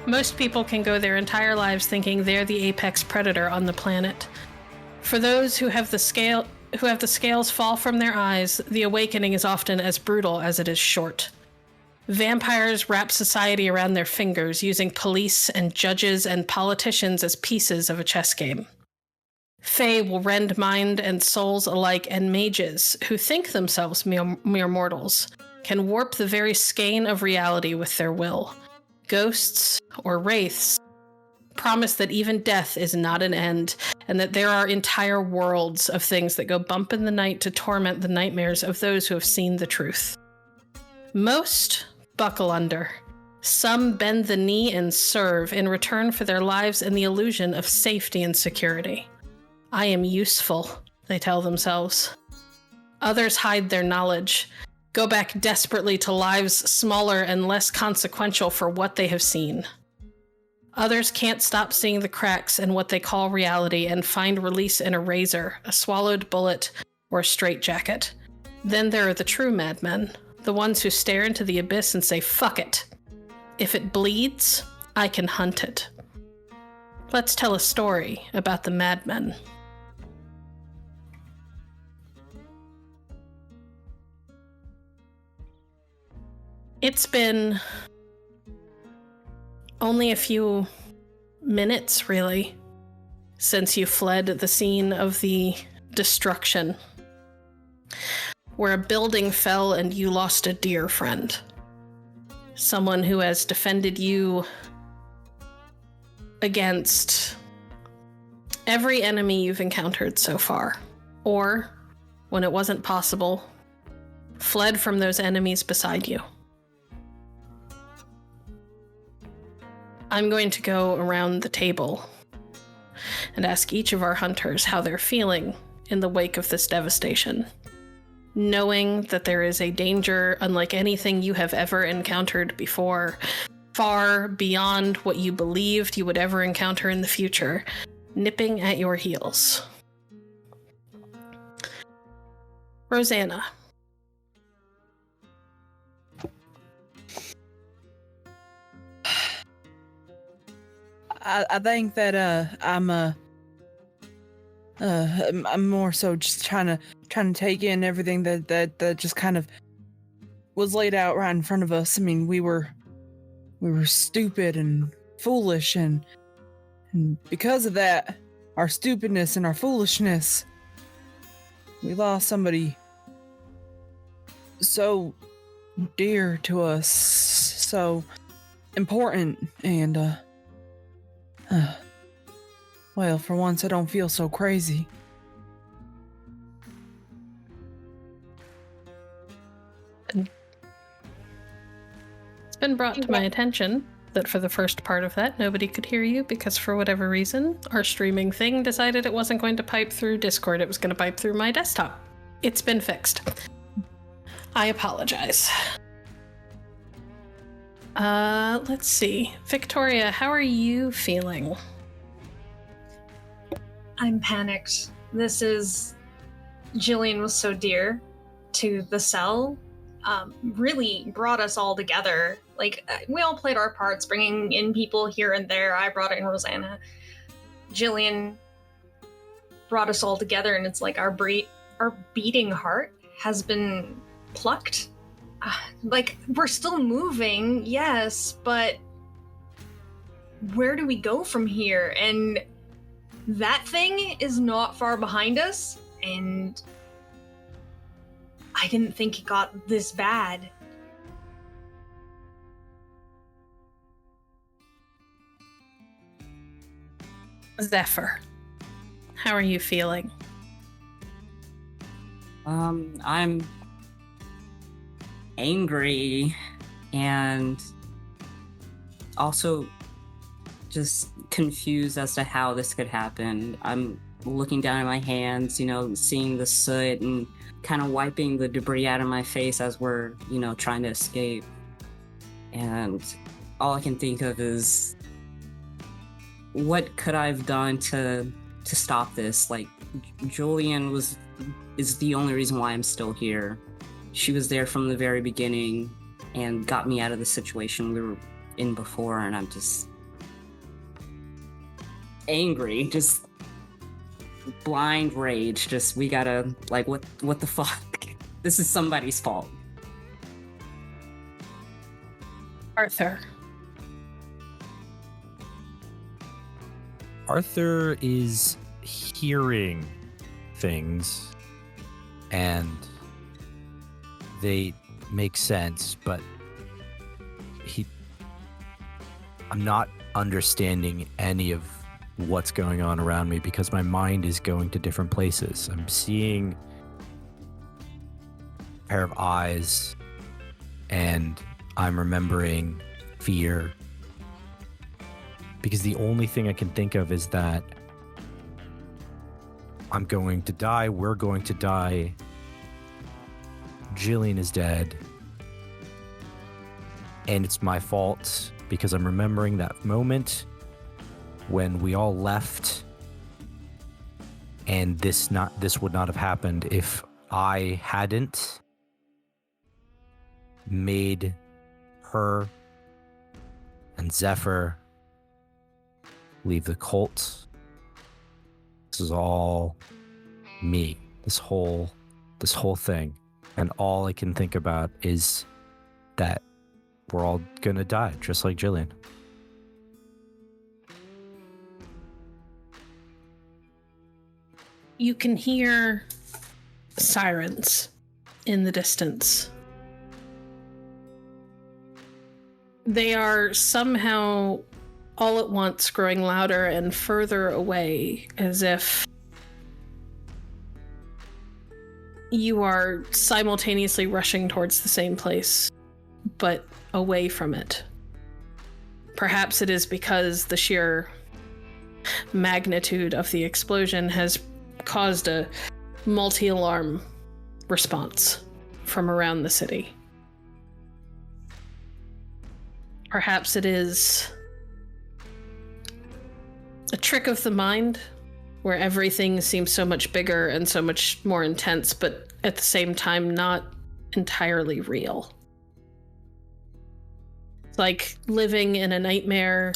Most people can go their entire lives thinking they're the apex predator on the planet. For those who have the scales fall from their eyes, the awakening is often as brutal as it is short. Vampires wrap society around their fingers, using police and judges and politicians as pieces of a chess game. Fae will rend mind and souls alike, and mages, who think themselves mere mortals, can warp the very skein of reality with their will. Ghosts, or wraiths, promise that even death is not an end, and that there are entire worlds of things that go bump in the night to torment the nightmares of those who have seen the truth. Most buckle under. Some bend the knee and serve in return for their lives and the illusion of safety and security. I am useful, they tell themselves. Others hide their knowledge, go back desperately to lives smaller and less consequential for what they have seen. Others can't stop seeing the cracks in what they call reality and find release in a razor, a swallowed bullet, or a straitjacket. Then there are the true madmen, the ones who stare into the abyss and say, "Fuck it. If it bleeds, I can hunt it." Let's tell a story about the madmen. It's been only a few minutes, really, since you fled the scene of the destruction, where a building fell and you lost a dear friend. Someone who has defended you against every enemy you've encountered so far, or, when it wasn't possible, fled from those enemies beside you. I'm going to go around the table and ask each of our hunters how they're feeling in the wake of this devastation, knowing that there is a danger unlike anything you have ever encountered before, far beyond what you believed you would ever encounter in the future, nipping at your heels. Rosanna. I think that I'm more so just trying to take in everything that just kind of was laid out right in front of us. I mean, we were stupid and foolish, and because of that, our stupidness and our foolishness, we lost somebody so dear to us, so important, and well, for once I don't feel so crazy. It's been brought to my attention that for the first part of that, nobody could hear you because for whatever reason, our streaming thing decided it wasn't going to pipe through Discord, it was going to pipe through my desktop. It's been fixed. I apologize. Let's see. Viktoria, how are you feeling? I'm panicked. Jillian was so dear to the cell, really brought us all together. Like, we all played our parts, bringing in people here and there. I brought in Rosanna. Jillian brought us all together, and it's like our beating heart has been plucked. Like, we're still moving, yes, but where do we go from here? And that thing is not far behind us, and I didn't think it got this bad. Zephyr, how are you feeling? I'm angry and also just confused as to how this could happen. I'm looking down at my hands, seeing the soot and kind of wiping the debris out of my face as we're, trying to escape. And all I can think of is, what could I have done to stop this? Like, Julian is the only reason why I'm still here. She was there from the very beginning and got me out of the situation we were in before, and I'm just angry, just blind rage. Just, we gotta, like, what the fuck? This is somebody's fault. Arthur. Arthur is hearing things, and they make sense, but I'm not understanding any of what's going on around me because my mind is going to different places. I'm seeing a pair of eyes, and I'm remembering fear, because the only thing I can think of is that I'm going to die, we're going to die, Jillian is dead, and it's my fault because I'm remembering that moment when we all left, and this would not have happened if I hadn't made her and Zephyr leave the cult. This is all me. This whole thing. And all I can think about is that we're all gonna die, just like Jillian. You can hear sirens in the distance. They are somehow all at once growing louder and further away, as if you are simultaneously rushing towards the same place, but away from it. Perhaps it is because the sheer magnitude of the explosion has caused a multi-alarm response from around the city. Perhaps it is a trick of the mind where everything seems so much bigger and so much more intense, but at the same time not entirely real. It's like living in a nightmare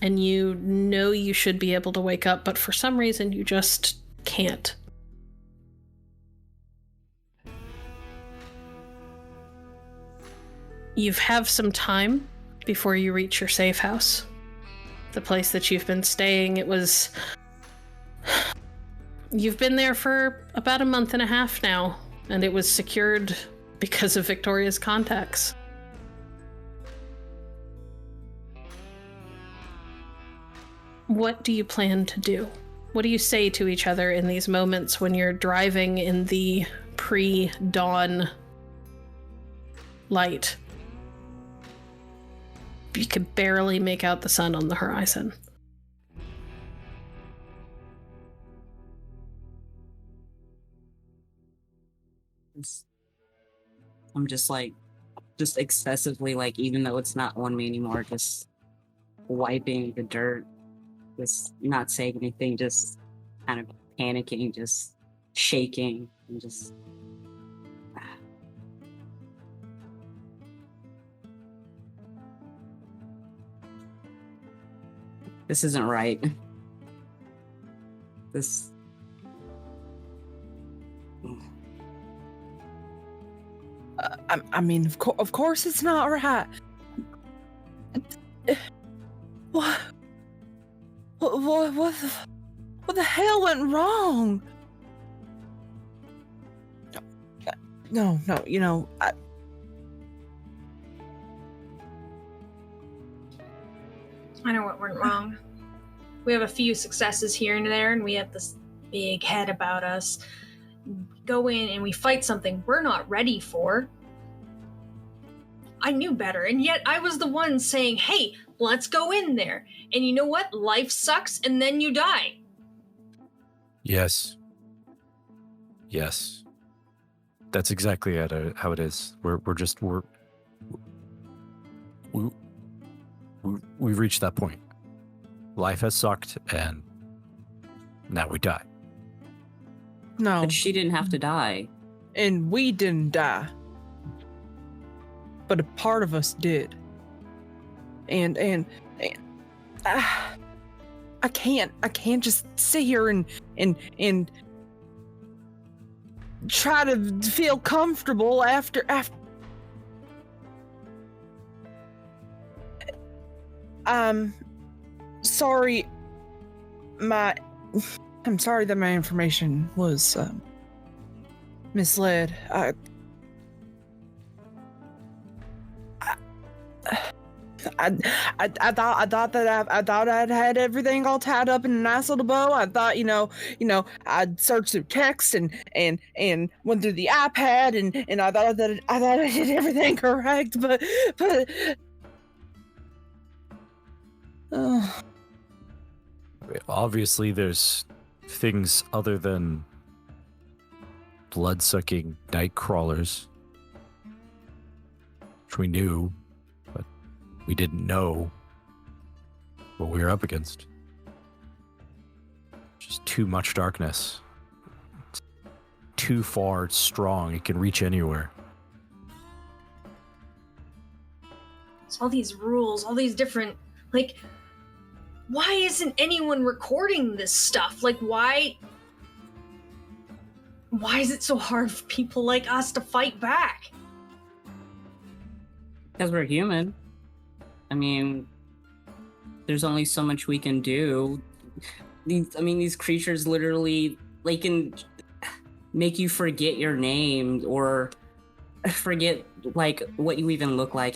and you know you should be able to wake up, but for some reason you just can't. You have some time before you reach your safe house. The place that you've been staying, you've been there for about a month and a half now, and it was secured because of Viktoria's contacts. What do you plan to do? What do you say to each other in these moments when you're driving in the pre-dawn light? You could barely make out the sun on the horizon. I'm just excessively, like, even though it's not on me anymore, just wiping the dirt, just not saying anything, just kind of panicking, just shaking, and just... This isn't right. This... I mean, of course it's not right. What the hell went wrong? No, you know, I know what went wrong. We have a few successes here and there, and we have this big head about us. Go in and we fight something we're not ready for. I knew better, and yet I was the one saying, hey, let's go in there. And you know what? Life sucks, and then you die. Yes. That's exactly how it is. We've reached that point. Life has sucked, and now we die. no. But she didn't have to die. And we didn't die. But a part of us did. And I can't just sit here and try to feel comfortable after. Sorry. I'm sorry that my information was misled. I thought I'd had everything all tied up in a nice little bow. I thought, I'd searched through text and went through the iPad and I thought I did everything correct, but obviously there's things other than blood-sucking night crawlers, which we knew, but we didn't know what we were up against. Just too much darkness. It's too far strong. It can reach anywhere. It's all these rules, all these different, like, why isn't anyone recording this stuff? Like, why is it so hard for people like us to fight back? Because we're human. I mean, there's only so much we can do. These creatures literally, they can make you forget your name or forget, like, what you even look like.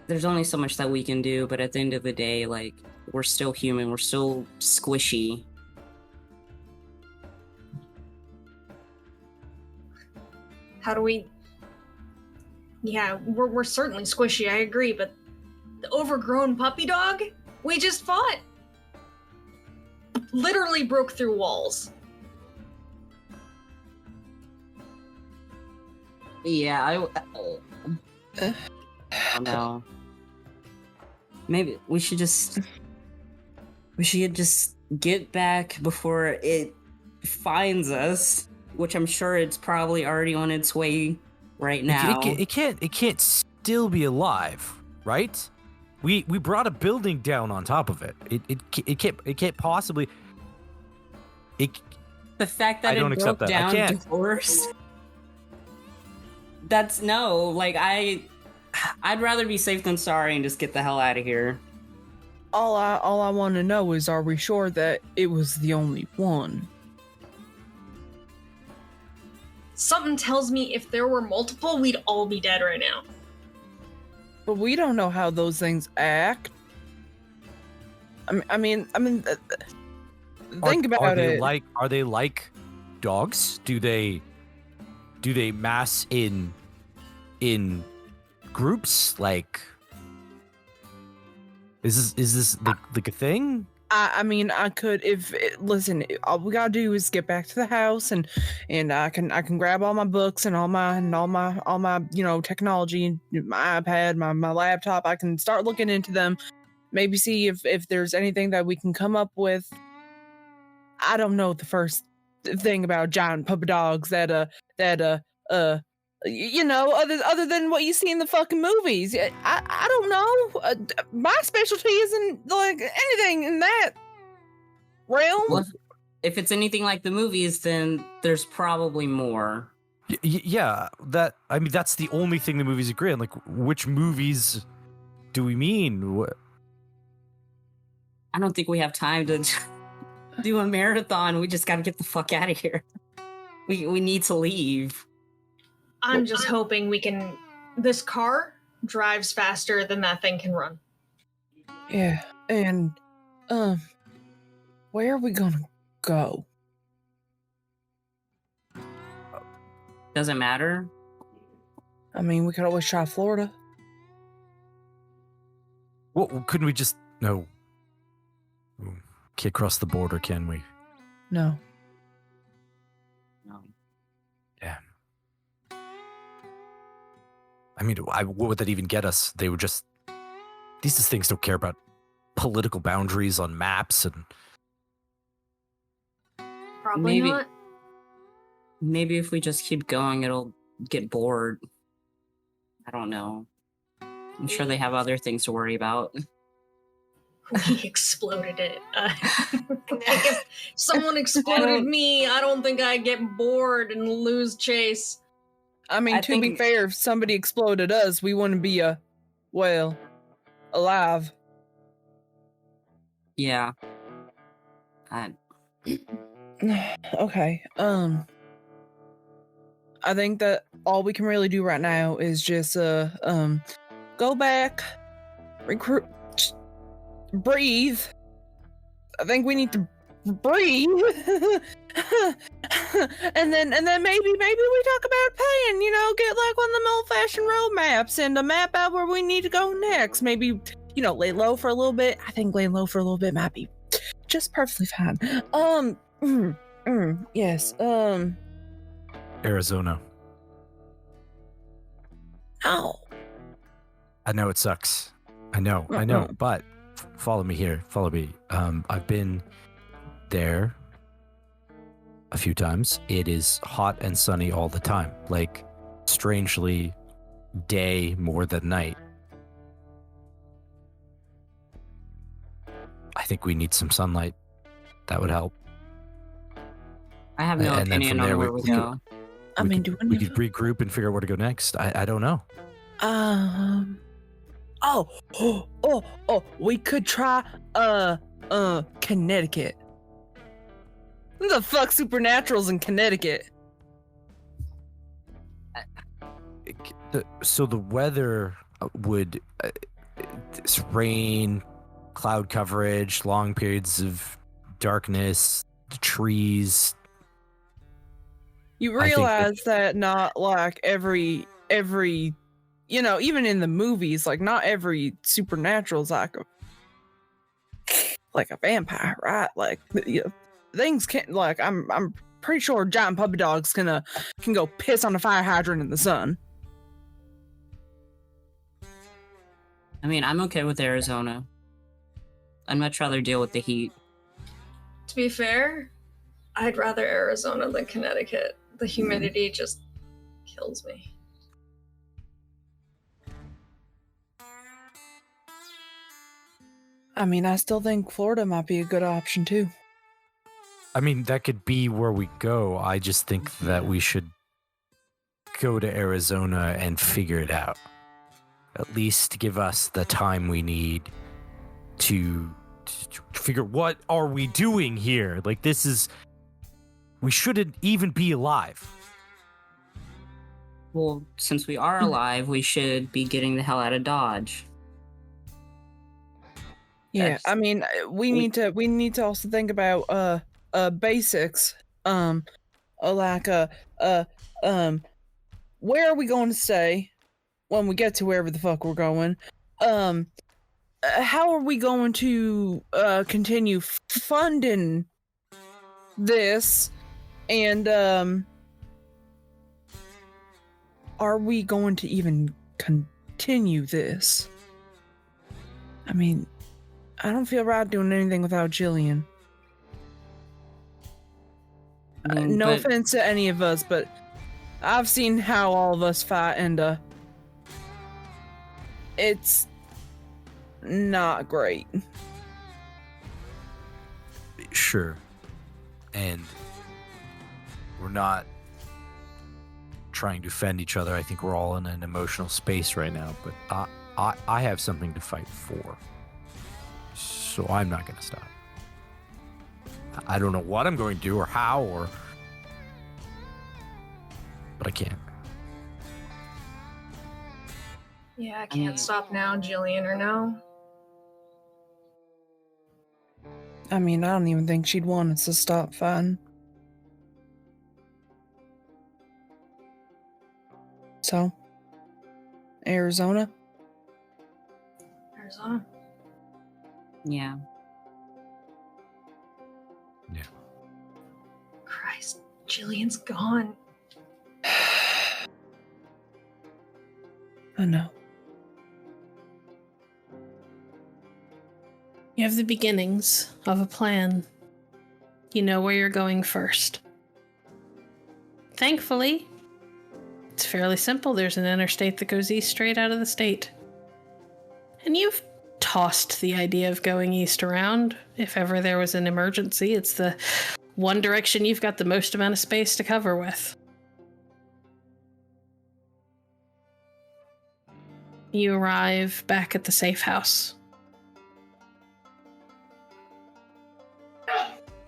There's only so much that we can do, but at the end of the day, like, we're still human. We're still squishy. How do we... Yeah, we're certainly squishy, I agree, but the overgrown puppy dog we just fought literally broke through walls. Yeah, no. Maybe we should just get back before it finds us, which I'm sure it's probably already on its way right now. It can't still be alive, right? We brought a building down on top of it. It can't possibly. The fact that I don't it accept broke that. I down can't. doors. That's no. Like I'd rather be safe than sorry and just get the hell out of here. All I want to know is, are we sure that it was the only one? Something tells me if there were multiple, we'd all be dead right now. But we don't know how those things act. I mean, think about it. Are they like dogs? Do they mass in groups? Like, is this like a thing? I could listen. All we gotta do is get back to the house, and I can grab all my books and all my technology, my iPad, my laptop. I can start looking into them, maybe see if there's anything that we can come up with. I don't know the first thing about giant puppy dogs other than what you see in the fucking movies. I don't know. My specialty isn't like anything in that realm. Well, if it's anything like the movies, then there's probably more. Yeah, that's the only thing the movies agree on. Like, which movies do we mean? I don't think we have time to do a marathon. We just got to get the fuck out of here. We need to leave. I'm just hoping we can... This car drives faster than that thing can run. Yeah, and, where are we gonna go? Doesn't matter. I mean, we could always try Florida. Well, couldn't we just... No. Can't cross the border, can we? No. No. Yeah. I mean, what would that even get us? They would just... These things don't care about political boundaries on maps and... Probably not. Maybe if we just keep going, it'll get bored. I don't know. I'm sure they have other things to worry about. We exploded it. If someone exploded me, I don't think I'd get bored and lose chase. I mean, to be fair, if somebody exploded us, we wouldn't be, alive. Yeah. Okay, I think that all we can really do right now is just, go back, recruit, breathe. I think we need to breathe. and then maybe we talk about playing, get like one of them old-fashioned road maps and a map out where we need to go next. Maybe, lay low for a little bit. I think laying low for a little bit might be just perfectly fine. Yes, Arizona. Oh. I know it sucks. I know, but follow me here. Follow me. I've been there a few times. It is hot and sunny all the time. Like, strangely, day more than night. I think we need some sunlight. That would help. I have no opinion on where we go. We could regroup and figure out where to go next. I don't know. We could try Connecticut. What the fuck supernaturals in Connecticut? So the weather would rain, cloud coverage, long periods of darkness, trees. You realize that not like every even in the movies, like not every supernatural is like a vampire, right? Like things can't, like I'm pretty sure giant puppy dogs can go piss on a fire hydrant in the sun. I mean, I'm okay with Arizona. I'd much rather deal with the heat. To be fair, I'd rather Arizona than Connecticut. The humidity just kills me. I mean, I still think Florida might be a good option too. I mean, that could be where we go. I just think that we should go to Arizona and figure it out. At least give us the time we need to figure what are we doing here. Like, this is... We shouldn't even be alive. Well, since we are alive, we should be getting the hell out of Dodge. Yeah, I mean, we need to also think about basics. Where are we going to stay when we get to wherever the fuck we're going? How are we going to continue funding this? And are we going to even continue this? I mean, I don't feel right doing anything without Jillian. No offense to any of us, but I've seen how all of us fight, and it's not great. Sure. And we're not trying to defend each other. I think we're all in an emotional space right now, but I have something to fight for. So I'm not going to stop. I don't know what I'm going to do or how, but I can't. Yeah, I can't stop now, Jillian, or no? I mean, I don't even think she'd want us to stop fighting. So, Arizona? Arizona? Yeah. Yeah. Christ, Jillian's gone. I know. You have the beginnings of a plan. You know where you're going first. Thankfully, it's fairly simple. There's an interstate that goes east straight out of the state. And you've tossed the idea of going east around. If ever there was an emergency, it's the one direction you've got the most amount of space to cover with. You arrive back at the safe house.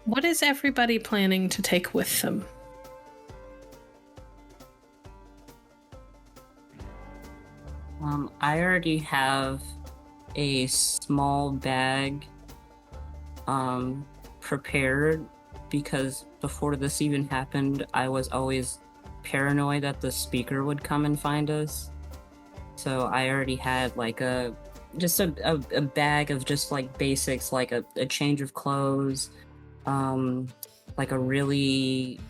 What is everybody planning to take with them? I already have a small bag prepared because before this even happened, I was always paranoid that the speaker would come and find us. So I already had like a bag of just like basics, like a change of clothes, like a really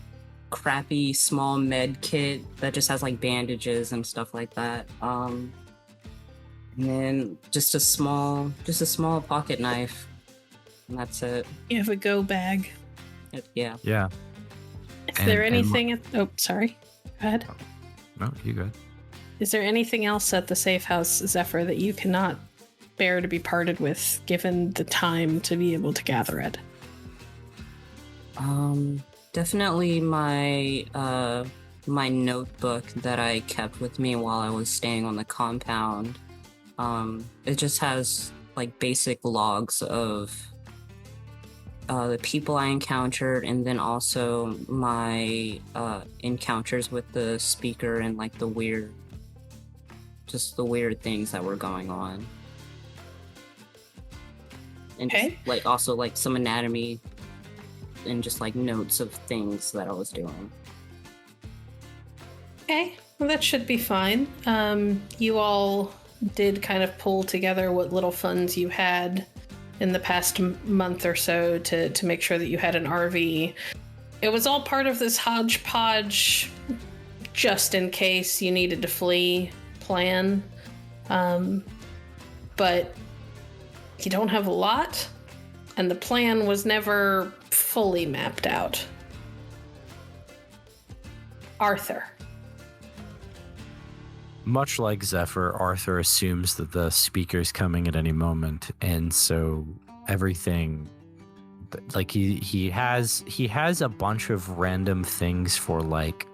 crappy small med kit that just has like bandages and stuff like that. And then just a small pocket knife. And that's it. You have a go bag. Yeah. Yeah. Is there anything oh, sorry. Go ahead. No, you good. Is there anything else at the safe house, Zephyr, that you cannot bear to be parted with, given the time to be able to gather it? Definitely my my notebook that I kept with me while I was staying on the compound. It just has like basic logs of the people I encountered, and then also my encounters with the speaker and like the weird things that were going on. And Okay. just, like also like some anatomy and just like notes of things that I was doing. Okay, well, that should be fine. You all did kind of pull together what little funds you had in the past month or so to make sure that you had an RV. It was all part of this hodgepodge, just in case you needed to flee plan. But you don't have a lot, and the plan was never fully mapped out. Arthur. Much like Zephyr, Arthur assumes that the speaker's coming at any moment, and so everything, like he has a bunch of random things for like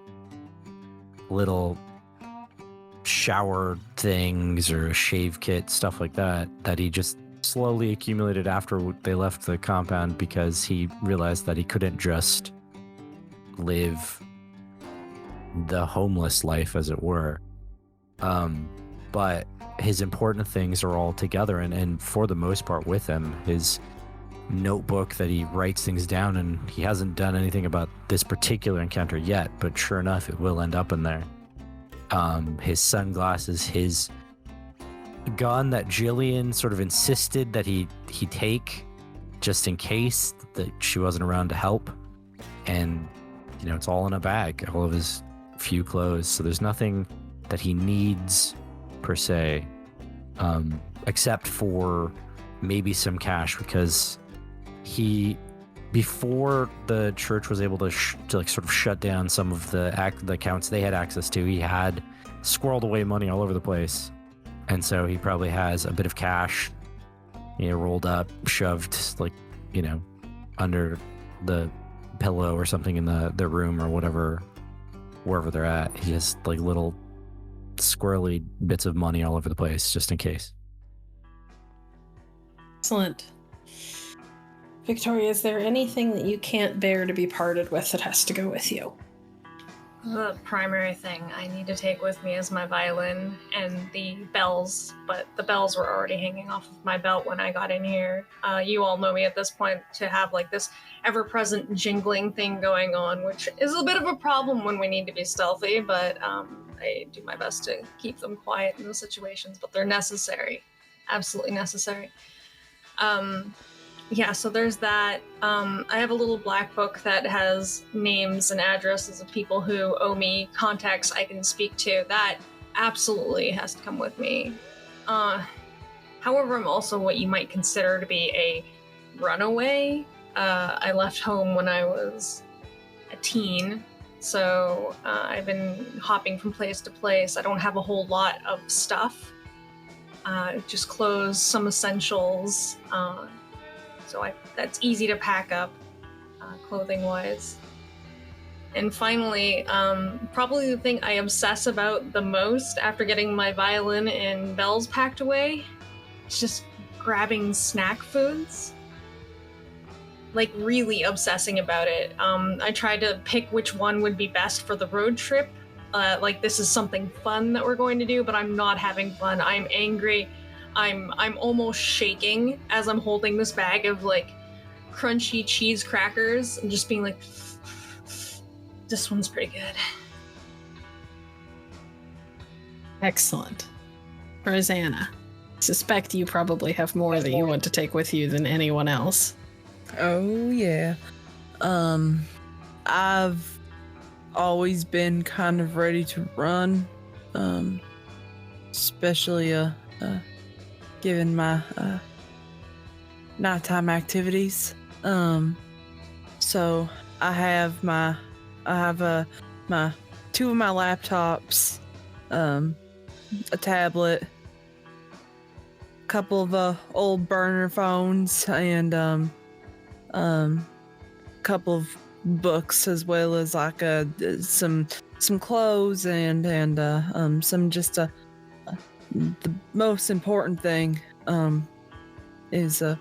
little shower things or a shave kit, stuff like that he just slowly accumulated after they left the compound, because he realized that he couldn't just live the homeless life, as it were. But his important things are all together and for the most part with him. His notebook that he writes things down, and he hasn't done anything about this particular encounter yet, but sure enough, it will end up in there. His sunglasses, his gun that Jillian sort of insisted that he take just in case that she wasn't around to help. And, you know, it's all in a bag, all of his few clothes. So there's nothing that he needs per se, except for maybe some cash, because before the church was able to like sort of shut down some of the accounts they had access to, he had squirreled away money all over the place, and so he probably has a bit of cash, you know, rolled up, shoved like, you know, under the pillow or something in the room or whatever, wherever they're at. He has like little squirrely bits of money all over the place just in case. Excellent. Victoria, is there anything that you can't bear to be parted with that has to go with you? The primary thing I need to take with me is my violin and the bells, but the bells were already hanging off of my belt when I got in here. You all know me at this point to have like this ever-present jingling thing going on, which is a bit of a problem when we need to be stealthy, but I do my best to keep them quiet in those situations, but they're necessary. Absolutely necessary. Yeah, so there's that. I have a little black book that has names and addresses of people who owe me, contacts I can speak to. That absolutely has to come with me. However, I'm also what you might consider to be a runaway. I left home when I was a teen, so I've been hopping from place to place. I don't have a whole lot of stuff. just clothes, some essentials. That's easy to pack up, clothing-wise. And finally, probably the thing I obsess about the most after getting my violin and bells packed away is just grabbing snack foods. Like, really obsessing about it. I tried to pick which one would be best for the road trip. Like, this is something fun that we're going to do, but I'm not having fun. I'm angry. I'm almost shaking as I'm holding this bag of, like, crunchy cheese crackers and just being like, this one's pretty good. Excellent. Rosanna, I suspect you probably have more that you want to take with you than anyone else. Oh, yeah. I've always been kind of ready to run, especially, given my, nighttime activities. So I have my two of my laptops, a tablet, a couple of old burner phones, and a couple of books, as well as like some clothes and some just the most important thing is a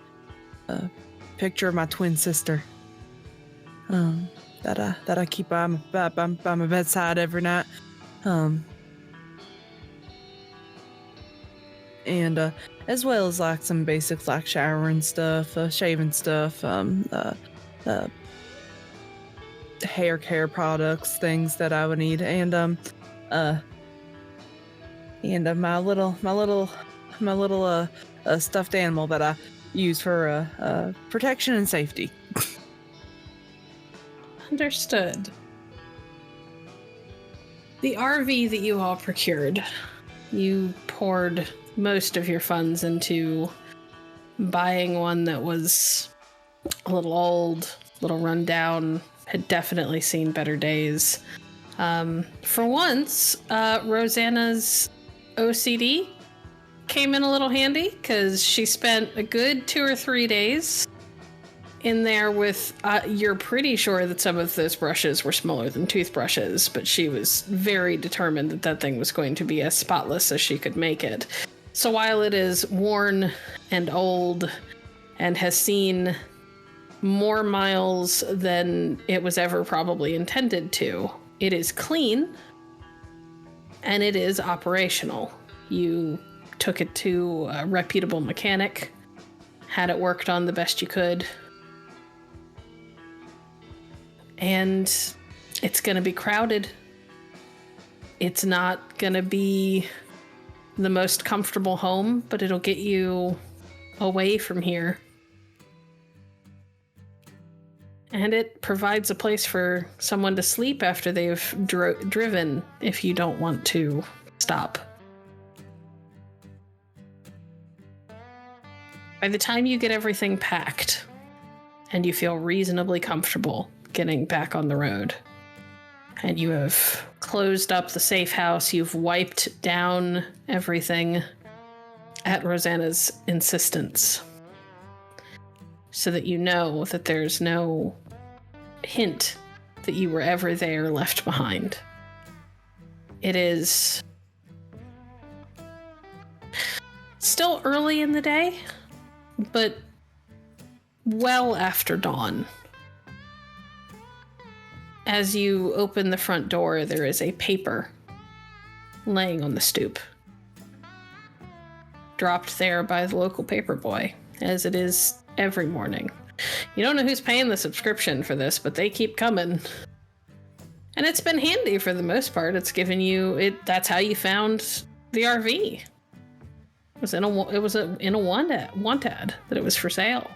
picture of my twin sister that I keep by my bedside every night, and as well as like some basics like showering stuff, shaving stuff, hair care products, things that I would need, and my little stuffed animal that I use for protection and safety. Understood. The RV that you all procured, you poured most of your funds into buying one that was a little old, a little run down, had definitely seen better days. For once, Rosanna's OCD came in a little handy because she spent a good 2 or 3 days in there with, you're pretty sure that some of those brushes were smaller than toothbrushes, but she was very determined that that thing was going to be as spotless as she could make it. So while it is worn and old and has seen more miles than it was ever probably intended to, it is clean and it is operational. You took it to a reputable mechanic, had it worked on the best you could, and it's going to be crowded. It's not going to be the most comfortable home, but it'll get you away from here. And it provides a place for someone to sleep after they've driven if you don't want to stop. By the time you get everything packed and you feel reasonably comfortable getting back on the road, and you have closed up the safe house, you've wiped down everything at Rosanna's insistence, so that you know that there's no hint that you were ever there left behind. It is still early in the day, but well after dawn. As you open the front door, there is a paper laying on the stoop, dropped there by the local paper boy, as it is every morning. You don't know who's paying the subscription for this, but they keep coming. And it's been handy for the most part. It's given you it. That's how you found the RV. It was in a want ad that it was for sale.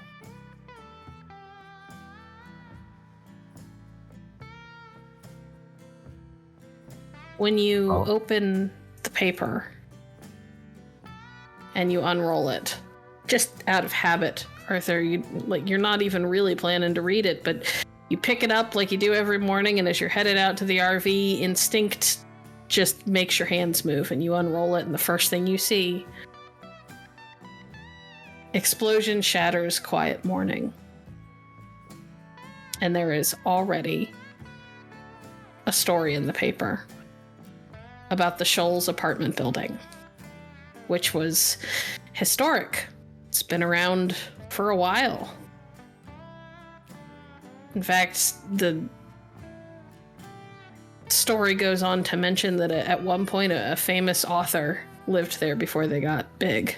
When you open the paper and you unroll it, just out of habit, Arthur, you're not even really planning to read it, but you pick it up like you do every morning, and as you're headed out to the RV, instinct just makes your hands move, and you unroll it, and the first thing you see explosion shatters quiet morning. And there is already a story in the paper about the Shoals apartment building, which was historic. It's been around for a while. In fact, the story goes on to mention that at one point a famous author lived there before they got big.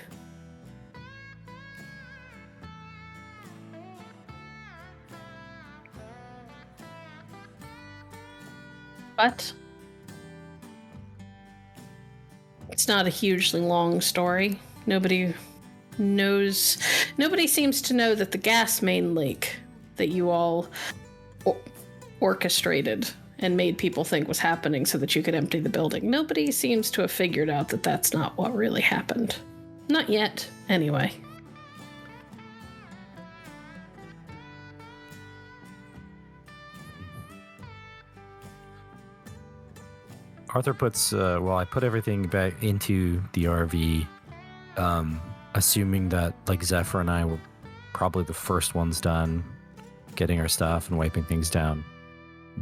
But it's not a hugely long story. Nobody seems to know that the gas main leak that you all orchestrated and made people think was happening so that you could empty the building. Nobody seems to have figured out that that's not what really happened. Not yet, anyway. Arthur puts, I put everything back into the RV, assuming that, like, Zephyr and I were probably the first ones done getting our stuff and wiping things down.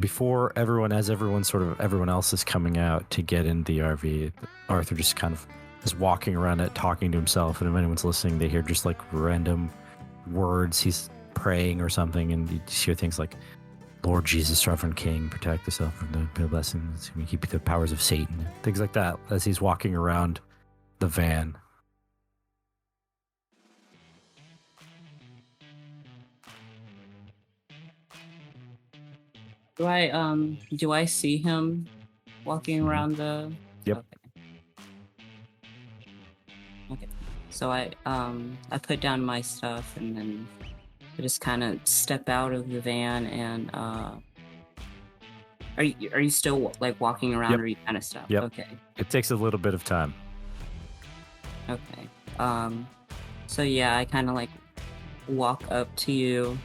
Before everyone else is coming out to get in the RV, Arthur just kind of is walking around it, talking to himself, and if anyone's listening, they hear just, like, random words. He's praying or something, and you just hear things like, Lord Jesus, Sovereign King, protect us from the blessings, keep the powers of Satan, things like that, as he's walking around the van. Do I see him walking around the? Yep. Okay. So I put down my stuff and then I just kind of step out of the van and are you still like walking around? Yep. Or you kind of stop? Yep. Okay. It takes a little bit of time. Okay. So yeah, I kind of like walk up to you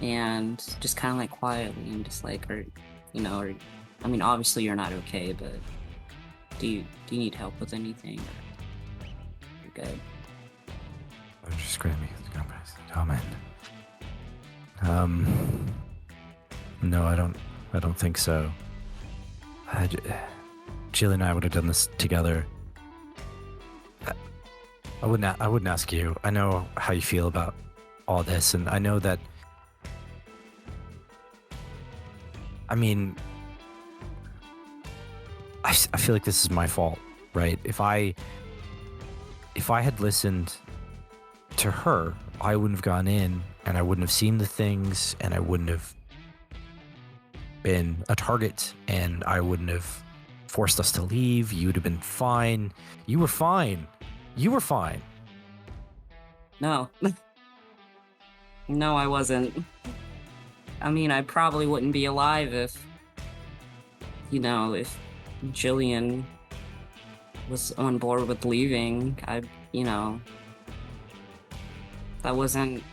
and just kind of like quietly and just like, I mean, obviously you're not okay, but do you need help with anything? Or you're good. Just grab me. Oh man. No, I don't think so. Jill and I would have done this together. I wouldn't ask you. I know how you feel about all this, and I know that. I mean, I feel like this is my fault, right? If I had listened to her, I wouldn't have gone in, and I wouldn't have seen the things, and I wouldn't have been a target, and I wouldn't have forced us to leave. You would have been fine. You were fine. No. No, I wasn't. I mean, I probably wouldn't be alive if Jillian was on board with leaving. That wasn't,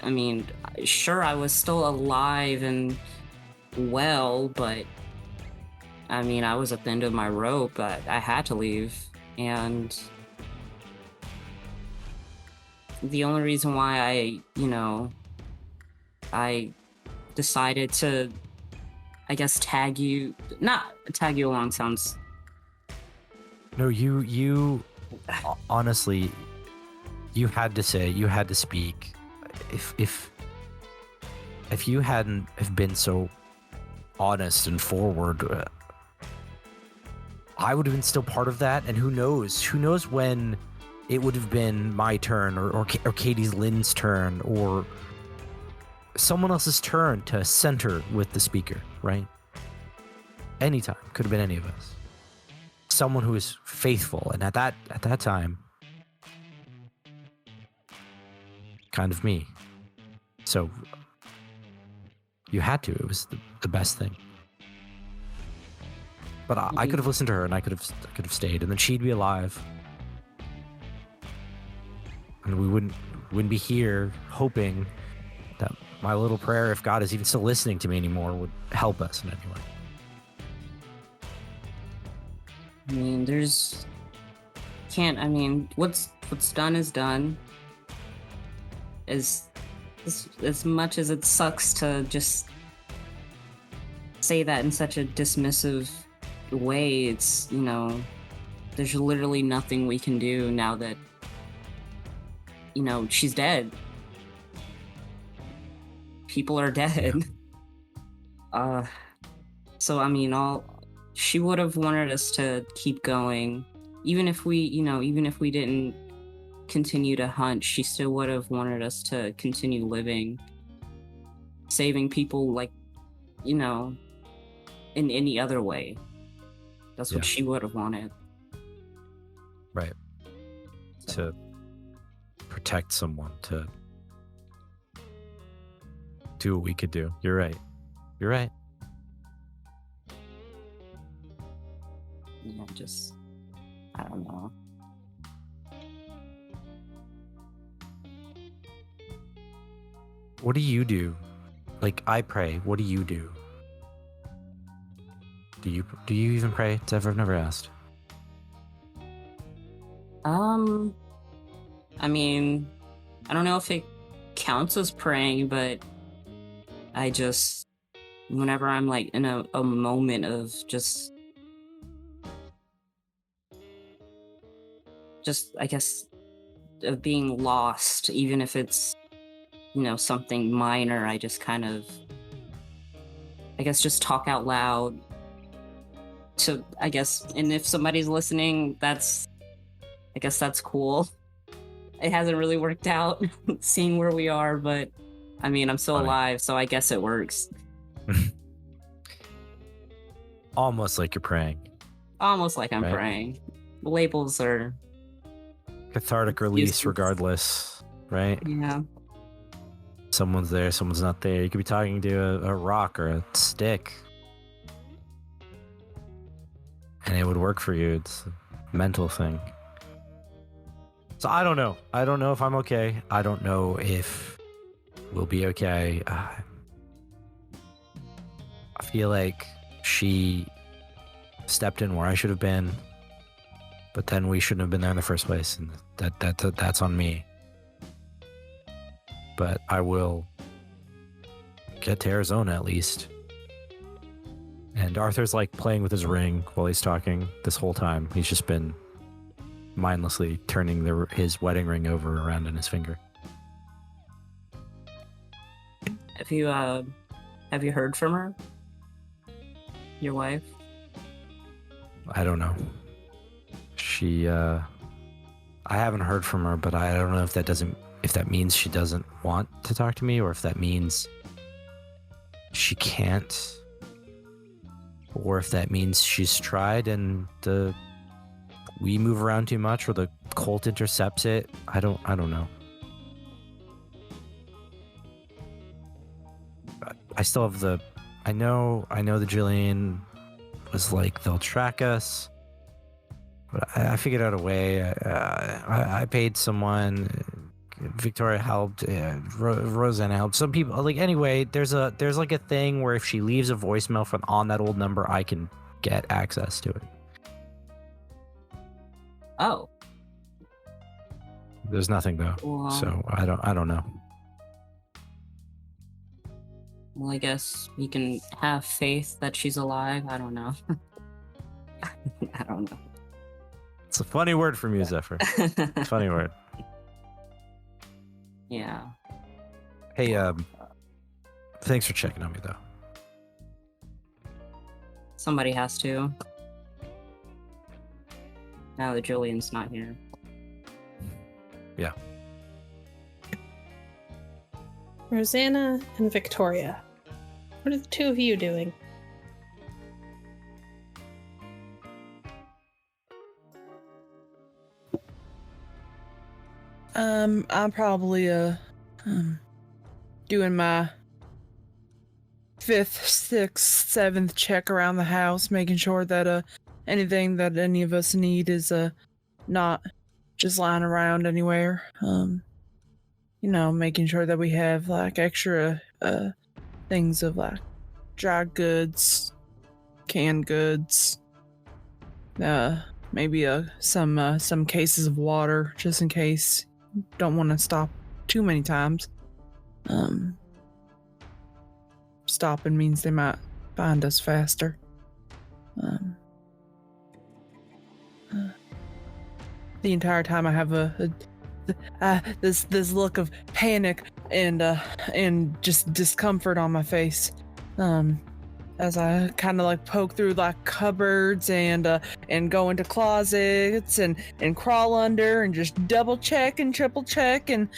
I mean, sure, I was still alive and well, but I mean, I was at the end of my rope, but I had to leave. And the only reason why I decided to, I guess, not tag you along sounds. No, you honestly, you had to speak. If you hadn't have been so honest and forward, I would have been still part of that. And who knows when it would have been my turn or Katie's Lynn's turn or someone else's turn to center with the speaker, right? Anytime. Could have been any of us. Someone who is faithful, and at that time, kind of me. So you had to. It was the best thing. But I could have listened to her, and I could have stayed, and then she'd be alive, and we wouldn't be here hoping that my little prayer, if God is even still listening to me anymore, would help us in any way. I mean, can't. I mean, what's done is done. As much as it sucks to just say that in such a dismissive way, it's, you know, there's literally nothing we can do now that, you know, she's dead. People are dead. So I mean, she would have wanted us to keep going, even if we didn't continue to hunt. She still would have wanted us to continue living, saving people, like, you know, in any other way. That's what she would have wanted. Right. To protect someone, to do what we could do. You're right. You're right. Yeah, just, I don't know. What do you do? Like, I pray. What do you do? Do you even pray? Zephyr, I've never asked. I mean, I don't know if it counts as praying, but I just, whenever I'm like in a moment of just I guess, of being lost, even if it's, you know, something minor, I just kind of, I guess, just talk out loud to, I guess, and if somebody's listening, I guess that's cool. It hasn't really worked out seeing where we are, but I mean, I'm still alive, so I guess it works. Almost like you're praying. Almost like I'm right? praying. Labels are cathartic release regardless, right? Yeah. Someone's there, someone's not there. You could be talking to a rock or a stick, and it would work for you. It's a mental thing. So I don't know. I don't know if I'm okay. I don't know if we'll be okay. I feel like she stepped in where I should have been, but then we shouldn't have been there in the first place, and that's on me. But I will get to Arizona at least. And Arthur's like playing with his ring while he's talking this whole time. He's just been mindlessly turning his wedding ring over around in his finger. Have you heard from her? Your wife? I don't know. I haven't heard from her, but I don't know if that means she doesn't want to talk to me, or if that means she can't, or if that means she's tried and we move around too much, or the cult intercepts it. I don't know. I still have I know the Jillian was like, they'll track us, but I figured out a way. I paid someone. Viktoria helped. Rosanna helped. Some people, like, anyway. There's like a thing where if she leaves a voicemail on that old number, I can get access to it. Oh. There's nothing though, so I don't know. Well, I guess you can have faith that she's alive. I don't know. I don't know. It's a funny word from you, Zephyr. Funny word. Yeah. Hey, thanks for checking on me, though. Somebody has to. Now that Julian's not here. Yeah. Rosanna and Viktoria. What are the two of you doing? I'm probably doing my 5th, 6th, 7th check around the house, making sure that anything that any of us need is not just lying around anywhere. Making sure that we have like extra things of like dry goods, canned goods, maybe some cases of water, just in case. Don't want to stop too many times. Stopping means they might find us faster. The entire time I have this look of panic and just discomfort on my face, as I kind of like poke through like cupboards and go into closets and crawl under and just double check and triple check and.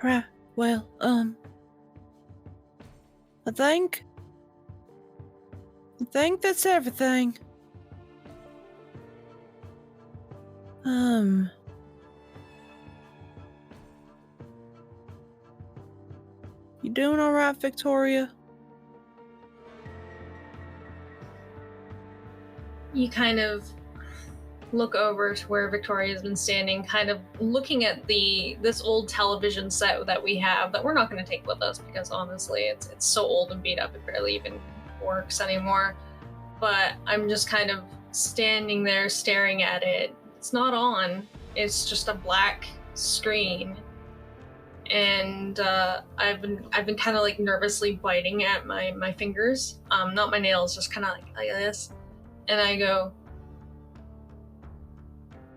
Right. Well, I think that's everything. You doing all right, Viktoria? You kind of look over to where Victoria's been standing, kind of looking at this old television set that we have that we're not going to take with us because honestly it's so old and beat up it barely even works anymore. But I'm just kind of standing there staring at it. It's not on. It's just a black screen. And I've been kind of like nervously biting at my fingers. Not my nails, just kind of like this. And I go,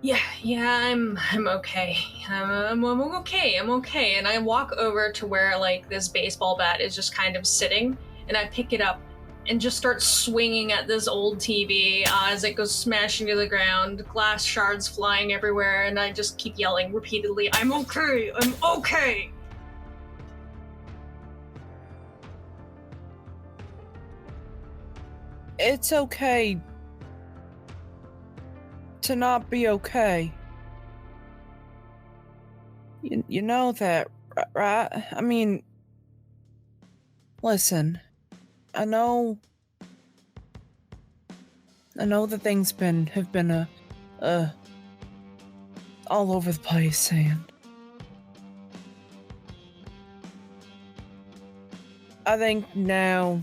Yeah, I'm okay. I'm okay. I'm okay. And I walk over to where like this baseball bat is just kind of sitting, and I pick it up and just start swinging at this old TV as it goes smashing to the ground, glass shards flying everywhere, and I just keep yelling repeatedly, "I'm okay. I'm okay." It's okay to not be okay. You know that, right? I mean, listen, I know that things have been all over the place, and I think now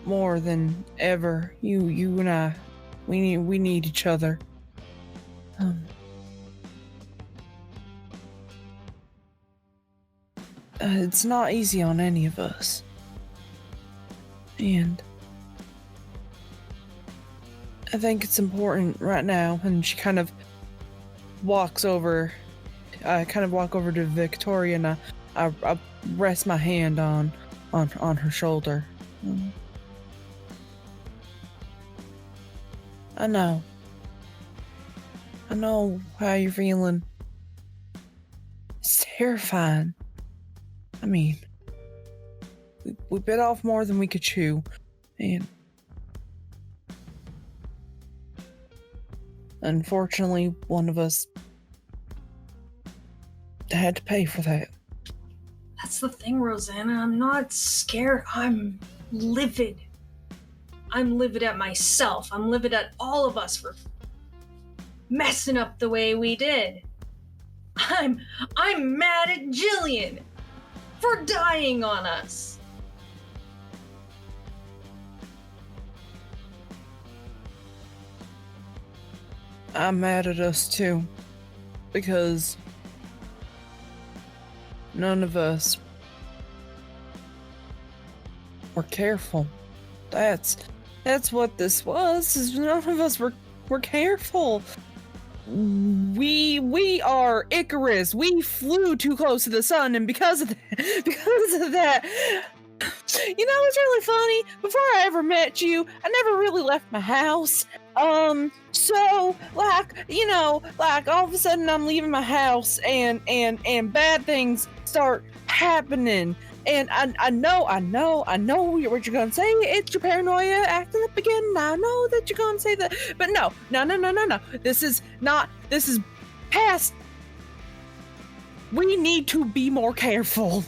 more than ever, you and I, we need each other. It's not easy on any of us. And I think it's important right now, and she kind of walks over, I kind of walk over to Viktoria, and I rest my hand on her shoulder. I know how you're feeling. It's terrifying. I mean, we bit off more than we could chew, and unfortunately, one of us had to pay for that. That's the thing, Rosanna. I'm not scared. I'm livid. I'm livid at myself. I'm livid at all of us for messing up the way we did. I'm mad at Jillian for dying on us. I'm mad at us too, because none of us were careful. That's what this was. Is none of us were careful. We are Icarus. We flew too close to the sun, and because of that, you know, it's really funny. Before I ever met you, I never really left my house. So like, you know, like all of a sudden I'm leaving my house, and bad things start happening. And I know what you're gonna say. It's your paranoia acting up again. I know that you're gonna say that, but no. This is past. We need to be more careful.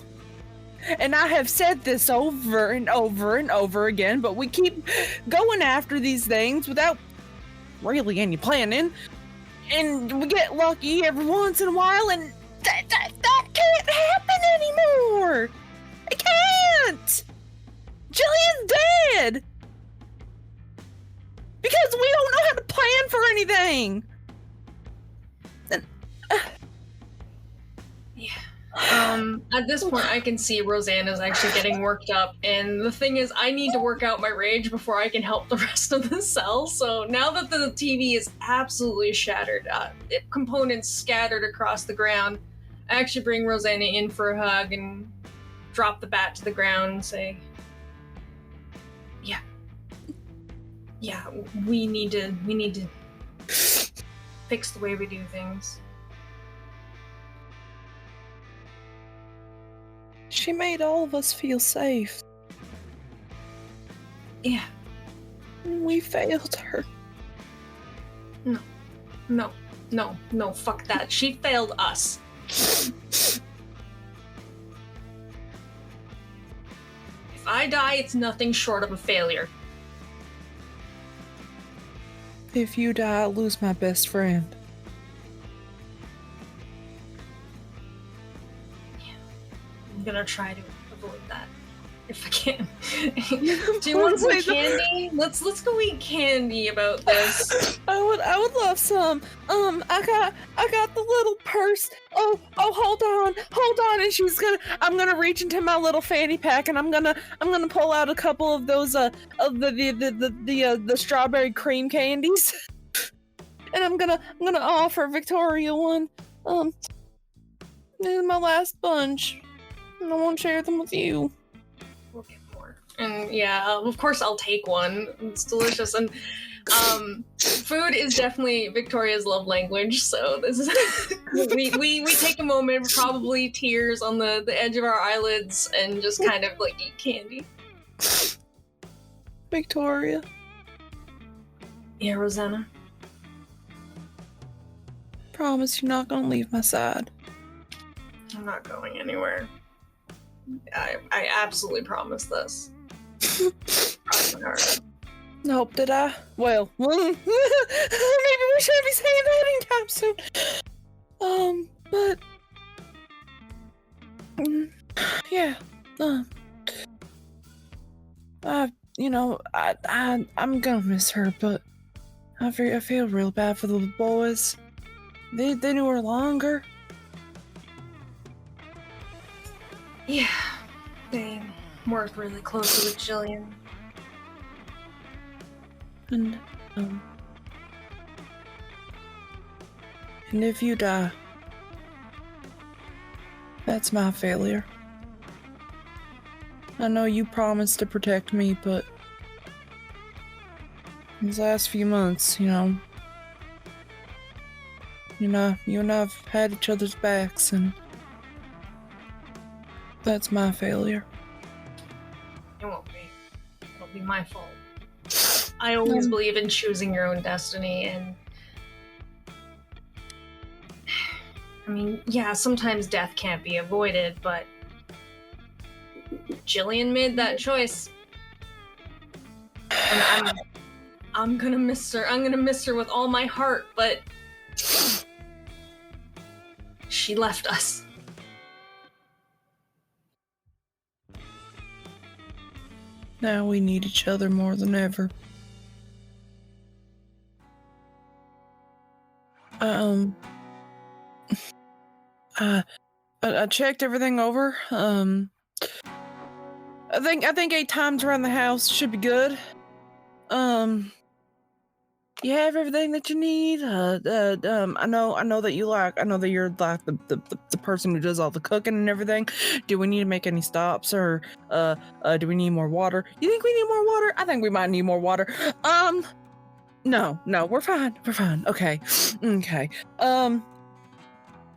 And I have said this over and over and over again, but we keep going after these things without really any planning, and we get lucky every once in a while, and that can't happen anymore. It can't. Jillian's dead. Because we don't know how to plan for anything. At this point, I can see Rosanna's actually getting worked up, and the thing is, I need to work out my rage before I can help the rest of the cell. So now that the TV is absolutely shattered, components scattered across the ground, I actually bring Rosanna in for a hug and drop the bat to the ground and say, yeah, we need to fix the way we do things. She made all of us feel safe. Yeah. We failed her. No, fuck that. She failed us. If I die, it's nothing short of a failure. If you die, I'll lose my best friend. I'm gonna try to avoid that if I can. Do you want some candy? Let's go eat candy about this. I would love some. I got the little purse. Oh, hold on. And I'm gonna reach into my little fanny pack and I'm gonna pull out a couple of those of the strawberry cream candies. And I'm gonna offer Viktoria one. This is my last bunch. And I won't share them with you. We'll get more. And yeah, of course I'll take one. It's delicious. And food is definitely Viktoria's love language, so this is we take a moment, probably tears on the edge of our eyelids, and just kind of like eat candy. Viktoria. Yeah, Rosanna. Promise you're not gonna leave my side. I'm not going anywhere. I absolutely promise this. Cross my heart. Nope, did I? Well, maybe we shouldn't be saying that anytime soon. But yeah. I'm gonna miss her, but I feel real bad for the boys. They knew her longer. Yeah, they worked really closely with Jillian. And if you die, that's my failure. I know you promised to protect me, but these last few months, you and I've had each other's backs, and that's my failure. It won't be. It'll be my fault. I always believe in choosing your own destiny, and I mean, yeah, sometimes death can't be avoided, but Jillian made that choice. And I'm gonna miss her. I'm gonna miss her with all my heart, but she left us. Now we need each other more than ever. I checked everything over. I think 8 times around the house should be good. You have everything that you need. I know that you're like the person who does all the cooking and everything. Do we need to make any stops, or do we need more water? You think we need more water? I think we might need more water. No, we're fine. Okay.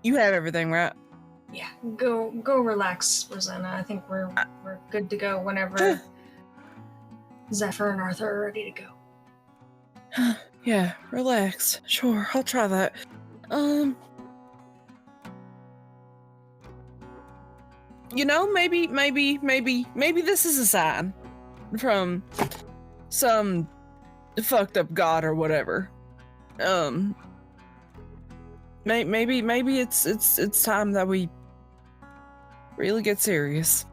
You have everything, right? Yeah, go relax, Rosanna. I think we're good to go whenever Zephyr and Arthur are ready to go. Yeah, relax. Sure, I'll try that. Maybe this is a sign from some fucked up god or whatever. Maybe it's time that we really get serious.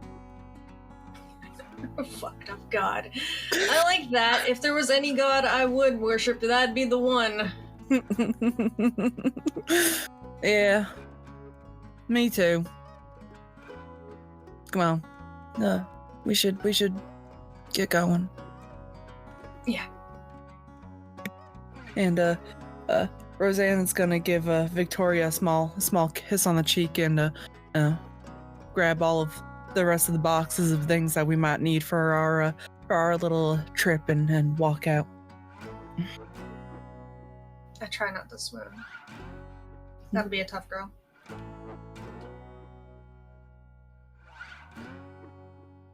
Fucked up god. I like that. If there was any god I would worship, that'd be the one. Yeah. Me too. Come on. We should get going. Yeah. And Rosanna's gonna give Viktoria a small kiss on the cheek and grab all of the rest of the boxes of things that we might need for our little trip and walk out. I try not to swim. That'd be a tough girl.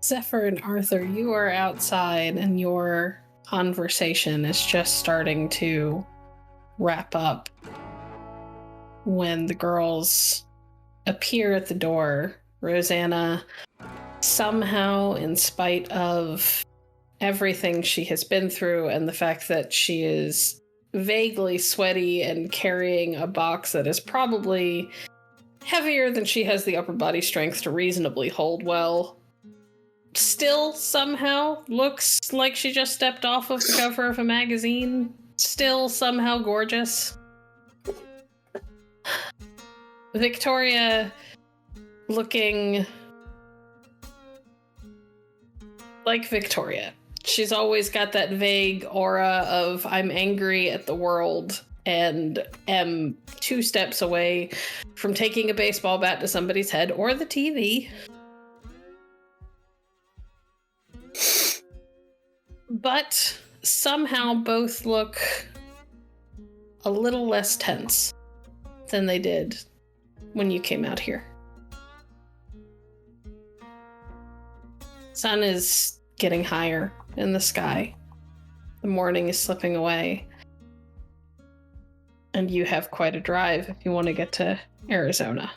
Zephyr and Arthur, you are outside and your conversation is just starting to wrap up when the girls appear at the door. Rosanna, somehow, in spite of everything she has been through and the fact that she is vaguely sweaty and carrying a box that is probably heavier than she has the upper body strength to reasonably hold well, still somehow looks like she just stepped off of the cover of a magazine. Still somehow gorgeous. Viktoria looking like Viktoria. She's always got that vague aura of I'm angry at the world and am 2 steps away from taking a baseball bat to somebody's head or the TV. But somehow both look a little less tense than they did when you came out here. Sun is getting higher in the sky. The morning is slipping away. And you have quite a drive if you want to get to Arizona.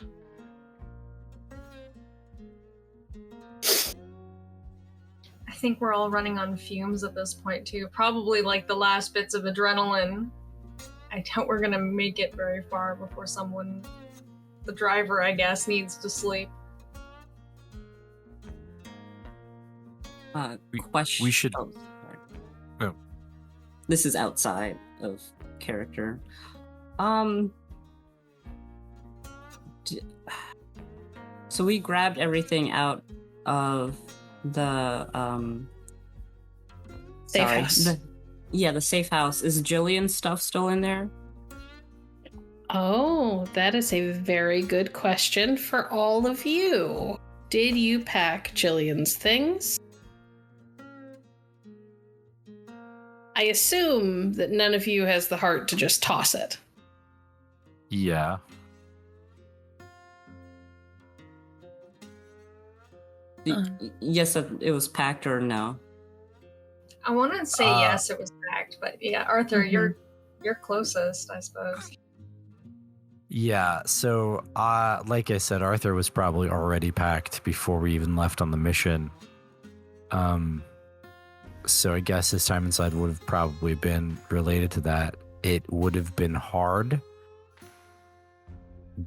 I think we're all running on fumes at this point, too. Probably like the last bits of adrenaline. I doubt we're gonna make it very far before someone, the driver, I guess, needs to sleep. We should. Oh, sorry. Oh. This is outside of character. So we grabbed everything out of the Safe house. The safe house. Is Jillian's stuff still in there? Oh, that is a very good question for all of you. Did you pack Jillian's things? I assume that none of you has the heart to just toss it. Yeah. Yes, it was packed or no? I want to say yes, it was packed, but yeah, Arthur, you're closest, I suppose. Yeah, so like I said, Arthur was probably already packed before we even left on the mission. So I guess his time inside would have probably been related to that. It would have been hard,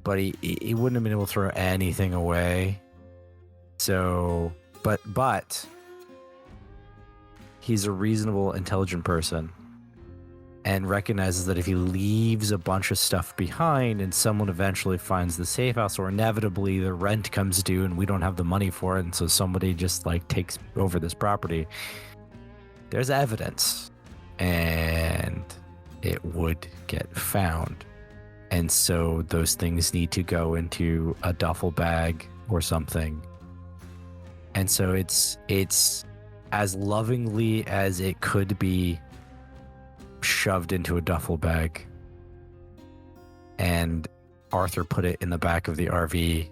but he wouldn't have been able to throw anything away. So, but he's a reasonable, intelligent person and recognizes that if he leaves a bunch of stuff behind and someone eventually finds the safe house, or inevitably the rent comes due and we don't have the money for it, and so somebody just like takes over this property, there's evidence and it would get found. And so those things need to go into a duffel bag or something. And so it's as lovingly as it could be shoved into a duffel bag. And Arthur put it in the back of the RV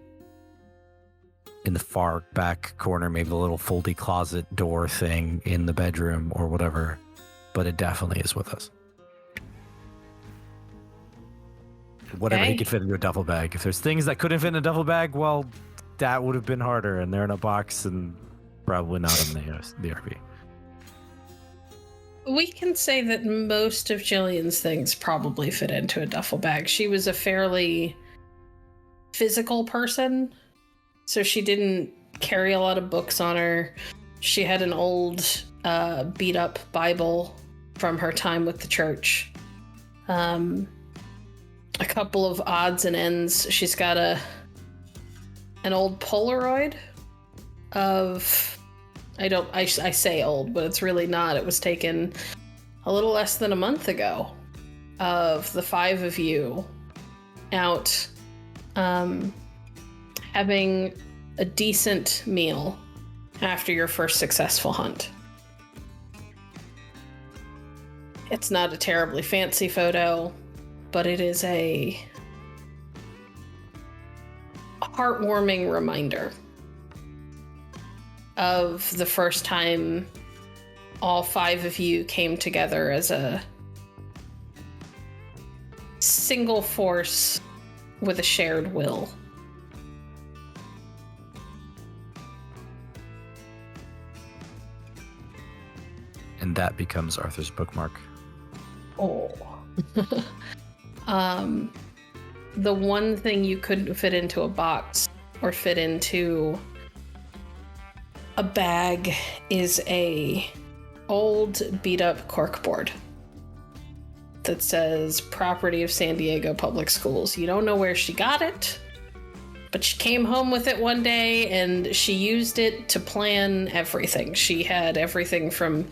in the far back corner, maybe the little foldy closet door thing in the bedroom or whatever. But it definitely is with us. Whatever he could fit into a duffel bag. If there's things that couldn't fit in a duffel bag, well, that would have been harder, and they're in a box and probably not in the RV. We can say that most of Jillian's things probably fit into a duffel bag. She was a fairly physical person, so she didn't carry a lot of books on her. She had an old beat up Bible from her time with the church. A couple of odds and ends. She's got an old Polaroid of, I say old, but it's really not. It was taken a little less than a month ago of the 5 of you out having a decent meal after your first successful hunt. It's not a terribly fancy photo, but it is a heartwarming reminder of the first time all 5 of you came together as a single force with a shared will. And that becomes Arthur's bookmark. Oh. The one thing you couldn't fit into a box or fit into a bag is a old beat-up corkboard that says property of San Diego Public Schools. You don't know where she got it, but she came home with it one day and she used it to plan everything. She had everything from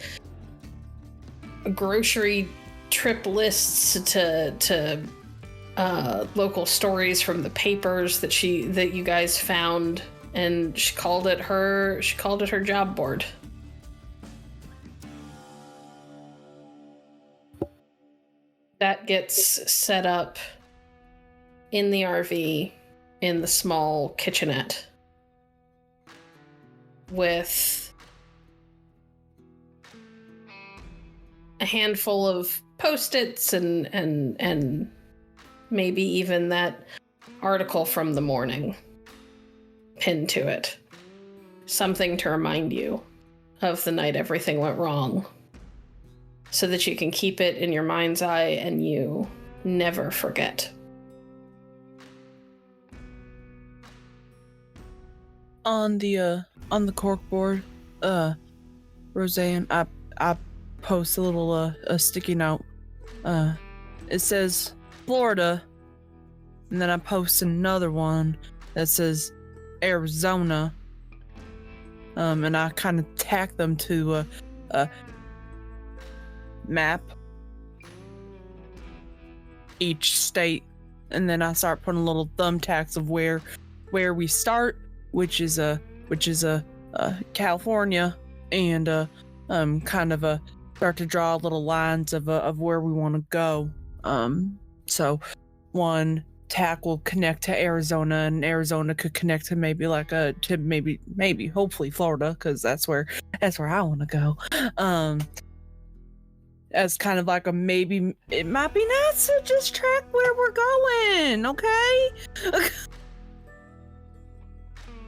grocery trip lists to local stories from the papers that you guys found, and she called it her job board. That gets set up in the RV in the small kitchenette with a handful of Post-its and maybe even that article from the morning pinned to it. Something to remind you of the night everything went wrong, so that you can keep it in your mind's eye and you never forget. On the corkboard, Roseanne, I post a little a sticky note. It says Florida, and then I post another one that says Arizona. And I kind of tack them to a map each state, and then I start putting little thumbtacks of where we start, which is California, and kind of start to draw little lines of where we want to go. So one tack will connect to Arizona, and Arizona could connect to maybe maybe hopefully Florida, because that's where I want to go. As kind of like a maybe, it might be nice to just track where we're going, okay?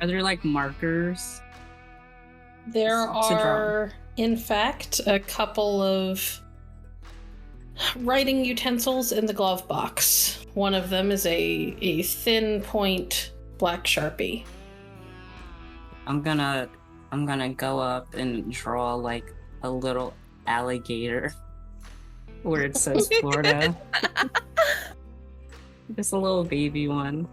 Are there like markers? There To draw. are, in fact, a couple of writing utensils in the glove box. One of them is a thin point black Sharpie. I'm gonna go up and draw like a little alligator where it says Florida. Just a little baby one.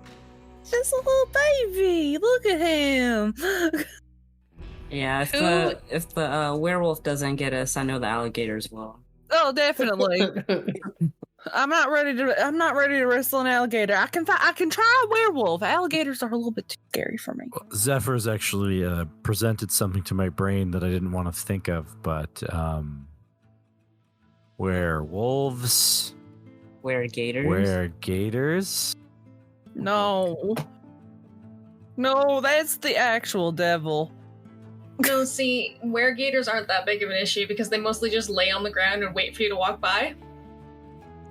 Just a little baby. Look at him. Yeah, if the werewolf doesn't get us, I know the alligators will. Oh, definitely. I'm not ready to wrestle an alligator. I can try a werewolf. Alligators are a little bit too scary for me. Zephyr's actually presented something to my brain that I didn't want to think of, but werewolves. Gators? No, that's the actual devil. No, see, weregators aren't that big of an issue because they mostly just lay on the ground and wait for you to walk by.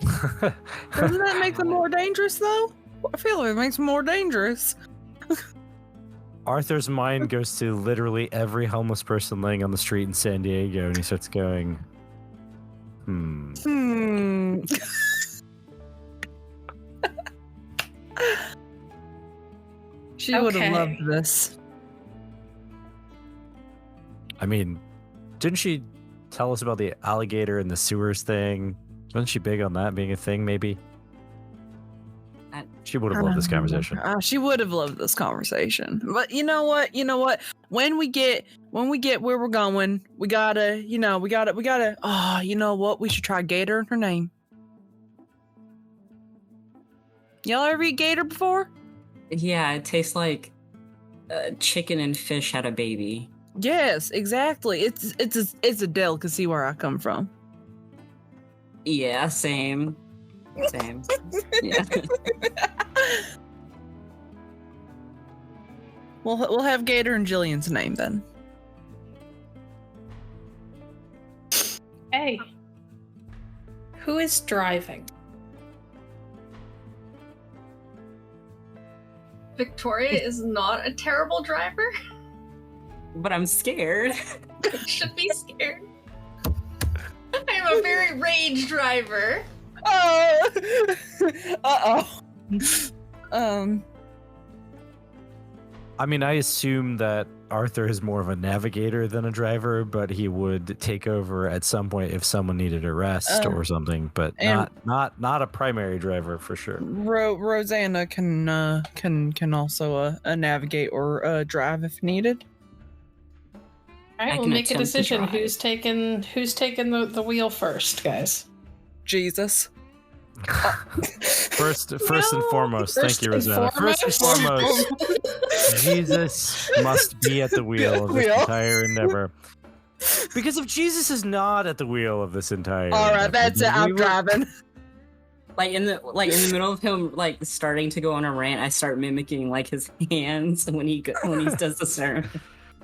Doesn't that make them more dangerous, though? I feel like it makes them more dangerous. Arthur's mind goes to literally every homeless person laying on the street in San Diego, and he starts going, She would have loved this. I mean, didn't she tell us about the alligator in the sewers thing? Wasn't she big on that being a thing, maybe? She would have loved this conversation. She would have loved this conversation. But you know what? When we get where we're going, we gotta, oh, you know what? We should try Gator in her name. Y'all ever eat gator before? Yeah, it tastes like chicken and fish had a baby. Yes, exactly. It's a delicacy where I come from. Yeah, same. Yeah. We'll have Gator in Jillian's name then. Hey, who is driving? Viktoria is not a terrible driver. But I'm scared. You should be scared. I'm a very rage driver. Oh! Uh-oh. I mean, I assume that Arthur is more of a navigator than a driver, but he would take over at some point if someone needed a rest or something, but not a primary driver for sure. Rosanna can also navigate or drive if needed. All right, we'll make a decision. Who's taking the wheel first, guys? Jesus. First and foremost, thank you, Rosanna. First and foremost, Jesus must be at the wheel of this entire endeavor. Because if Jesus is not at the wheel of this entire all right, that's it. I'm driving. Like in the middle of him like starting to go on a rant, I start mimicking like his hands when he does the sermon.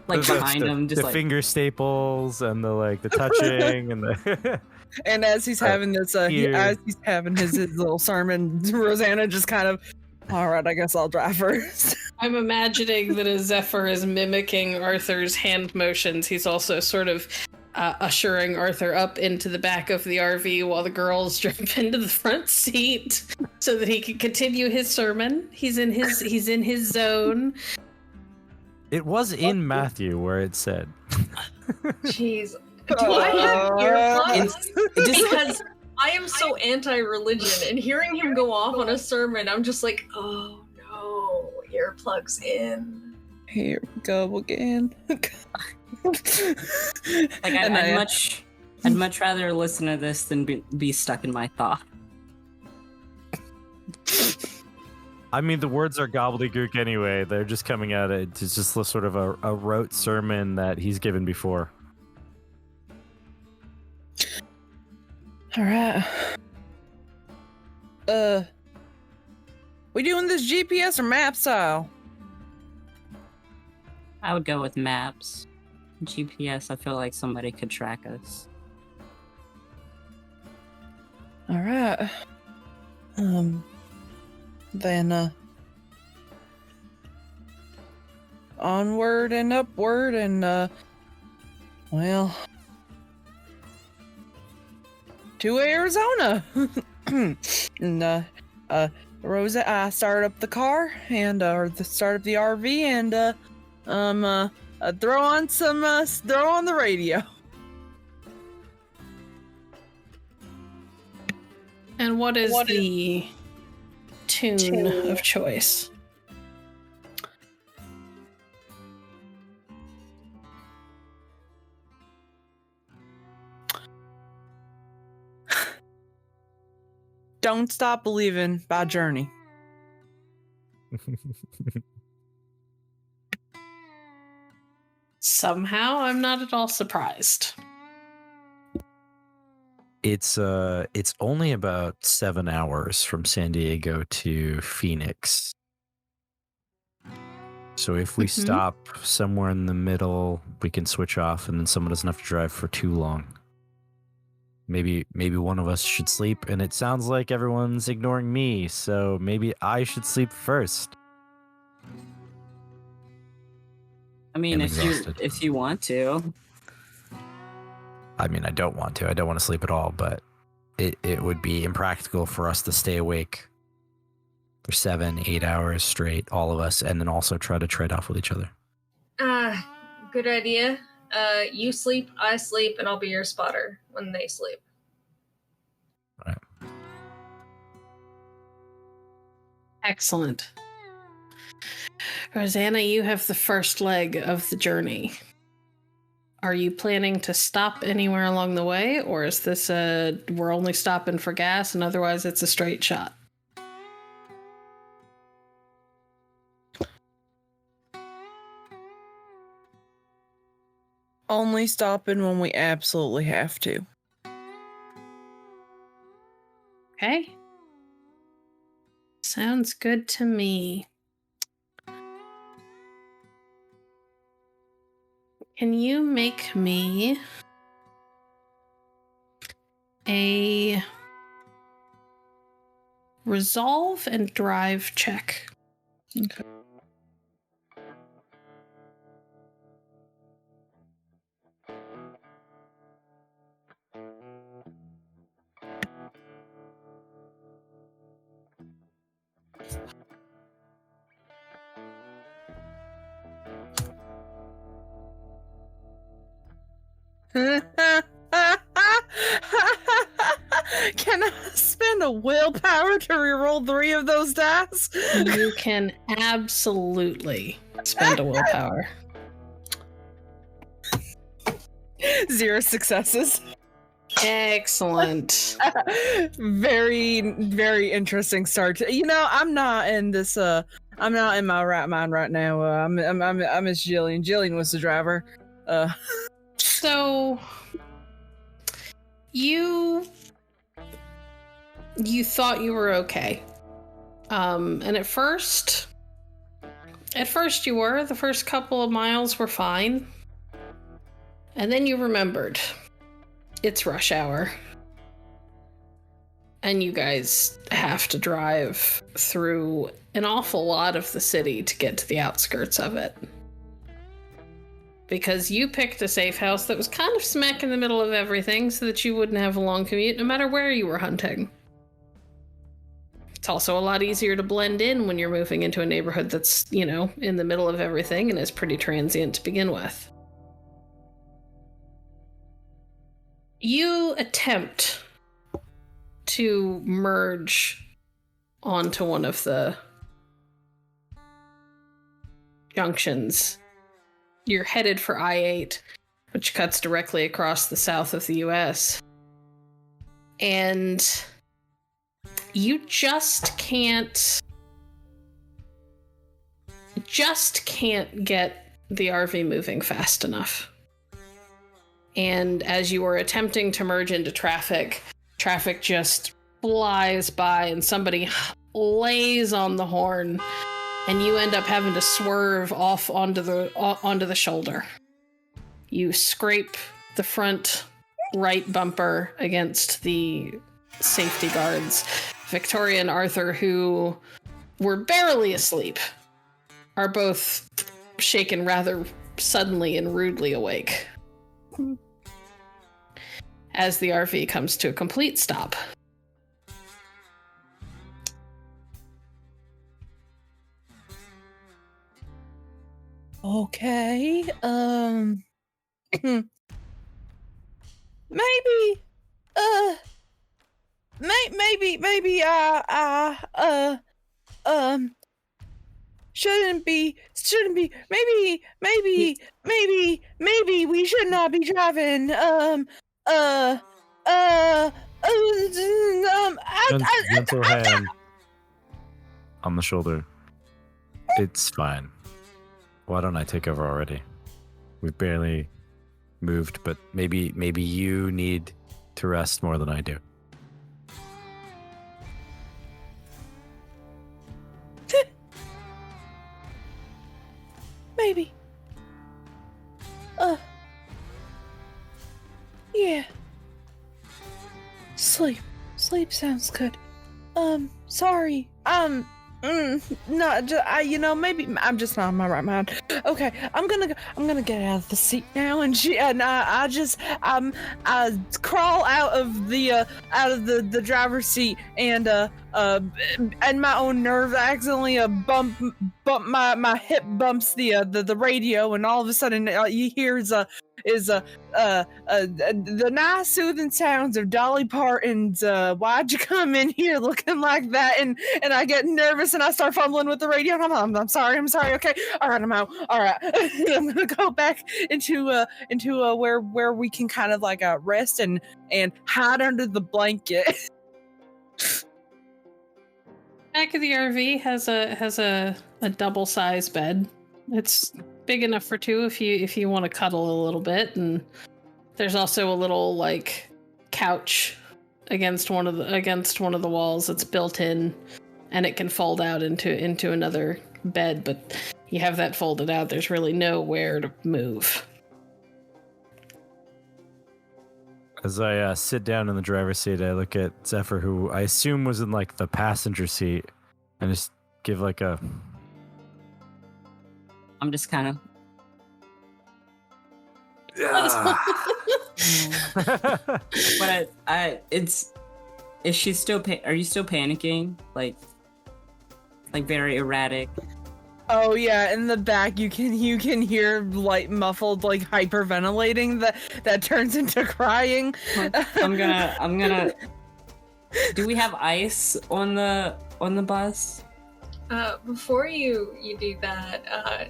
Like behind him, just the finger staples and the touching and the. And as he's having this, as he's having his little sermon, Rosanna just kind of, all right, I guess I'll drive first. I'm imagining that as Zephyr is mimicking Arthur's hand motions, he's also sort of ushering Arthur up into the back of the RV while the girls jump into the front seat so that he can continue his sermon. He's in his zone. It was in Matthew where it said. Jeez. Do I have earplugs? Because I am so anti-religion, and hearing him go off on a sermon, I'm just like, oh no, earplugs in. Here we go again. I'd much rather listen to this than be stuck in my thought. I mean, the words are gobbledygook anyway. They're just coming at it. It's just sort of a rote sermon that he's given before. All right. We doing this GPS or map style? I would go with maps. GPS, I feel like somebody could track us. All right. Then onward and upward and to Arizona. And Rosa, I start up the car and or start up the RV and throw on the radio. And what is the tune of choice? Don't Stop Believing by Journey. Somehow I'm not at all surprised. It's only about 7 hours from San Diego to Phoenix. So if we stop somewhere in the middle, we can switch off and then someone doesn't have to drive for too long. Maybe one of us should sleep, and it sounds like everyone's ignoring me, so maybe I should sleep first. I mean, if you want to. I mean, I don't want to. I don't want to sleep at all, but it would be impractical for us to stay awake for 7-8 hours straight, all of us, and then also try to trade off with each other. Good idea. You sleep, I sleep, and I'll be your spotter when they sleep. Right. Excellent. Rosanna, you have the first leg of the journey. Are you planning to stop anywhere along the way, or is this we're only stopping for gas and otherwise it's a straight shot? Only stopping when we absolutely have to. Okay. Sounds good to me. Can you make me a resolve and drive check? Okay. Can I spend a willpower to reroll 3 of those dice? You can absolutely spend a willpower. 0 successes. Excellent. Very, very interesting start. I'm not in this. I'm not in my right mind right now. I miss Jillian. Jillian was the driver. So you thought you were okay. And at first you were. The first couple of miles were fine. And then you remembered it's rush hour. And you guys have to drive through an awful lot of the city to get to the outskirts of it. Because you picked a safe house that was kind of smack in the middle of everything so that you wouldn't have a long commute no matter where you were hunting. It's also a lot easier to blend in when you're moving into a neighborhood that's, in the middle of everything and is pretty transient to begin with. You attempt to merge onto one of the junctions. You're headed for I-8, which cuts directly across the south of the US. And you just can't get the RV moving fast enough. And as you are attempting to merge into traffic just flies by and somebody lays on the horn and you end up having to swerve off onto the shoulder. You scrape the front right bumper against the safety guards. Viktoria and Arthur, who were barely asleep, are both shaken rather suddenly and rudely awake as the RV comes to a complete stop. Okay, maybe, shouldn't be, maybe we should not be driving, Gentle hand on the shoulder. It's fine. Why don't I take over already? We've barely moved, but maybe you need to rest more than I do. Maybe. Yeah. Sleep sounds good. Sorry. No, maybe I'm just not in my right mind. Okay, I'm gonna get out of the seat now, and I crawl out of the driver's seat, and my own nerve, I accidentally bump my hip bumps the radio, and all of a sudden you hear the nice soothing sounds of Dolly Parton's "Why'd You Come In Here Looking Like That?" and I get nervous and I start fumbling with the radio. And I'm sorry. Okay, all right, I'm out. All right, I'm gonna go back into where we can kind of like rest and hide under the blanket. Back of the RV has a double size bed. It's big enough for two if you want to cuddle a little bit, and there's also a little like couch against one of the walls that's built in, and it can fold out into another bed, but you have that folded out, there's really nowhere to move. As I sit down in the driver's seat, I look at Zephyr, who I assume was in like the passenger seat, and just give like a... I'm just kind of... But is she still? Are you still panicking? Like very erratic. Oh yeah, in the back you can hear light muffled like hyperventilating that turns into crying. I'm gonna. Do we have ice on the bus? Before you do that,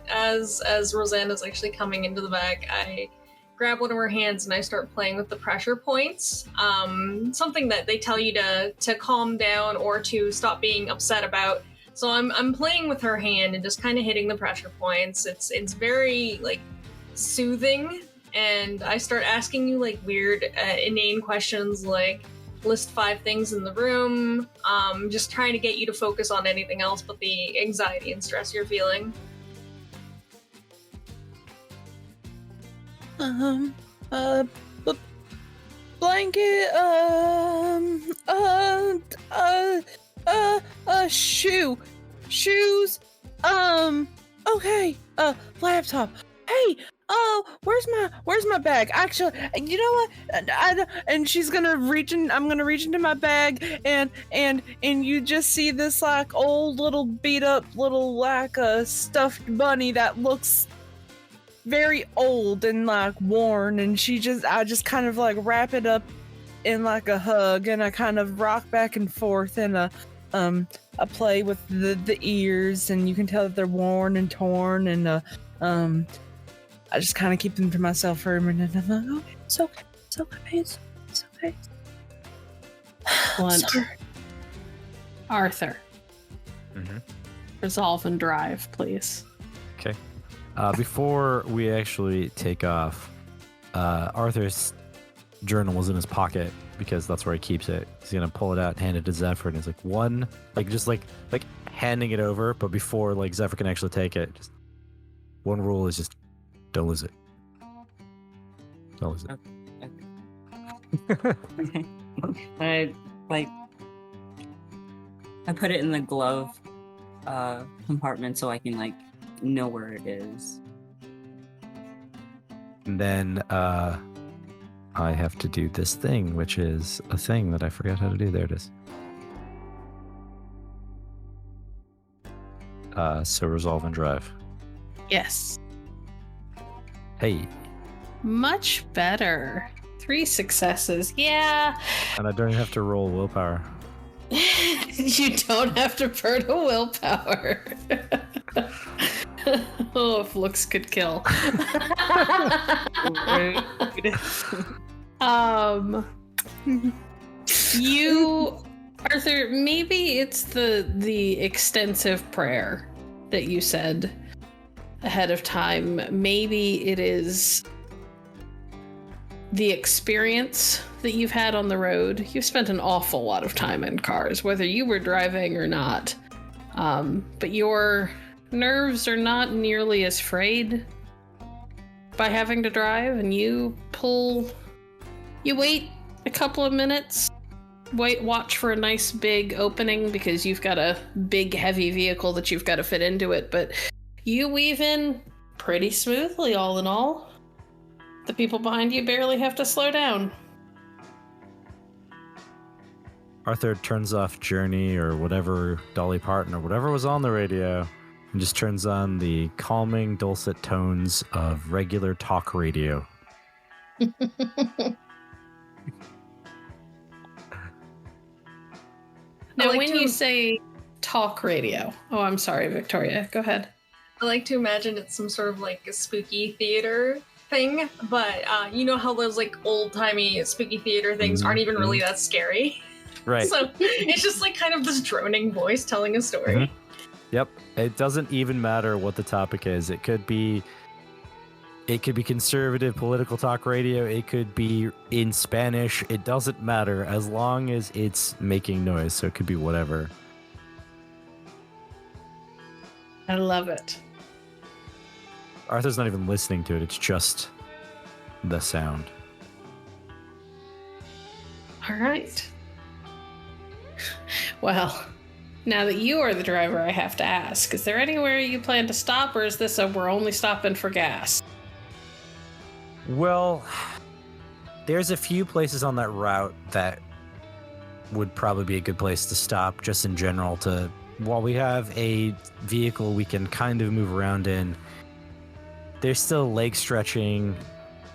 as Rosanna's actually coming into the back, I grab one of her hands and I start playing with the pressure points. Something that they tell you to calm down or to stop being upset about. So I'm playing with her hand and just kind of hitting the pressure points. It's very like soothing, and I start asking you like weird, inane questions like list 5 things in the room. Just trying to get you to focus on anything else but the anxiety and stress you're feeling. Blanket, shoes, okay, laptop. Hey, where's my bag? Actually, you know what? And she's gonna reach in. I'm gonna reach into my bag, and you just see this like old little beat up little like stuffed bunny that looks very old and like worn, and I just kind of like wrap it up in like a hug, and I kind of rock back and forth, and I play with the ears, and you can tell that they're worn and torn, and I just kind of keep them to myself for a minute. I'm like, oh, it's okay. Sorry. Arthur. Mm-hmm. Resolve and drive, please. Okay. Before we actually take off, Arthur's journal was in his pocket because that's where he keeps it. He's gonna pull it out and hand it to Zephyr, and it's like one, like just like handing it over, but before like Zephyr can actually take it, just one rule is just don't lose it. Don't lose it. Okay. I put it in the glove compartment so I can like know where it is. And then I have to do this thing, which is a thing that I forgot how to do. There it is. So resolve and drive. Yes. Hey. Much better. 3 successes. Yeah. And I don't have to roll willpower. You don't have to burn a willpower. Oh, if looks could kill. You, Arthur, maybe it's the extensive prayer that you said ahead of time. Maybe it is the experience that you've had on the road. You've spent an awful lot of time in cars, whether you were driving or not. But your nerves are not nearly as frayed by having to drive, and you wait a couple of minutes, watch for a nice big opening because you've got a big heavy vehicle that you've got to fit into it, but you weave in pretty smoothly all in all. The people behind you barely have to slow down. Arthur turns off Journey or whatever, Dolly Parton or whatever was on the radio, and just turns on the calming, dulcet tones of regular talk radio. Now, like when to- you say talk radio, oh, I'm sorry, Viktoria, go ahead. I like to imagine it's some sort of like a spooky theater thing, but you know how those like old-timey spooky theater things aren't even really that scary. Right. So it's just like kind of this droning voice telling a story. Yep. It doesn't even matter what the topic is. It could be conservative political talk radio. It could be in Spanish. It doesn't matter as long as it's making noise. So it could be whatever. I love it. Arthur's not even listening to it. It's just the sound. All right. Well, now that you are the driver, I have to ask, is there anywhere you plan to stop, or is this a we're only stopping for gas? Well, there's a few places on that route that would probably be a good place to stop, just in general, while we have a vehicle we can kind of move around in. There's still leg stretching.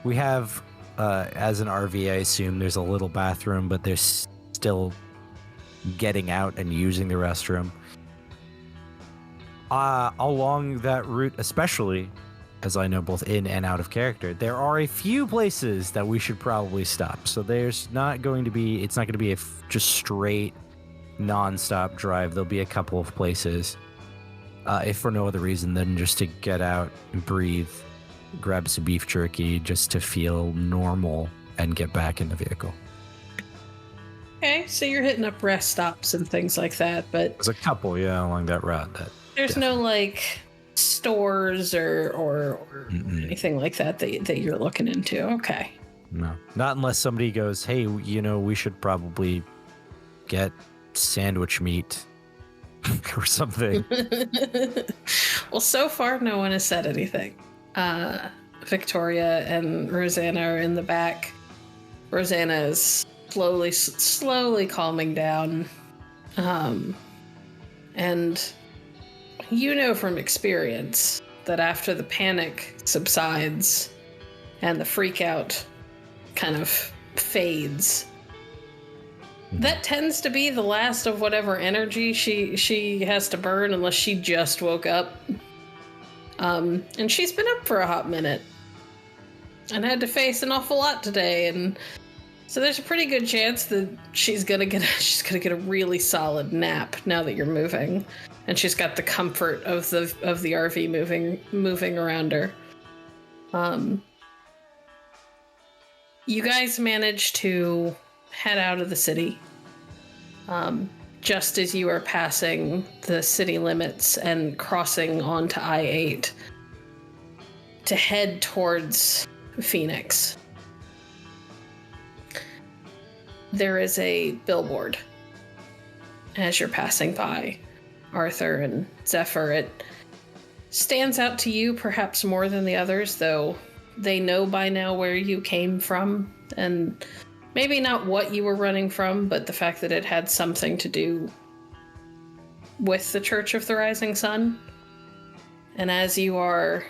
We have, as an RV, I assume, there's a little bathroom, but there's still getting out and using the restroom. Along that route, especially, as I know both in and out of character, there are a few places that we should probably stop. So it's not going to be a just straight non-stop drive. There'll be a couple of places, if for no other reason than just to get out and breathe, grab some beef jerky just to feel normal and get back in the vehicle. Okay, so you're hitting up rest stops and things like that, but There's a couple, along that route. there's no like stores or anything like that you're looking into. Okay. No, not unless somebody goes, hey, we should probably get sandwich meat or something. Well, so far, no one has said anything. Viktoria and Rosanna are in the back. Rosanna is slowly calming down. And you know from experience that after the panic subsides and the freak out kind of fades, that tends to be the last of whatever energy she has to burn, unless she just woke up. And she's been up for a hot minute and had to face an awful lot today, and so there's a pretty good chance that she's gonna get a really solid nap now that you're moving, and she's got the comfort of the RV moving around her. You guys manage to head out of the city just as you are passing the city limits and crossing onto I-8 to head towards Phoenix. There is a billboard as you're passing by, Arthur and Zephyr. It stands out to you perhaps more than the others, though they know by now where you came from, and maybe not what you were running from, but the fact that it had something to do with the Church of the Rising Sun. And as you are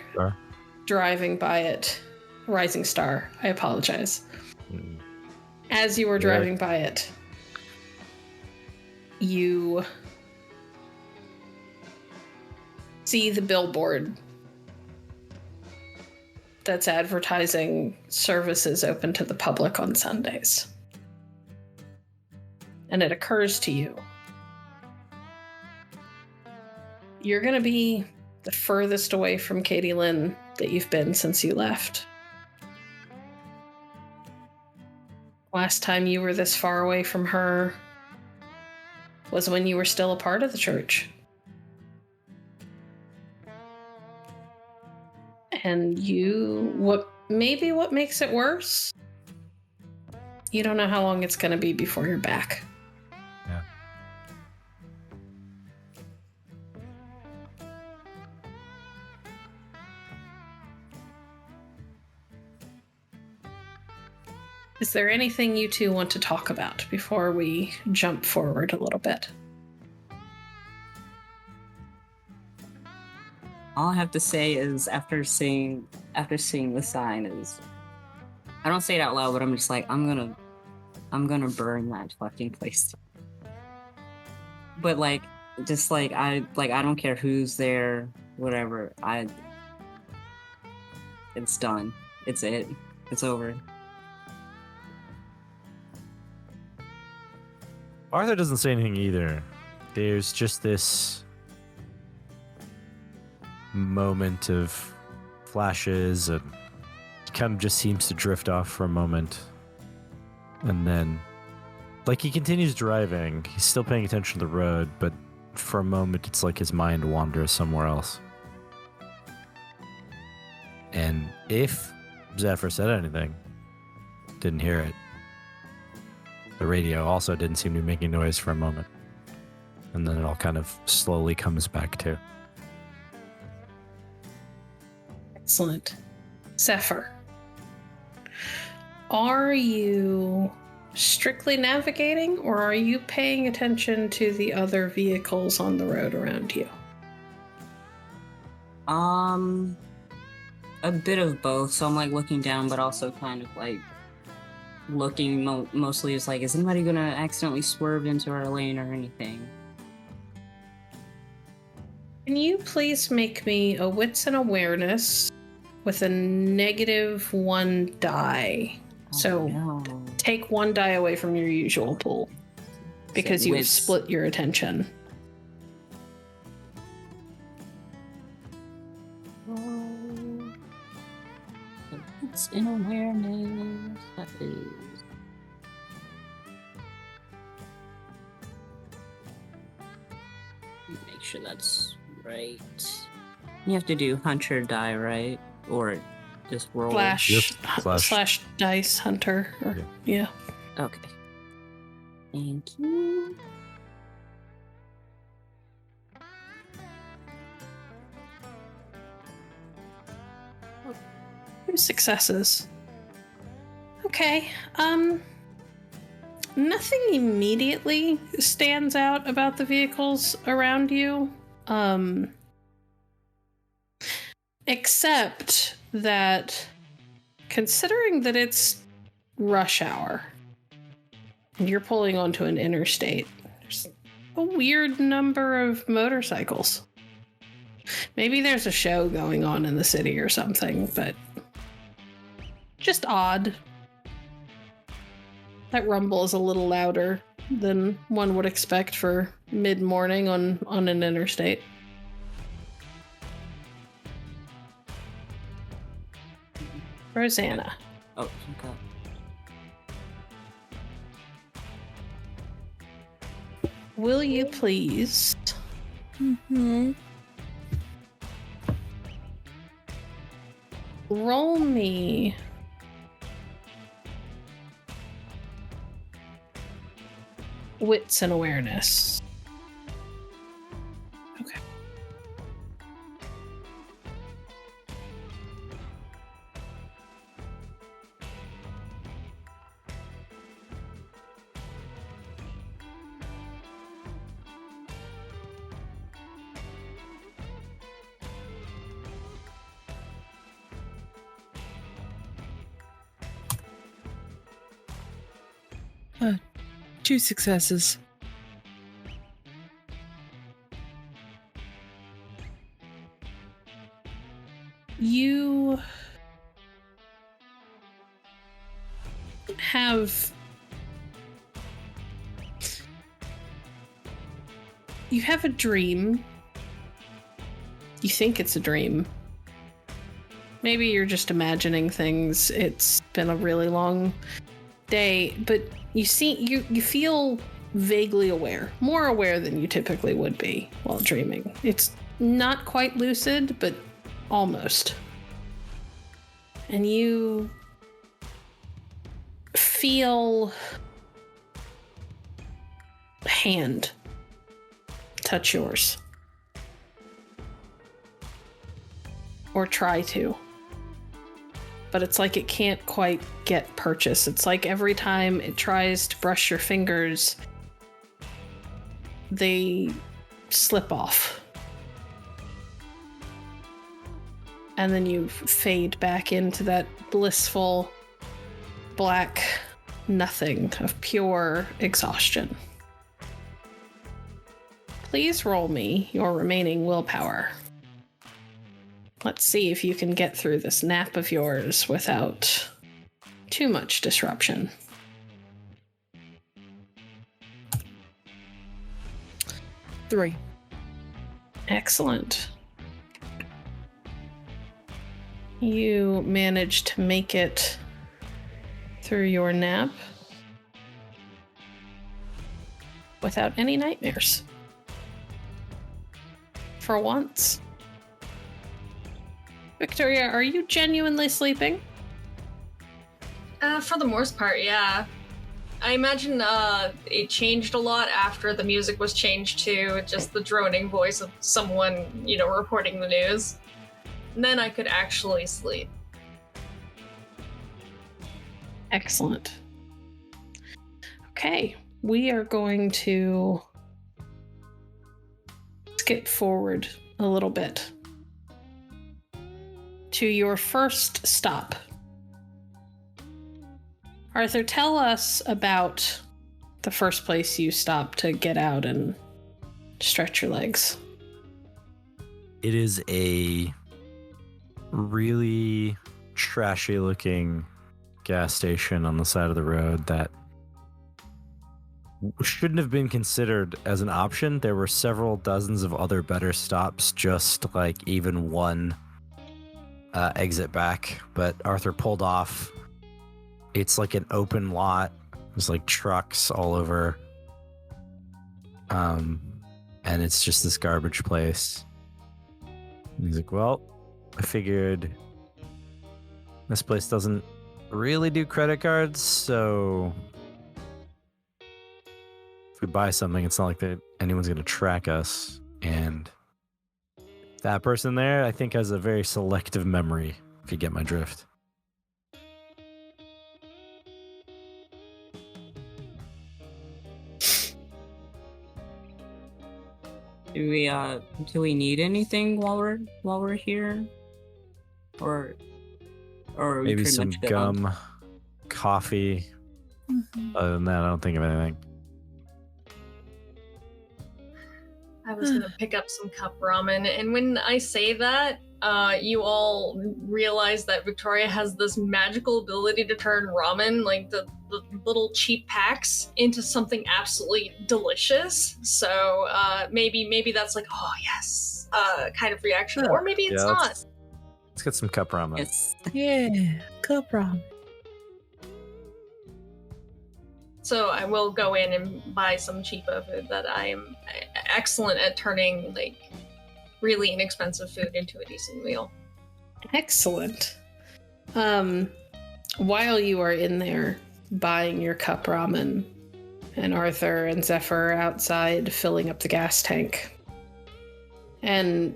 driving by it, Rising Star, I apologize. As you were driving by it, you see the billboard that's advertising services open to the public on Sundays. And it occurs to you, you're going to be the furthest away from Katie Lynn that you've been since you left. Last time you were this far away from her was when you were still a part of the church. And what makes it worse? You don't know how long it's going to be before you're back. Yeah. Is there anything you two want to talk about before we jump forward a little bit? All I have to say is after seeing the sign is I don't say it out loud, but I'm just like, I'm gonna burn that fucking place. But like, just like I don't care who's there, whatever. It's done. It's over. Arthur doesn't say anything either. There's just this moment of flashes, and it kind of just seems to drift off for a moment. And then, like, he continues driving. He's still paying attention to the road, but for a moment, it's like his mind wanders somewhere else. And if Zephyr said anything, didn't hear it. The radio also didn't seem to be making noise for a moment. And then it all kind of slowly comes back to. Excellent. Zephyr, are you strictly navigating, or are you paying attention to the other vehicles on the road around you? A bit of both. So I'm like looking down, but also kind of like looking mostly as like, is anybody gonna accidentally swerve into our lane or anything? Can you please make me a wits and awareness with a -1 die? No. Take 1 die away from your usual pool because you have Wits. split your attention. It's in awareness. That is. Make sure that's right. You have to do hunter die, right? Or just roll. Slash dice hunter. Yeah. Okay. Thank you. 2 successes. Okay. Nothing immediately stands out about the vehicles around you. Except that, considering that it's rush hour and you're pulling onto an interstate, there's a weird number of motorcycles. Maybe there's a show going on in the city or something, but just odd. That rumble is a little louder than one would expect for mid-morning on an interstate. Rosanna. Oh, okay. Will you please roll me wits and awareness? Okay. Two successes. You have a dream. You think it's a dream. Maybe you're just imagining things. It's been a really long day, but you feel vaguely aware, more aware than you typically would be while dreaming. It's not quite lucid, but almost. And you feel a hand touch yours. Or try to. But it's like it can't quite get purchase. It's like every time it tries to brush your fingers, they slip off. And then you fade back into that blissful black nothing of pure exhaustion. Please roll me your remaining willpower. Let's see if you can get through this nap of yours without too much disruption. 3. Excellent. You managed to make it through your nap without any nightmares. For once. Viktoria, are you genuinely sleeping? For the most part, yeah. I imagine it changed a lot after the music was changed to just the droning voice of someone, reporting the news. And then I could actually sleep. Excellent. Okay, we are going to skip forward a little bit to your first stop. Arthur, tell us about the first place you stopped to get out and stretch your legs. It is a really trashy looking gas station on the side of the road that shouldn't have been considered as an option. There were several dozens of other better stops, just like even one exit back, but Arthur pulled off. It's like an open lot. There's like trucks all over. And it's just this garbage place. And he's like, well, I figured this place doesn't really do credit cards, so if we buy something, it's not like that anyone's going to track us. And that person there, I think, has a very selective memory, if you get my drift. Do we need anything while we're here? Or are we maybe pretty some much good gum, on- coffee. Other than that, I don't think of anything. I was gonna pick up some cup ramen, and when I say that, you all realize that Viktoria has this magical ability to turn ramen, like the little cheap packs, into something absolutely delicious. So maybe that's like, oh yes, kind of reaction, or maybe it's not. Let's get some cup ramen. Yes. Yeah, cup ramen. So I will go in and buy some cheapo food that I am excellent at turning like really inexpensive food into a decent meal. Excellent. While you are in there buying your cup ramen, and Arthur and Zephyr are outside filling up the gas tank, and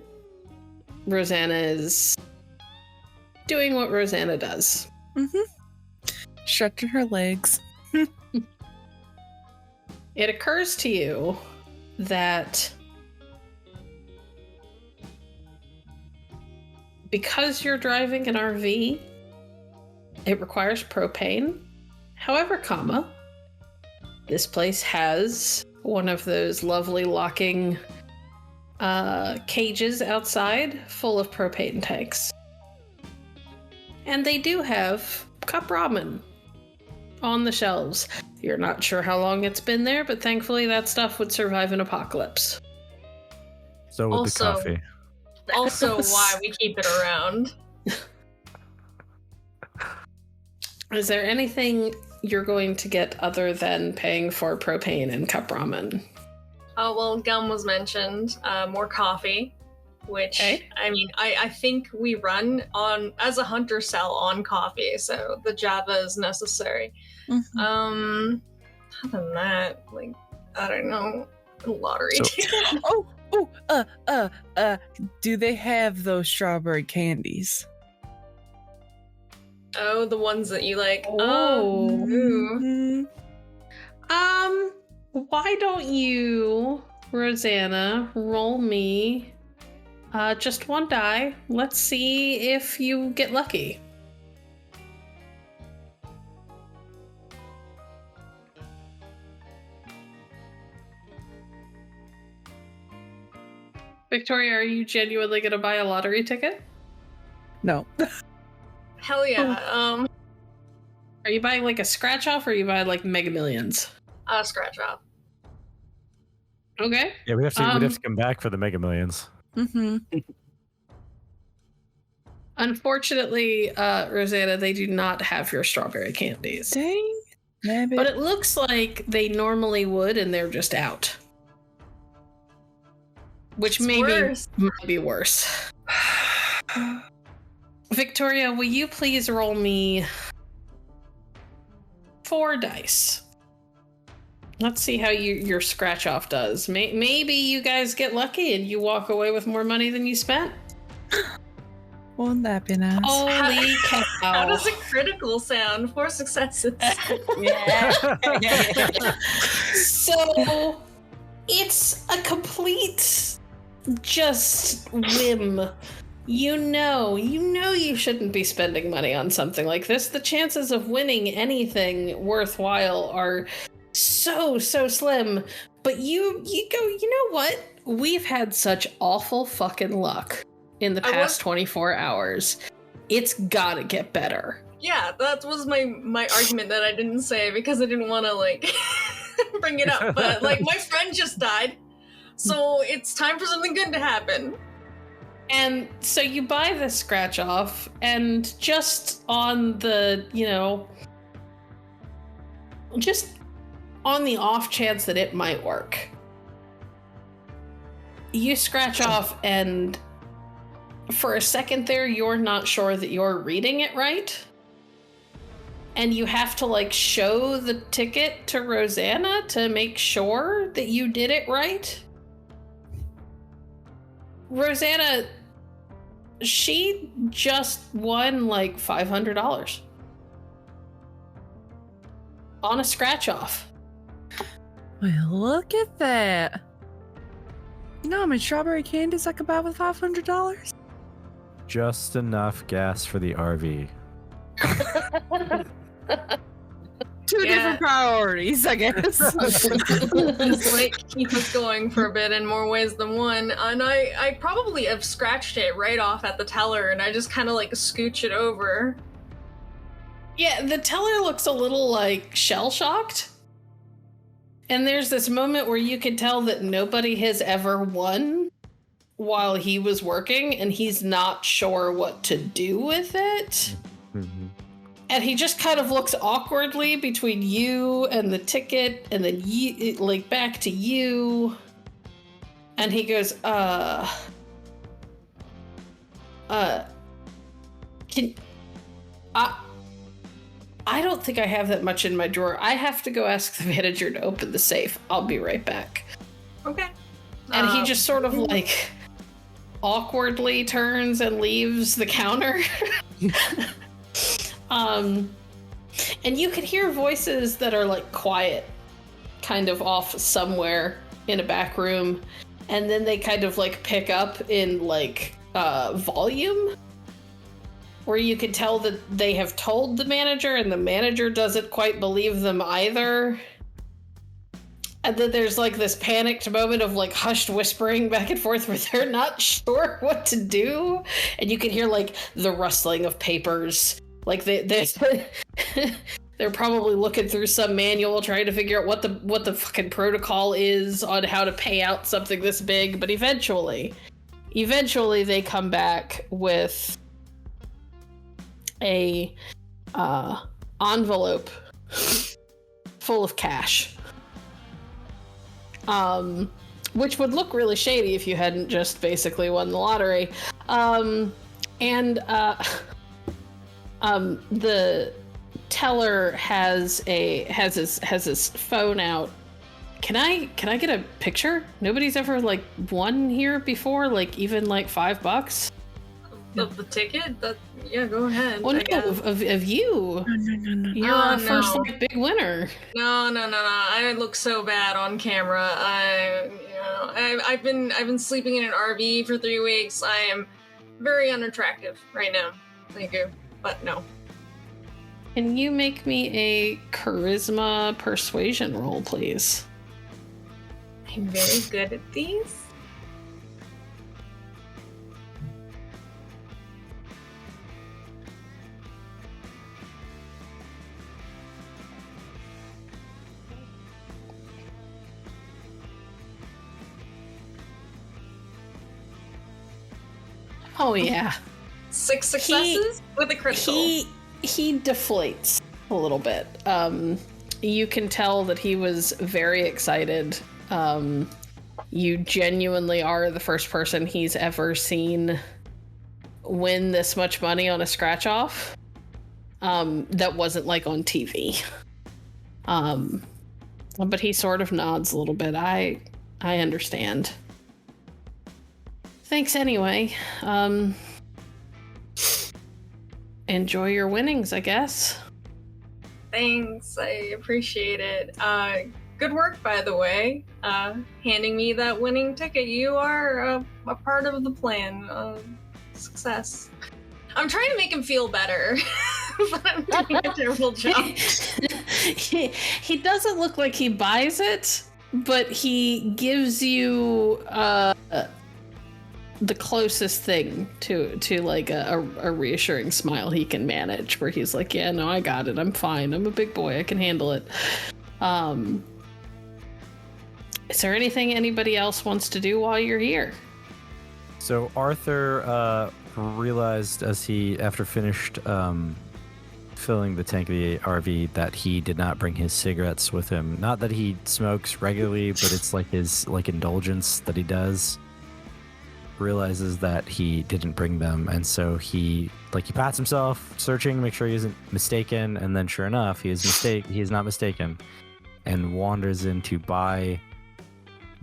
Rosanna is doing what Rosanna does. Stretching her legs. It occurs to you that because you're driving an RV, it requires propane. However, this place has one of those lovely locking cages outside full of propane tanks. And they do have cup ramen on the shelves. You're not sure how long it's been there, but thankfully that stuff would survive an apocalypse. So with the Also- coffee. Also, why we keep it around. Is there anything you're going to get other than paying for propane and cup ramen? Oh, well, gum was mentioned. More coffee, which, Okay. I mean, I think we run on, as a hunter, sell on coffee, so the Java is necessary. Other than that, like, I don't know, lottery So- ticket. Do they have those strawberry candies? Oh, the ones that you like. Oh. Ooh. Why don't you, Rosanna, roll me just one die. Let's see if you get lucky. Victoria, are you genuinely going to buy a lottery ticket? No. Hell yeah. Are you buying like a scratch off, or are you buying like Mega Millions? Scratch off. Okay. Yeah, we'd have to come back for the Mega Millions. Mm-hmm. Unfortunately, Rosanna, they do not have your strawberry candies. Dang. Maybe. But it looks like they normally would, and they're just out. Which might be worse. Victoria, will you please roll me 4 dice? Let's see how your scratch off does. Maybe you guys get lucky and you walk away with more money than you spent. Wouldn't that be nice? Holy cow. How does a critical sound? 4 successes. Yeah. So it's a complete just whim. You know you shouldn't be spending money on something like this. The chances of winning anything worthwhile are so slim. But you go, you know what? We've had such awful fucking luck in the past 24 hours. It's gotta get better. Yeah, that was my argument that I didn't say because I didn't want to, like, bring it up. But, like, my friend just died, so it's time for something good to happen. And so you buy the scratch off, and just on the, just on the off chance that it might work, you scratch off, and for a second there, you're not sure that you're reading it right. And you have to, like, show the ticket to Rosanna to make sure that you did it right. Rosanna, she just won, like, $500 on a scratch off. Well, look at that. You know how many strawberry candies I could buy with $500? Just enough gas for the RV. Two different priorities, I guess. It's like keep us going for a bit in more ways than one. And I probably have scratched it right off at the teller, and I just kind of like scooch it over. Yeah, the teller looks a little like shell-shocked. And there's this moment where you can tell that nobody has ever won while he was working, and he's not sure what to do with it. Mm-hmm. And he just kind of looks awkwardly between you and the ticket, and then you, like, back to you. And he goes, I don't think I have that much in my drawer. I have to go ask the manager to open the safe. I'll be right back. Okay. And he just sort of, like, awkwardly turns and leaves the counter. And you can hear voices that are, like, quiet, kind of off somewhere in a back room, and then they kind of, like, pick up in, like, volume, where you can tell that they have told the manager, and the manager doesn't quite believe them either. And then there's, like, this panicked moment of, like, hushed whispering back and forth where they're not sure what to do, and you can hear, like, the rustling of papers. Like, they're probably looking through some manual trying to figure out what the fucking protocol is on how to pay out something this big. But eventually they come back with a envelope full of cash, which would look really shady if you hadn't just basically won the lottery. The teller has his phone out. Can I get a picture? Nobody's ever, like, won here before, like, even, like, $5 of the ticket. Yeah, go ahead. Well, no, of you. No. You're our first, like, big winner. No. I look so bad on camera. I've been sleeping in an RV for 3 weeks. I am very unattractive right now. Thank you. But no. Can you make me a charisma persuasion roll, please? I'm very good at these. Oh yeah. 6 successes with a critical. He deflates a little bit. You can tell that he was very excited. You genuinely are the first person he's ever seen win this much money on a scratch off. That wasn't like on TV. But he sort of nods a little bit. I understand. Thanks anyway. Enjoy your winnings, I guess. Thanks, I appreciate it. Good work, by the way. Handing me that winning ticket. You are a part of the plan. Success. I'm trying to make him feel better, but I'm doing a terrible job. He doesn't look like he buys it, but he gives you the closest thing to like a reassuring smile he can manage, where he's like, yeah, no, I got it. I'm fine. I'm a big boy. I can handle it. Is there anything anybody else wants to do while you're here? So Arthur realized after finished filling the tank of the RV, that he did not bring his cigarettes with him. Not that he smokes regularly, but it's like his indulgence that he does. Realizes that he didn't bring them, and so he pats himself, searching, make sure he isn't mistaken, and then sure enough, he is not mistaken, and wanders in to buy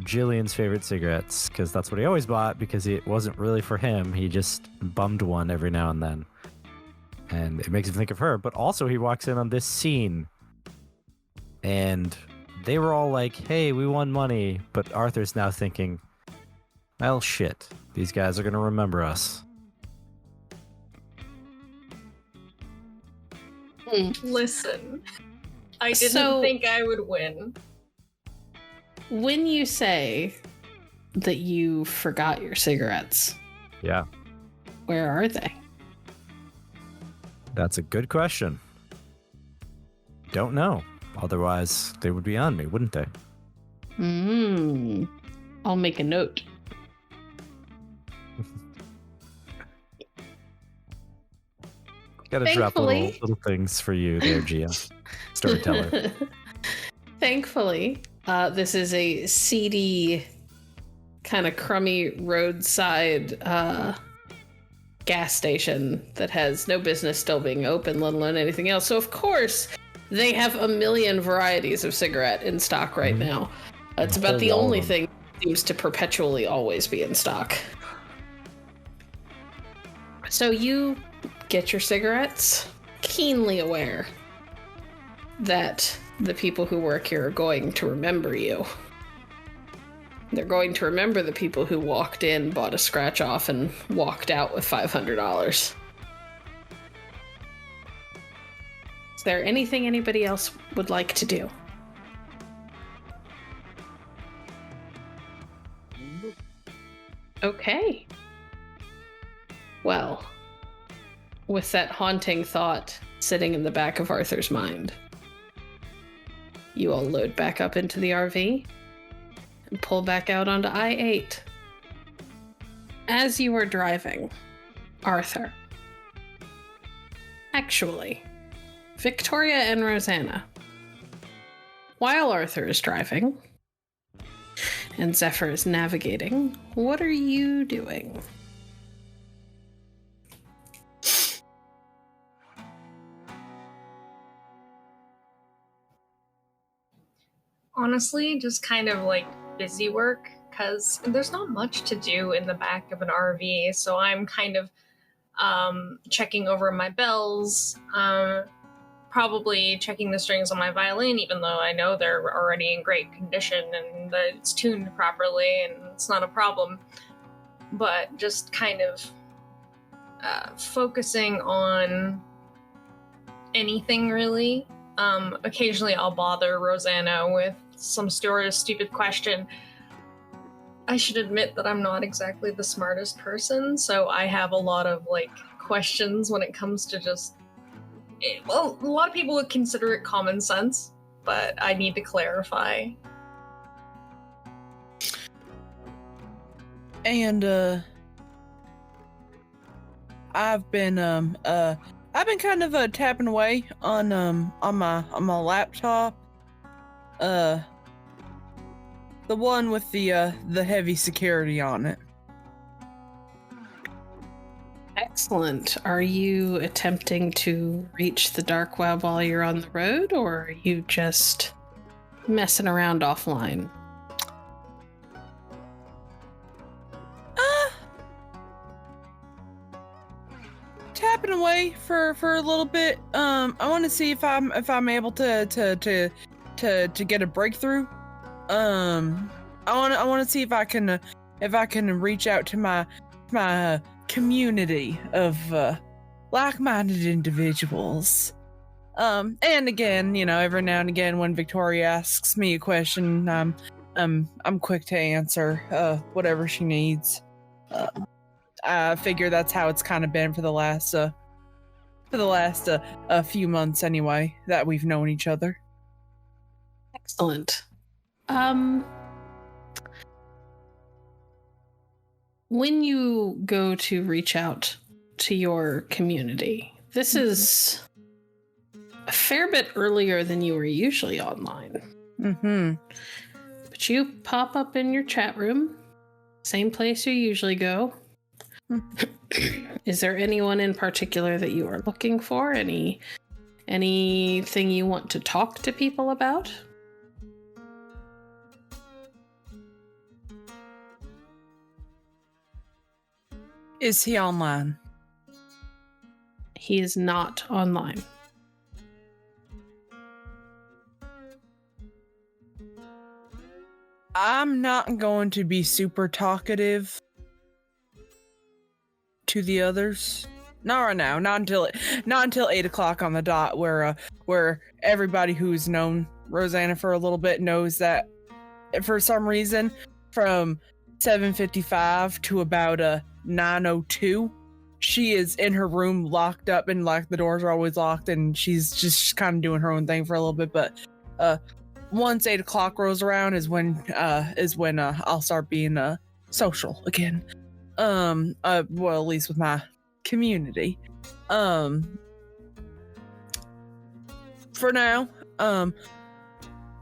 Jillian's favorite cigarettes, because that's what he always bought, because it wasn't really for him. He just bummed one every now and then. And it makes him think of her. But also he walks in on this scene, and they were all like, hey, we won money. But Arthur's now thinking, well, shit. These guys are going to remember us. Listen, I didn't think I would win. When you say that you forgot your cigarettes, yeah, where are they? That's a good question. Don't know. Otherwise, they would be on me, wouldn't they? I'll make a note. Gotta drop little things for you there, Gia. Storyteller. Thankfully, this is a seedy, kind of crummy roadside gas station that has no business still being open, let alone anything else. So, of course, they have a million varieties of cigarette in stock right now. It's about the only thing that seems to perpetually always be in stock. So you get your cigarettes, keenly aware that the people who work here are going to remember you. They're going to remember the people who walked in, bought a scratch off, and walked out with $500. Is there anything anybody else would like to do? Okay. Well, with that haunting thought sitting in the back of Arthur's mind, you all load back up into the RV and pull back out onto I-8. As you are driving, Arthur. Actually, Viktoria and Rosanna. While Arthur is driving and Zephyr is navigating, what are you doing? Honestly, just kind of like busy work, because there's not much to do in the back of an RV, so I'm kind of checking over my bells, probably checking the strings on my violin, even though I know they're already in great condition and that it's tuned properly and it's not a problem, but just kind of focusing on anything really. Occasionally I'll bother Rosanna with some stupid question. I should admit that I'm not exactly the smartest person, so I have a lot of questions when it comes to just a lot of people would consider it common sense, but I need to clarify. And I've been kind of tapping away on my laptop. The one with the heavy security on it. Excellent. Are you attempting to reach the dark web while you're on the road, or are you just messing around offline? Tapping away for a little bit. I want to see if I'm able to get a breakthrough. I want to see if I can reach out to my community of like-minded individuals. And again, every now and again when Viktoria asks me a question, I'm quick to answer whatever she needs. I figure that's how it's kind of been for the last few months anyway that we've known each other. Excellent. When you go to reach out to your community, this is a fair bit earlier than you were usually online. Mm-hmm. But you pop up in your chat room, same place you usually go. Is there anyone in particular that you are looking for? Anything you want to talk to people about? Is he online? He is not online. I'm not going to be super talkative to the others. Not right now. Not until 8 o'clock on the dot, where everybody who's known Rosanna for a little bit knows that for some reason from 7:55 to about 9:02, she is in her room locked up, and like the doors are always locked, and she's just kind of doing her own thing for a little bit. But once 8 o'clock rolls around is when I'll start being social again. Well, at least with my community. For now, I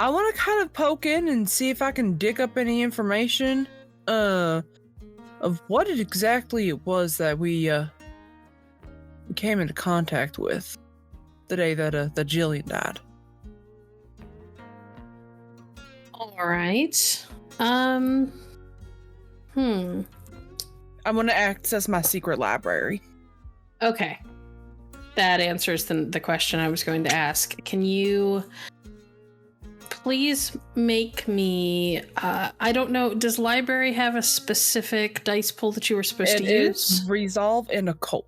want to kind of poke in and see if I can dig up any information of what it exactly was that we came into contact with the day that Jillian died. All right. I want to access my secret library. Okay. That answers the question I was going to ask. Can you please make me... I don't know, does library have a specific dice pool that you were supposed to use? It's resolve and occult.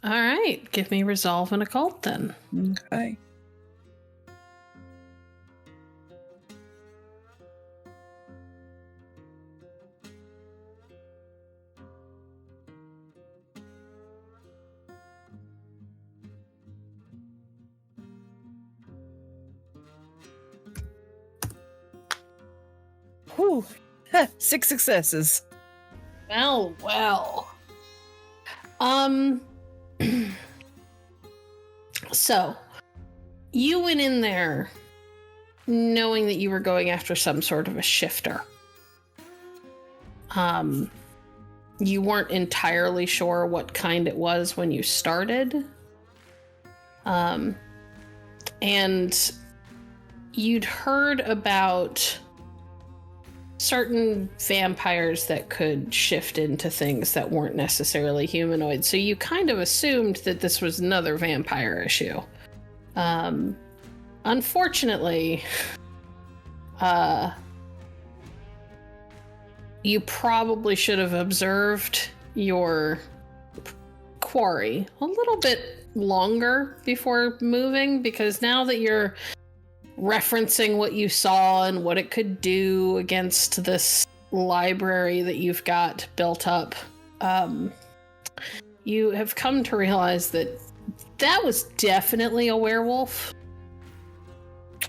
All right. Give me resolve and occult then. Okay. Whew. 6 successes. Well. So, you went in there knowing that you were going after some sort of a shifter. You weren't entirely sure what kind it was when you started. And you'd heard about certain vampires that could shift into things that weren't necessarily humanoid. So you kind of assumed that this was another vampire issue. Unfortunately, you probably should have observed your quarry a little bit longer before moving, because now that you're referencing what you saw and what it could do against this library that you've got built up, you have come to realize that that was definitely a werewolf.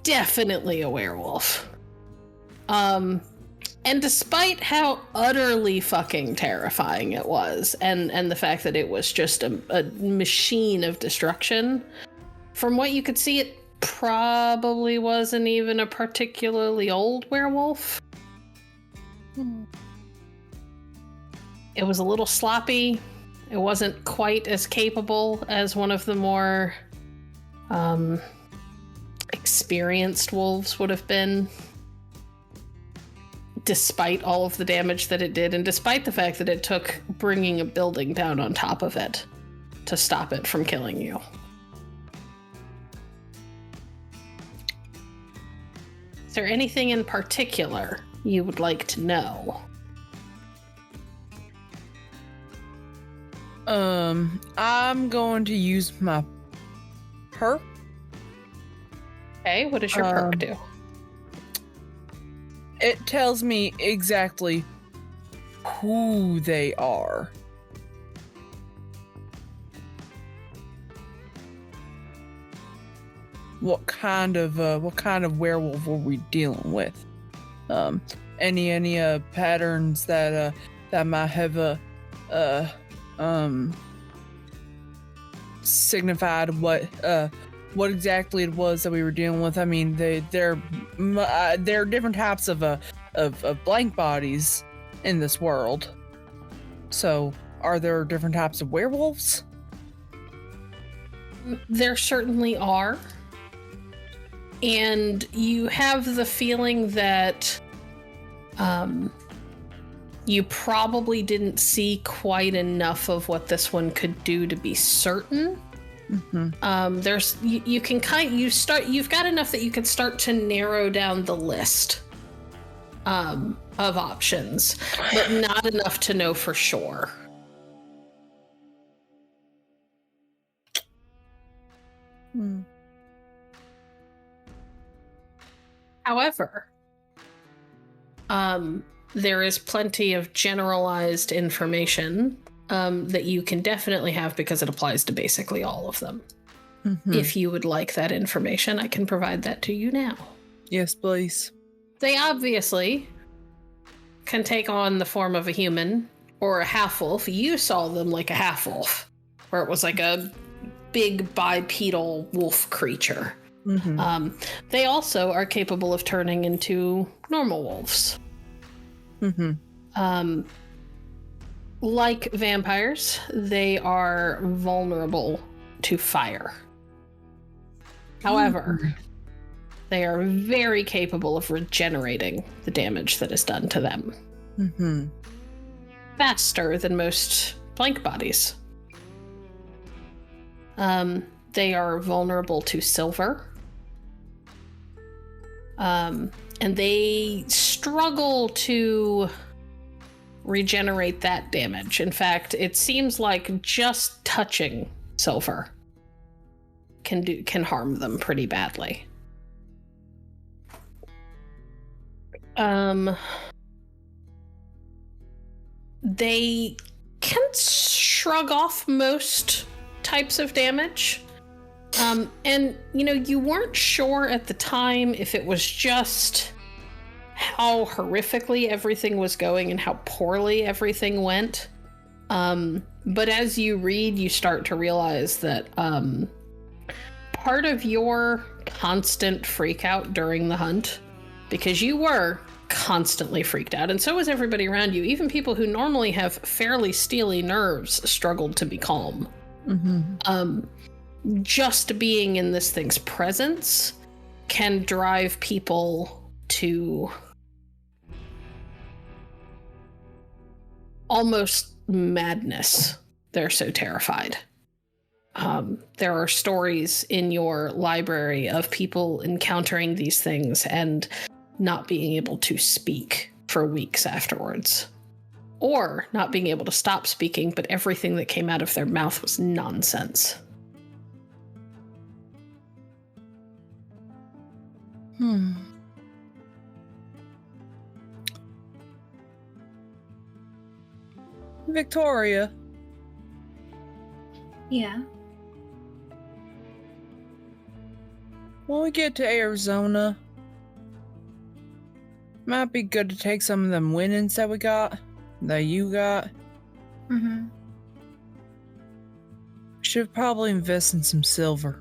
Definitely a werewolf. And despite how utterly fucking terrifying it was, and the fact that it was just a machine of destruction, from what you could see, it probably wasn't even a particularly old werewolf. It was a little sloppy. It wasn't quite as capable as one of the more experienced wolves would have been, despite all of the damage that it did, and despite the fact that it took bringing a building down on top of it to stop it from killing you. Is there anything in particular you would like to know? I'm going to use my perk. Okay, what does your perk do? It tells me exactly who they are. What kind of werewolf were we dealing with? Any patterns that might have signified what exactly it was that we were dealing with. I mean, there are different types of blank bodies in this world. So, are there different types of werewolves? There certainly are. And you have the feeling that you probably didn't see quite enough of what this one could do to be certain. Mm-hmm. You've got enough that you can start to narrow down the list of options, but not enough to know for sure. However, there is plenty of generalized information that you can definitely have because it applies to basically all of them. Mm-hmm. If you would like that information, I can provide that to you now. Yes, please. They obviously can take on the form of a human or a half-wolf. You saw them like a half-wolf, where it was like a big bipedal wolf creature. Mm-hmm. They also are capable of turning into normal wolves. Mm-hmm. Like vampires, they are vulnerable to fire. However, they are very capable of regenerating the damage that is done to them. Mm-hmm. Faster than most blank bodies. They are vulnerable to silver. And they struggle to regenerate that damage. In fact, it seems like just touching silver can harm them pretty badly. They can shrug off most types of damage. And, you weren't sure at the time if it was just how horrifically everything was going and how poorly everything went. But as you read, you start to realize that part of your constant freak out during the hunt, because you were constantly freaked out, and so was everybody around you, even people who normally have fairly steely nerves struggled to be calm. Mm-hmm. Just being in this thing's presence can drive people to almost madness. They're so terrified. There are stories in your library of people encountering these things and not being able to speak for weeks afterwards. Or not being able to stop speaking, but everything that came out of their mouth was nonsense. Viktoria. Yeah. When we get to Arizona, Might be good to take some of them winnings that you got. Mm-hmm. Should probably invest in some silver.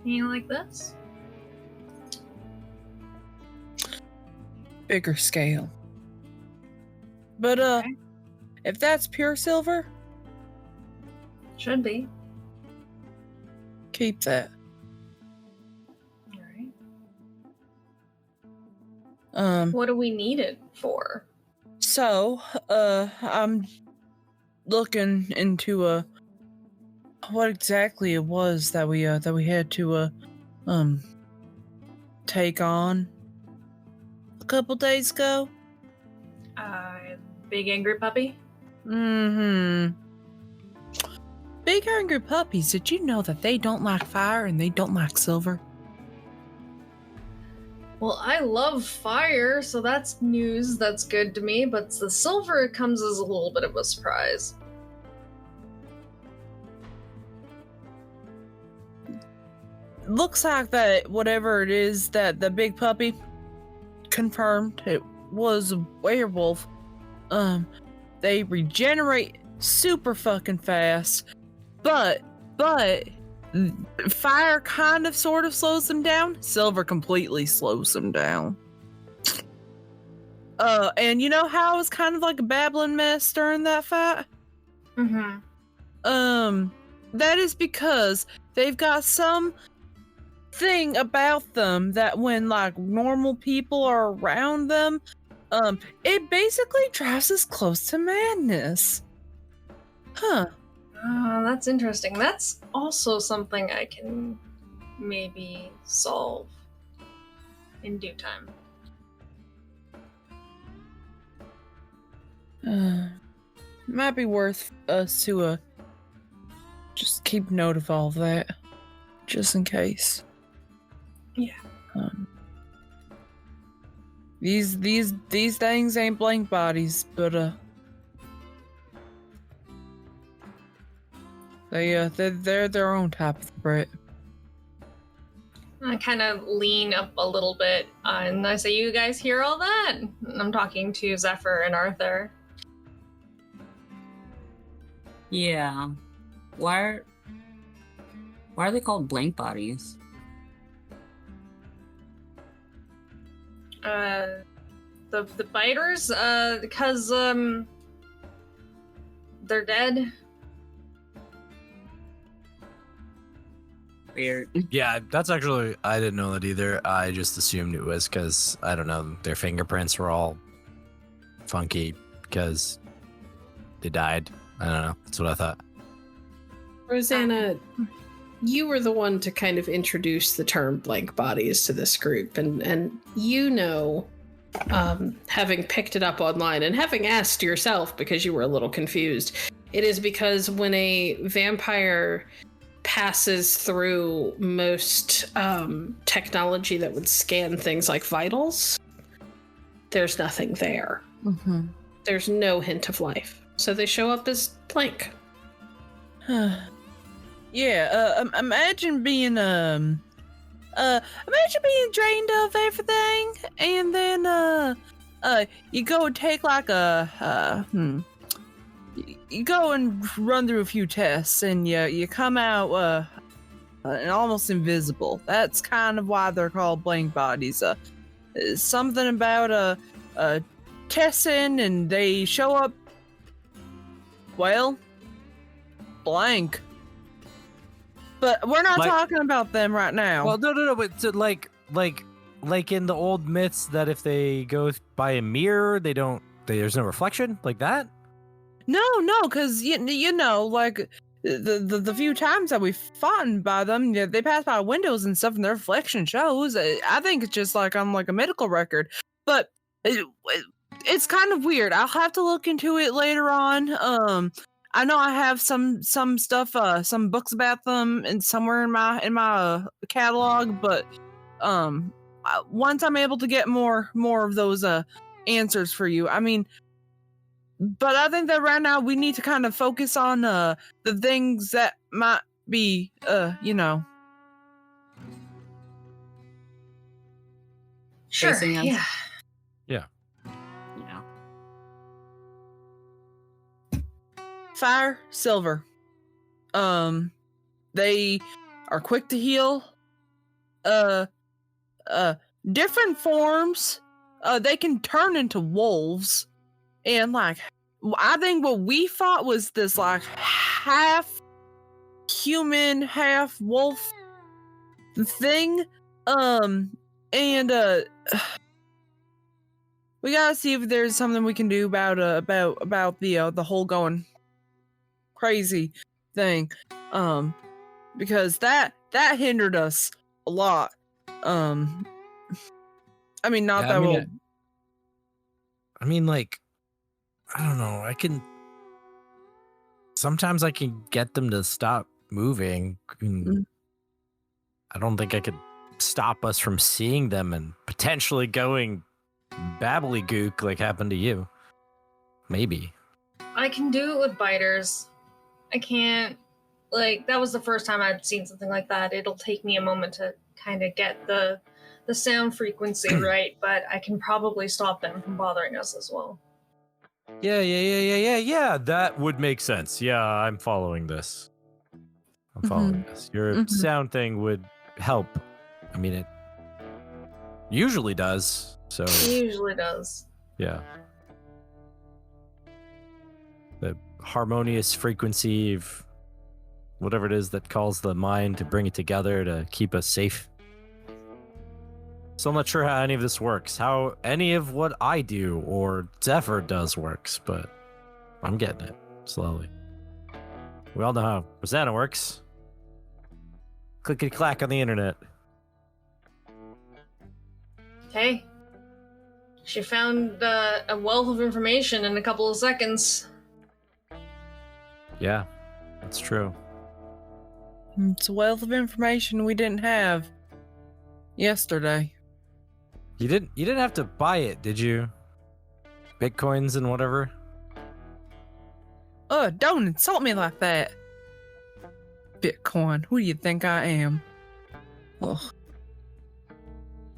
You like this? Bigger scale. But, Okay. if that's pure silver, Should be. keep that. Alright. What do we need it for? So, I'm looking into, what exactly it was that we had to, take on a couple days ago. Big angry puppy? Mm-hmm. Big angry puppies, did you know that they don't like fire and they don't like silver? Well, I love fire, so that's news that's good to me, but the silver comes as a little bit of a surprise. Looks like that whatever it is that the big puppy confirmed it was a werewolf. They regenerate super fucking fast, but fire kind of sort of slows them down. Silver completely slows them down. And you know how I was kind of like a babbling mess during that fight? Mm-hmm. That is because they've got some thing about them that when like normal people are around them, it basically drives us close to madness. Huh. That's interesting. That's also something I can maybe solve in due time. Might be worth us to just keep note of all of that, just in case. Yeah. These things ain't blank bodies, but they're their own type of threat. I kind of lean up a little bit and I say, "You guys hear all that?" And I'm talking to Zephyr and Arthur. Yeah. Why are they called blank bodies? The biters, because they're dead. Weird. Yeah, that's actually, I didn't know that either. I just assumed it was because, I don't know, their fingerprints were all funky because they died. I don't know. That's what I thought. Rosanna, you were the one to kind of introduce the term blank bodies to this group, and you know, having picked it up online and having asked yourself because you were a little confused, it is because when a vampire passes through most technology that would scan things like vitals, there's nothing there. Mm-hmm. There's no hint of life. So they show up as blank. Yeah, imagine being drained of everything, and then you go and take like you go and run through a few tests, and you come out almost invisible. That's kind of why they're called blank bodies. Something about testing, and they show up, well, blank. But we're not talking about them right now. Well, no, but so, like in the old myths that if they go by a mirror, there's no reflection, like that? No, because you know, like the few times that we've fought by them, they pass by windows and stuff, and their reflection shows. I think it's just like on like a medical record, but it's kind of weird. I'll have to look into it later on. I know I have some stuff, some books about them, and somewhere in my catalog, but once I'm able to get more of those answers for you, I mean. But I think that right now we need to kind of focus on the things that might be, Sure. facing us? Yeah. Yeah. Yeah. Fire, silver. They are quick to heal. Different forms. They can turn into wolves. And like, I think what we fought was this like half human, half wolf thing. And we gotta see if there's something we can do about the whole going crazy thing. Because that hindered us a lot. I mean, not Yeah, that we'll. I mean, like, I don't know. Sometimes I can get them to stop moving. I don't think I could stop us from seeing them and potentially going babblygook like happened to you. Maybe. I can do it with biters. I can't. Like, that was the first time I'd seen something like that. It'll take me a moment to kind of get the sound frequency right, but I can probably stop them from bothering us as well. Yeah. That would make sense. Yeah, I'm following this. This. Your sound thing would help. I mean, it usually does. So It usually does. yeah. The harmonious frequency of whatever it is that calls the mind to bring it together to keep us safe. So I'm not sure how any of this works, how any of what I do or Zephyr does works, but I'm getting it slowly. We all know how Rosanna works. Clickety-clack on the internet. Hey, she found a wealth of information in a couple of seconds. Yeah, that's true. It's a wealth of information we didn't have yesterday. You didn't have to buy it, did you? Bitcoins and whatever? Don't insult me like that. Bitcoin, who do you think I am? Ugh.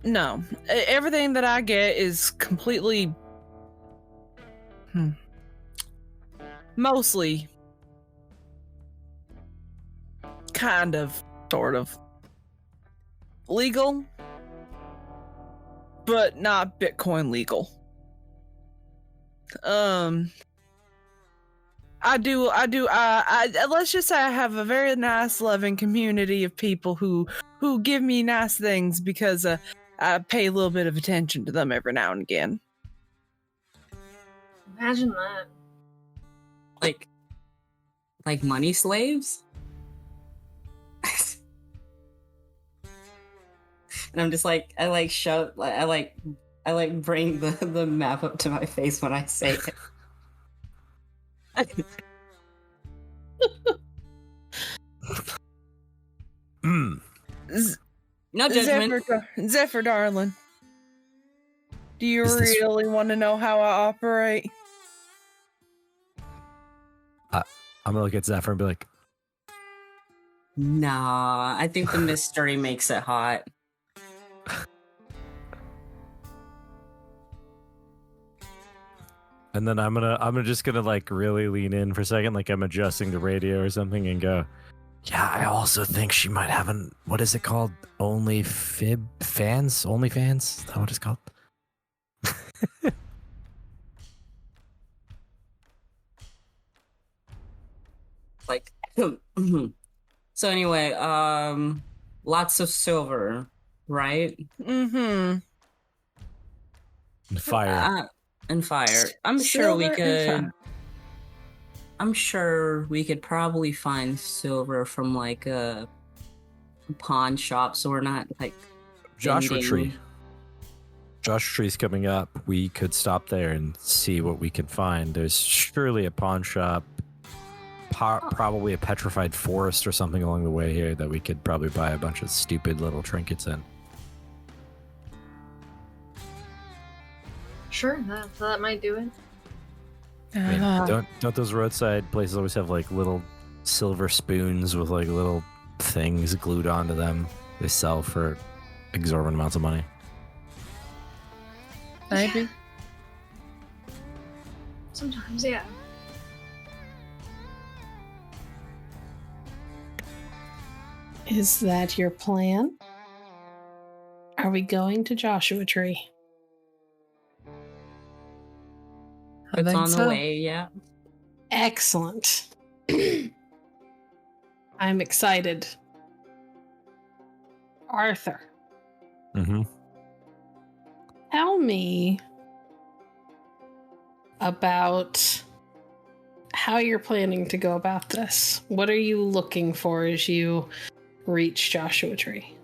No, everything that I get is completely... Mostly... kind of, sort of... legal, but not Bitcoin legal. Let's just say I have a very nice, loving community of people who give me nice things because I pay a little bit of attention to them every now and again. Imagine that. Like money slaves? And I'm just like, I bring the map up to my face when I say it. No judgment. Zephyr, darling. Do you really want to know how I operate? I'm gonna look at Zephyr and be like, Nah, I think the mystery makes it hot. and then I'm just gonna like really lean in for a second, like I'm adjusting the radio or something, and go, yeah, I also think she might have what is it called? OnlyFans? Is that what it's called? Like, so anyway, lots of silver, right? Mm-hmm. And fire. And fire. I'm sure we could probably find silver from like a pawn shop, so we're not like Joshua vending. Tree. Joshua Tree's coming up. We could stop there and see what we can find. There's surely a pawn shop, probably a petrified forest or something along the way here that we could probably buy a bunch of stupid little trinkets in. Sure, that might do it. I mean, don't those roadside places always have like little silver spoons with like little things glued onto them they sell for exorbitant amounts of money? maybe. Sometimes, yeah. Is that your plan? Are we going to Joshua Tree? I It's think on the so. way, yeah. Excellent. I'm excited. Arthur, Mm-hmm. tell me about how you're planning to go about this. What are you looking for as you reach Joshua Tree?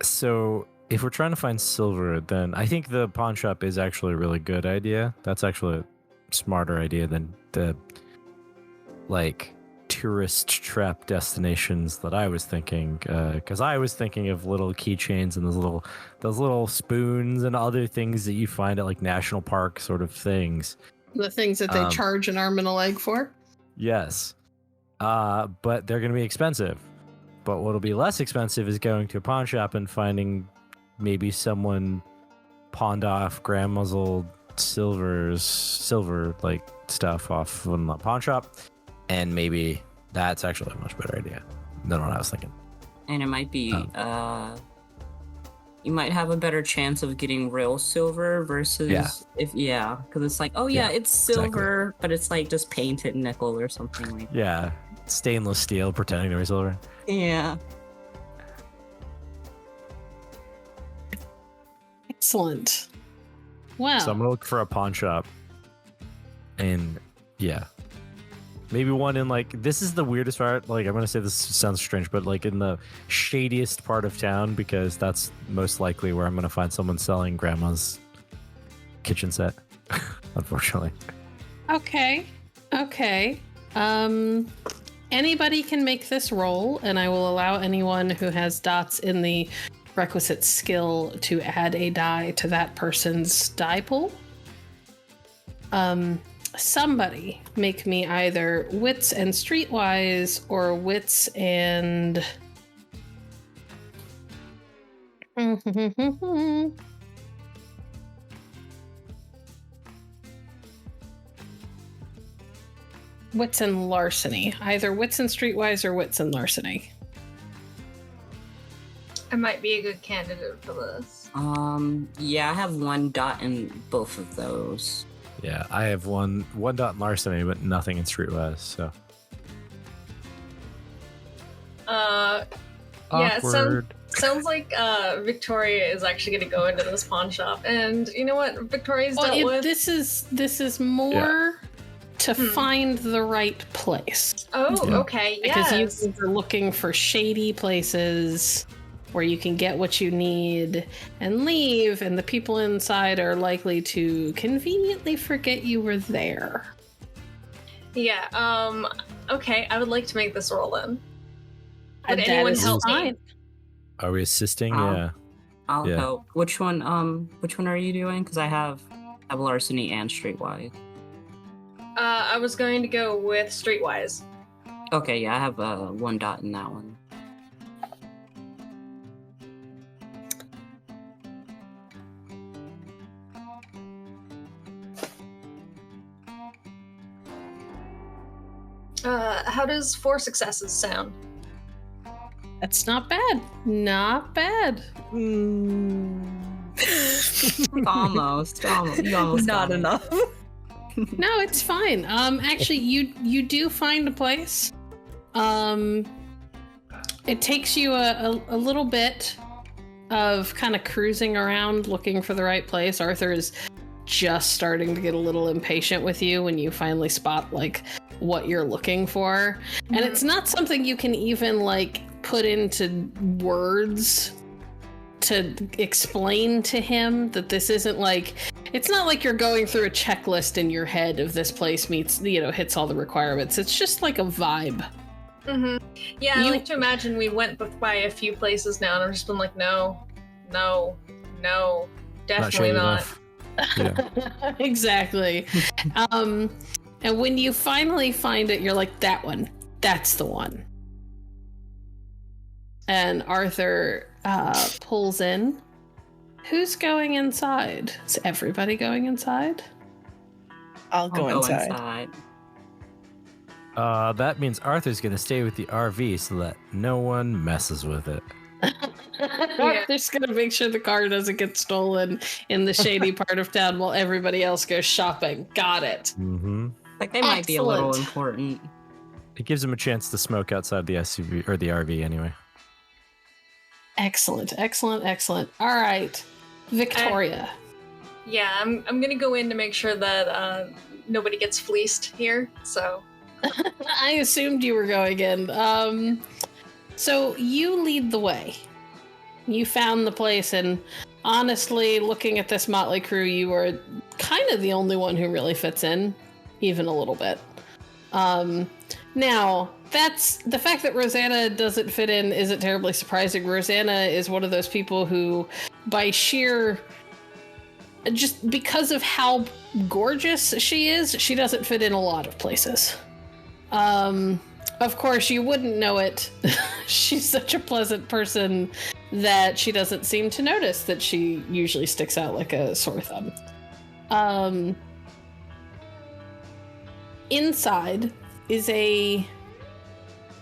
So if we're trying to find silver, then I think the pawn shop is actually a really good idea. That's actually a smarter idea than the like tourist trap destinations that I was thinking. Because I was thinking of little keychains and those little spoons and other things that you find at like national park sort of things. The things that they charge an arm and a leg for? Yes. But they're going to be expensive. But what'll be less expensive is going to a pawn shop and finding maybe someone pawned off grandma's old silver like stuff off from the pawn shop. And maybe that's actually a much better idea than what I was thinking. And it might be, you might have a better chance of getting real silver versus because it's like, it's silver, but it's like just painted nickel or something like that. Yeah, stainless steel pretending to be silver. Yeah. Excellent. Wow. So I'm gonna look for a pawn shop, and maybe one in like, this is the weirdest part. Like, I'm gonna say this sounds strange, but like in the shadiest part of town, because that's most likely where I'm gonna find someone selling grandma's kitchen set. Unfortunately. Okay. Anybody can make this roll, and I will allow anyone who has dots in the requisite skill to add a die to that person's die pool. Somebody make me either wits and streetwise or wits and wits and larceny. Either wits and streetwise or wits and larceny. I might be a good candidate for this. I have 1 dot in both of those. Yeah, I have one dot in larceny, but nothing in streetwise. So. Awkward. Sounds like Viktoria is actually going to go into this pawn shop, and you know what Victoria's dealt with. This is more to find the right place. Oh, okay, yes. Because you are looking for shady places where you can get what you need and leave, and the people inside are likely to conveniently forget you were there. Yeah, okay, I would like to make this roll then. Would anyone help me? Are we assisting? I'll help. Which one are you doing? Because I have larceny and streetwise. I was going to go with streetwise. Okay, yeah, I have 1 dot in that one. How does 4 successes sound? That's not bad. Not bad. Almost. You almost Not enough. No, it's fine. Actually, you do find a place. It takes you a little bit of kind of cruising around looking for the right place. Arthur is just starting to get a little impatient with you when you finally spot like what you're looking for. And it's not something you can even like put into words to explain to him that this isn't like, it's not like you're going through a checklist in your head of this place meets, hits all the requirements. It's just like a vibe. Mm-hmm. Yeah, I like to imagine we went by a few places now and I've just been like, no, definitely not. Yeah. Exactly. And when you finally find it, you're like, that one, that's the one. And Arthur pulls in Who's going inside? Is everybody going inside? I'll go inside. That means Arthur's gonna stay with the RV so that no one messes with it. Just gonna make sure the car doesn't get stolen in the shady part of town while everybody else goes shopping. Got it. Mm-hmm. Like they might be a little Excellent. important. It gives him a chance to smoke outside the SUV or the RV anyway. Excellent. All right, Victoria. Yeah, I'm gonna go in to make sure that nobody gets fleeced here. So I assumed you were going in. So you lead the way. You found the place, and honestly, looking at this motley crew, you are kind of the only one who really fits in, even a little bit. Now, that's the fact that Rosanna doesn't fit in isn't terribly surprising. Rosanna is one of those people who, by sheer, just because of how gorgeous she is, she doesn't fit in a lot of places. Of course, you wouldn't know it. She's such a pleasant person that she doesn't seem to notice that she usually sticks out like a sore thumb. Inside is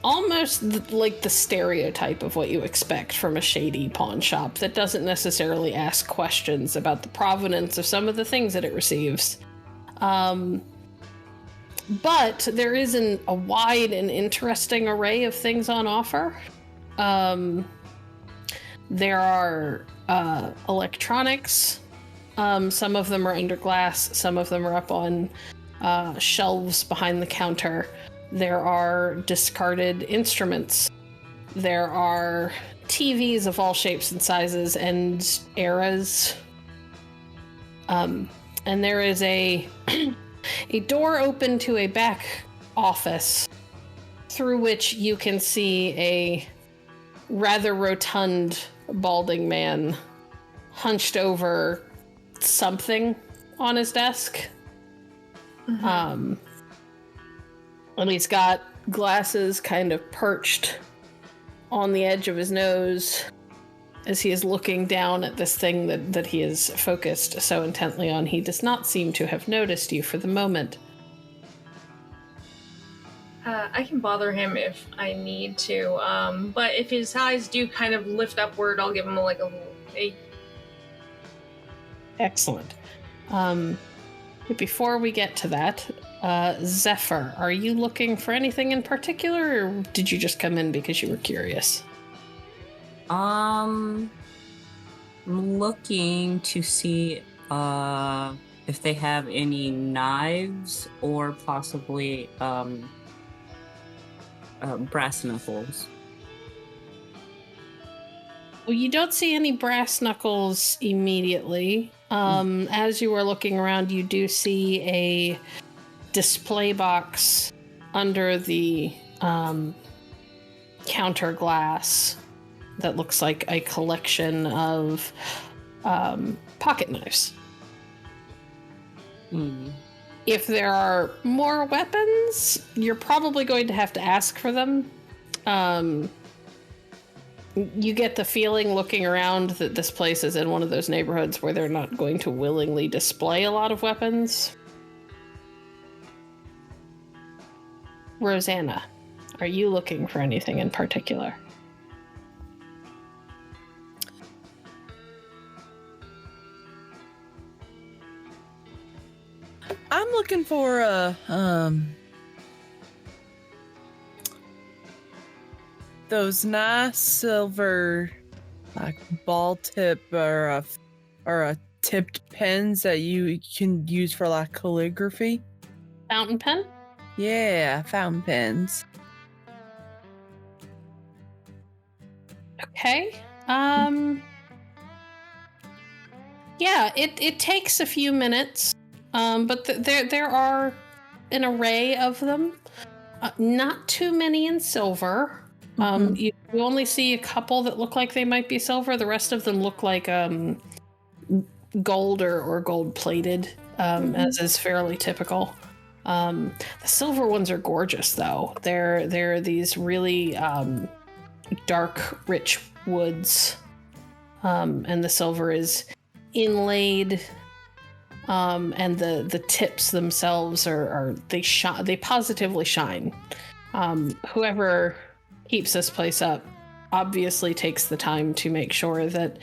almost like the stereotype of what you expect from a shady pawn shop that doesn't necessarily ask questions about the provenance of some of the things that it receives. But there is a wide and interesting array of things on offer. There are electronics. Some of them are under glass. Some of them are up on shelves behind the counter. There are discarded instruments. There are TVs of all shapes and sizes and eras. And there is a door open to a back office through which you can see a rather rotund, balding man hunched over something on his desk. Mm-hmm. And he's got glasses kind of perched on the edge of his nose as he is looking down at this thing that he is focused so intently on. He does not seem to have noticed you for the moment. I can bother him if I need to, but if his eyes do kind of lift upward, I'll give him a little hey. Excellent. Before we get to that, Zephyr, are you looking for anything in particular, or did you just come in because you were curious? I'm looking to see if they have any knives or possibly brass knuckles. Well, you don't see any brass knuckles immediately. As you are looking around, you do see a display box under the counter glass that looks like a collection of pocket knives. If there are more weapons, you're probably going to have to ask for them. You get the feeling looking around that this place is in one of those neighborhoods where they're not going to willingly display a lot of weapons. Rosanna, are you looking for anything in particular? I'm looking for those nice silver like ball tip or a tipped pens that you can use for like calligraphy. Fountain pen? Yeah, fountain pens. Okay. Yeah, it takes a few minutes. But there are an array of them. Not too many in silver. You only see a couple that look like they might be silver. The rest of them look like gold or gold plated, as is fairly typical. The silver ones are gorgeous, though. They're these really dark, rich woods, and the silver is inlaid, and the tips themselves they positively shine. Whoever keeps this place up obviously takes the time to make sure that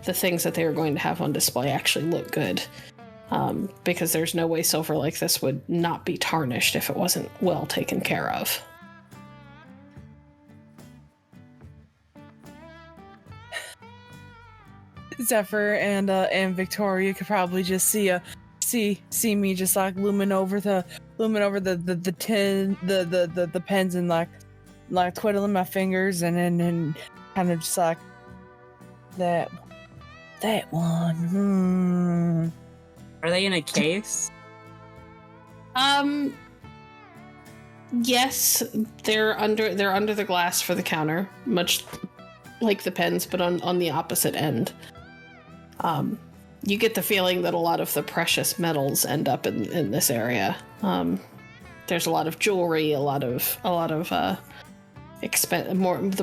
the things that they are going to have on display actually look good. Because there's no way silver like this would not be tarnished if it wasn't well taken care of. Zephyr and Viktoria could probably just see me just like looming over the tin the pens and like twiddling my fingers and kind of just like that one. Are they in a case? Yes, they're under the glass for the counter, much like the pens, but on the opposite end. You get the feeling that a lot of the precious metals end up in this area. There's a lot of jewelry, a lot of the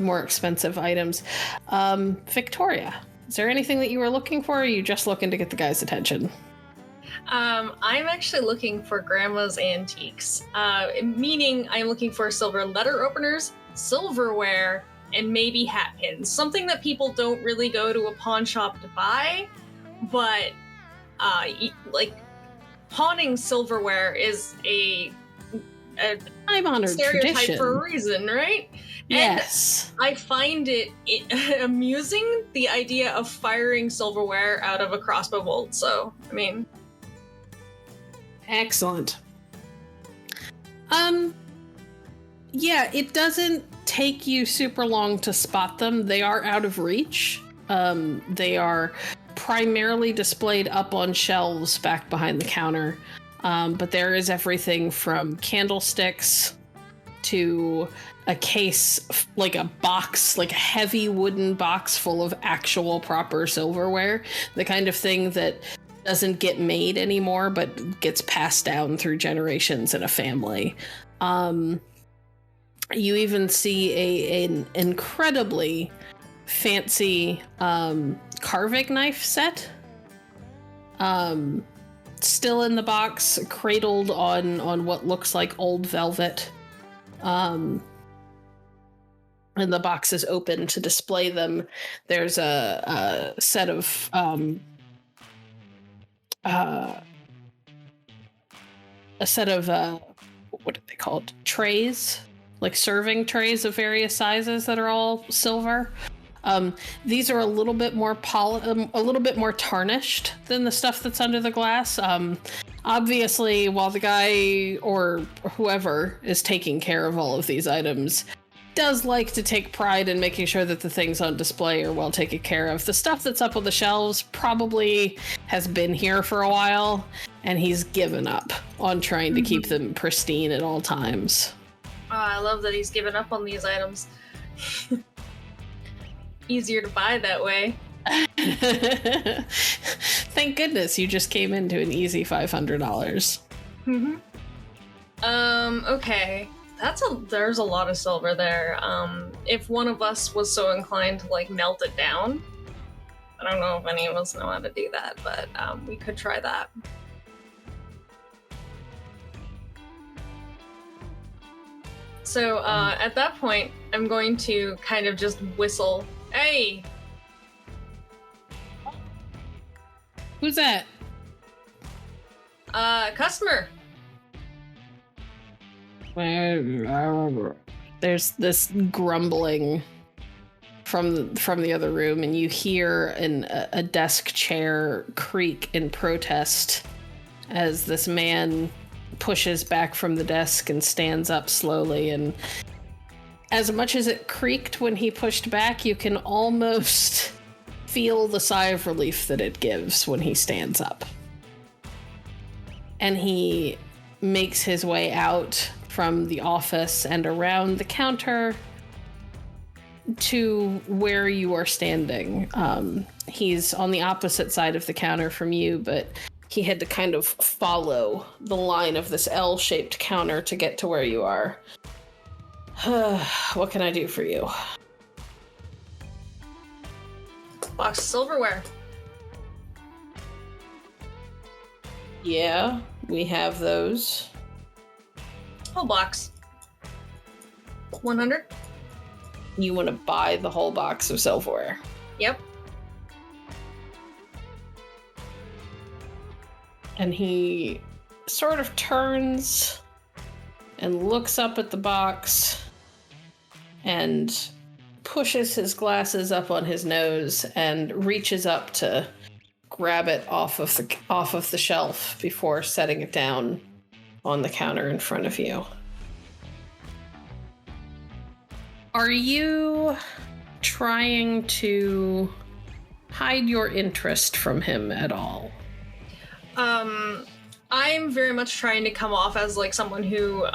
more expensive items. Victoria, is there anything that you were looking for, or are you just looking to get the guy's attention? I'm actually looking for Grandma's antiques, meaning I'm looking for silver letter openers, silverware, and maybe hat pins. Something that people don't really go to a pawn shop to buy, but like pawning silverware is a time-honored stereotype tradition for a reason, right? Yes. And I find it amusing, the idea of firing silverware out of a crossbow bolt. So, I mean, excellent. Yeah, it doesn't take you super long to spot them. They are out of reach. They are primarily displayed up on shelves back behind the counter. But there is everything from candlesticks to a case, like a box, like a heavy wooden box full of actual proper silverware. The kind of thing that doesn't get made anymore, but gets passed down through generations in a family. You even see an incredibly fancy carving knife set. Still in the box, cradled on what looks like old velvet. And the box is open to display them. There's a set of what are they called? Trays, like serving trays of various sizes that are all silver. These are a little bit more a little bit more tarnished than the stuff that's under the glass. Obviously, while the guy or whoever is taking care of all of these items does like to take pride in making sure that the things on display are well taken care of. The stuff that's up on the shelves probably has been here for a while, and he's given up on trying to keep them pristine at all times. Oh, I love that he's given up on these items. Easier to buy that way. Thank goodness you just came into an easy $500. Okay. There's a lot of silver there. If one of us was so inclined to like melt it down, I don't know if any of us know how to do that, but we could try that. So at that point, I'm going to kind of just whistle, "Hey!" Who's that? Customer. There's this grumbling from the other room, and you hear a desk chair creak in protest as this man pushes back from the desk and stands up slowly. And as much as it creaked when he pushed back, you can almost feel the sigh of relief that it gives when he stands up. And he makes his way out from the office and around the counter to where you are standing. He's on the opposite side of the counter from you, but he had to kind of follow the line of this L-shaped counter to get to where you are. What can I do for you? Box of silverware. Yeah, we have those. Whole box. 100? You want to buy the whole box of silverware? Yep. And he sort of turns and looks up at the box and pushes his glasses up on his nose and reaches up to grab it off of the shelf before setting it down on the counter in front of you. Are you trying to hide your interest from him at all? I'm very much trying to come off as like someone who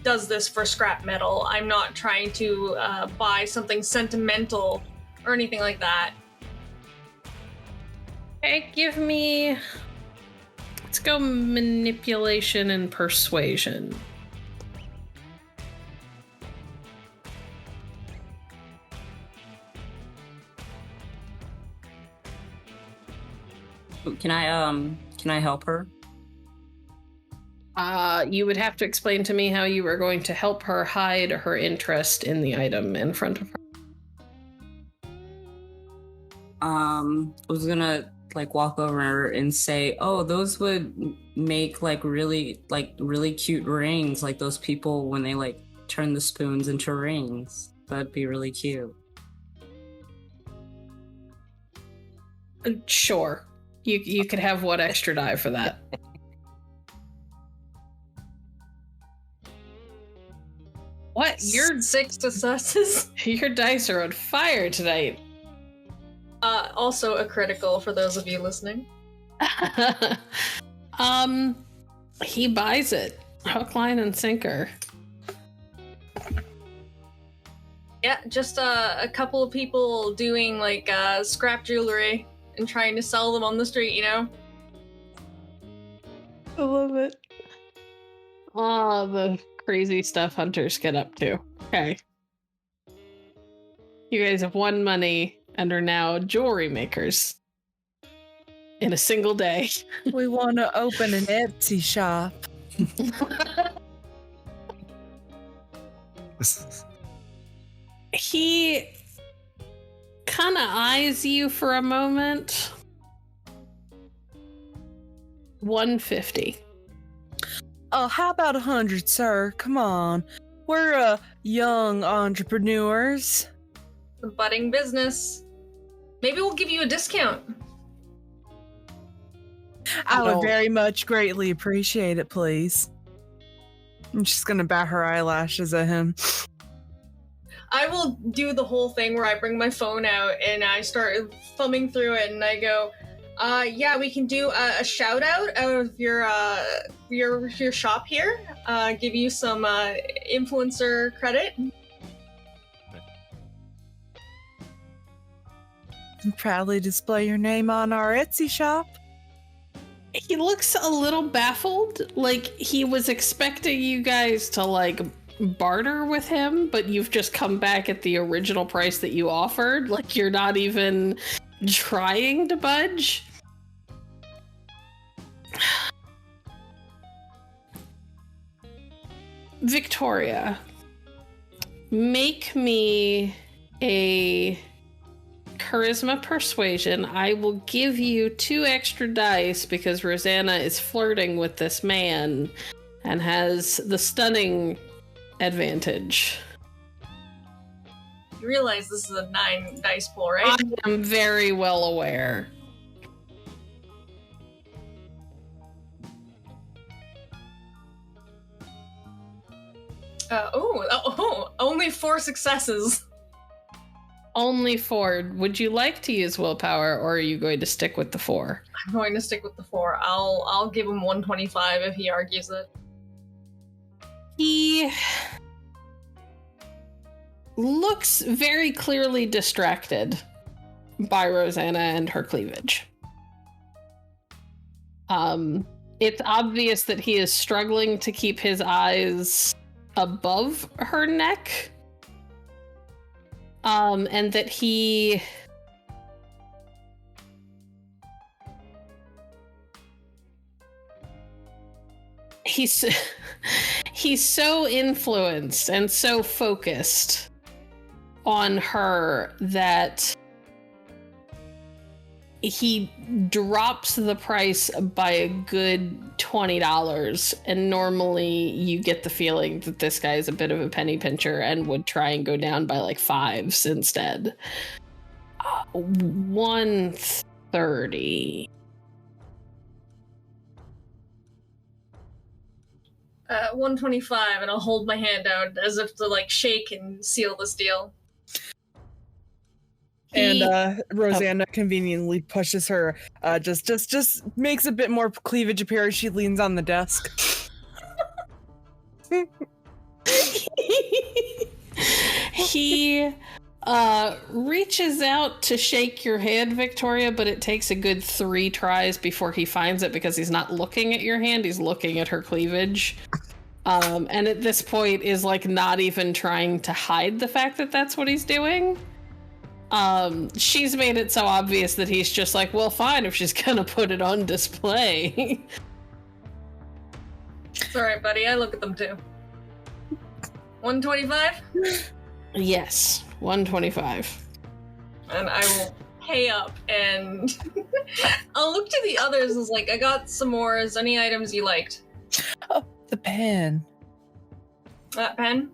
does this for scrap metal. I'm not trying to buy something sentimental or anything like that. Okay, give me... Let's go manipulation and persuasion. Can I help her? You would have to explain to me how you were going to help her hide her interest in the item in front of her. I was gonna like walk over and say, "Oh, those would make like really cute rings, like those people when they like turn the spoons into rings. That'd be really cute." Sure. You could have one extra die for that. What? Your 6 successes. Your dice are on fire tonight. Also a critical for those of you listening. He buys it. Hook, line, and sinker. Yeah, just a couple of people doing like scrap jewelry and trying to sell them on the street, you know? I love it. Oh, the crazy stuff hunters get up to. Okay. You guys have won money and are now jewelry makers. In a single day. We want to open an Etsy shop. He kind of eyes you for a moment. 150. Oh, how about 100, sir? Come on. We're young entrepreneurs. The budding business. Maybe we'll give you a discount. I would very much greatly appreciate it, please. I'm just gonna bat her eyelashes at him. I will do the whole thing where I bring my phone out and I start thumbing through it and I go, yeah, we can do a shout out of your shop here. Give you some influencer credit. And proudly display your name on our Etsy shop. He looks a little baffled, like he was expecting you guys to like barter with him, but you've just come back at the original price that you offered. Like you're not even trying to budge. Viktoria, make me a charisma persuasion. I will give you 2 extra dice because Rosanna is flirting with this man and has the stunning advantage. You realize this is a 9 dice pool, right? I am very well aware. Only 4 successes. Only 4. Would you like to use willpower, or are you going to stick with the 4? I'm going to stick with the 4. I'll give him 125 if he argues it. He looks very clearly distracted by Rosanna and her cleavage. It's obvious that he is struggling to keep his eyes above her neck. And that he he's he's so influenced and so focused on her that he drops the price by a good $20, and normally you get the feeling that this guy is a bit of a penny pincher and would try and go down by like $5s instead. 130. 125, and I'll hold my hand out as if to like shake and seal this deal. And Rosanna conveniently pushes her, just makes a bit more cleavage appear as she leans on the desk. He reaches out to shake your hand, Viktoria, but it takes a good 3 tries before he finds it because he's not looking at your hand, he's looking at her cleavage. And at this point is like not even trying to hide the fact that that's what he's doing. She's made it so obvious that he's just like, well, fine, if she's gonna put it on display. It's alright, buddy, I look at them too. 125? Yes, 125. And I will pay up, and I'll look to the others as like, I got some more. Is there any items you liked? Oh, the pen. That pen?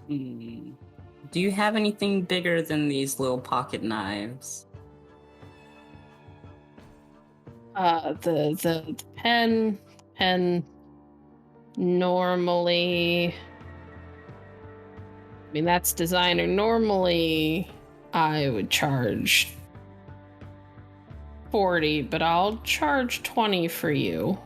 Do you have anything bigger than these little pocket knives? The pen normally, I mean, that's designer. Normally I would charge 40, but I'll charge 20 for you.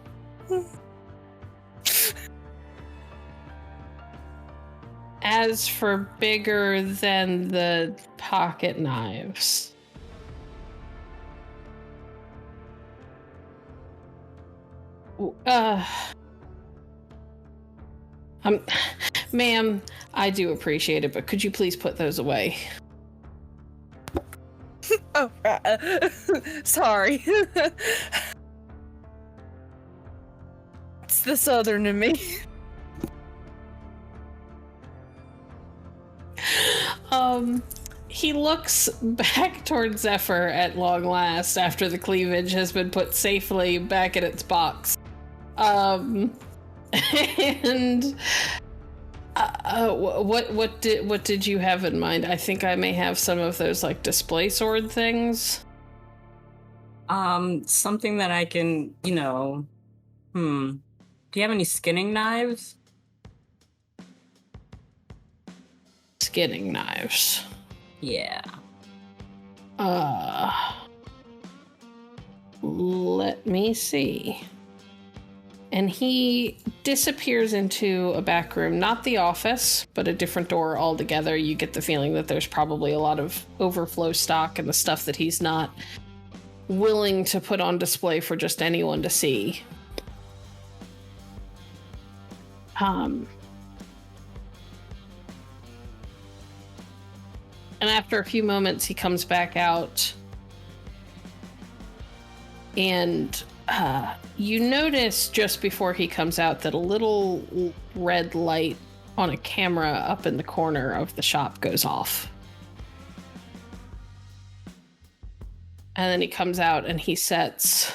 As for bigger than the pocket knives, ma'am, I do appreciate it, but could you please put those away? Oh, sorry. It's the southern in me. He looks back towards Zephyr at long last after the cleavage has been put safely back in its box. And what did you have in mind? I think I may have some of those like display sword things. Something that I can, do you have any skinning knives? Skinning knives. Yeah. Let me see. And he disappears into a back room, not the office, but a different door altogether. You get the feeling that there's probably a lot of overflow stock and the stuff that he's not willing to put on display for just anyone to see. And after a few moments, he comes back out. And you notice just before he comes out that a little red light on a camera up in the corner of the shop goes off. And then he comes out and he sets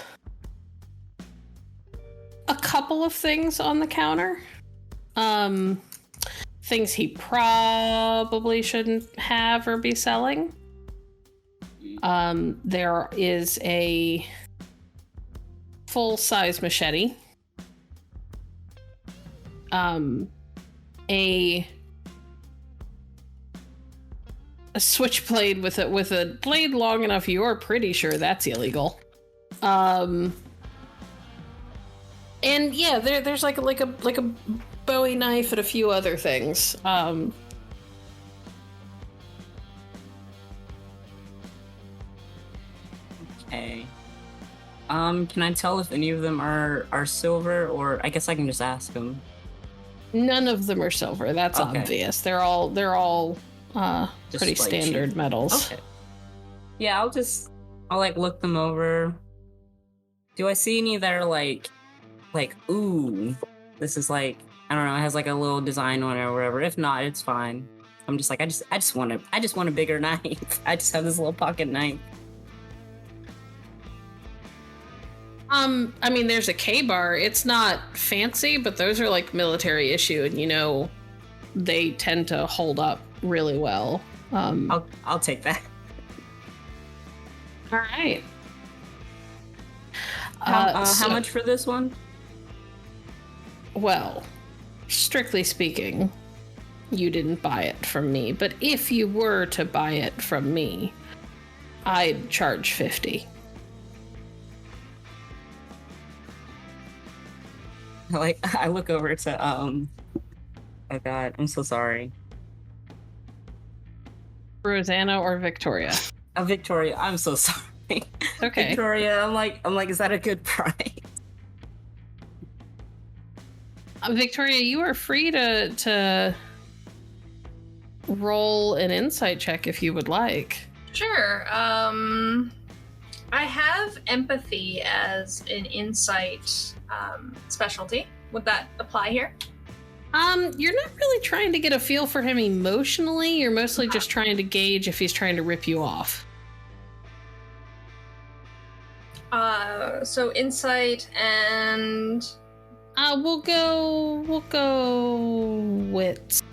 a couple of things on the counter. Things he probably shouldn't have or be selling. There is a full-size machete. A switchblade with a blade long enough you're pretty sure that's illegal. And yeah, there's like a Bowie knife and a few other things. Okay. Can I tell if any of them are silver, or I guess I can just ask them? None of them are silver. That's okay. Obvious. They're all pretty standard cheap metals. Okay. Yeah, I'll like look them over. Do I see any that are like, ooh, this is like, I don't know, it has like a little design on it or whatever. If not, it's fine. I'm just like, I just want a bigger knife. I just have this little pocket knife. I mean, there's a K-bar. It's not fancy, but those are like military issue, and they tend to hold up really well. I'll take that. All right. How much for this one? Well, strictly speaking, you didn't buy it from me, but if you were to buy it from me, I'd charge 50. I look over to oh god, I'm so sorry. Rosanna or Viktoria? Viktoria, I'm so sorry. Okay. Viktoria, I'm like, is that a good price? Victoria, you are free to roll an insight check if you would like. Sure. I have empathy as an insight specialty. Would that apply here? You're not really trying to get a feel for him emotionally. You're mostly just trying to gauge if he's trying to rip you off. So insight and we'll go wits.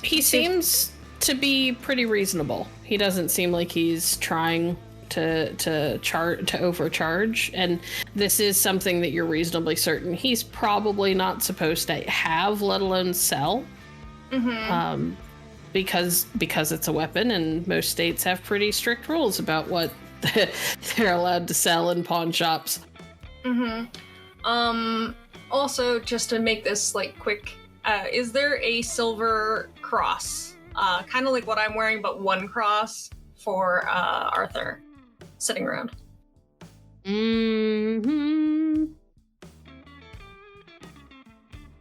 He seems to be pretty reasonable. He doesn't seem like he's trying to overcharge, and this is something that you're reasonably certain he's probably not supposed to have, let alone sell. Mm-hmm. Because it's a weapon, and most states have pretty strict rules about what they're allowed to sell in pawn shops. Mm-hmm. Also, just to make this like quick, is there a silver cross? Kind of like what I'm wearing, but one cross for Arthur sitting around. Mm-hmm.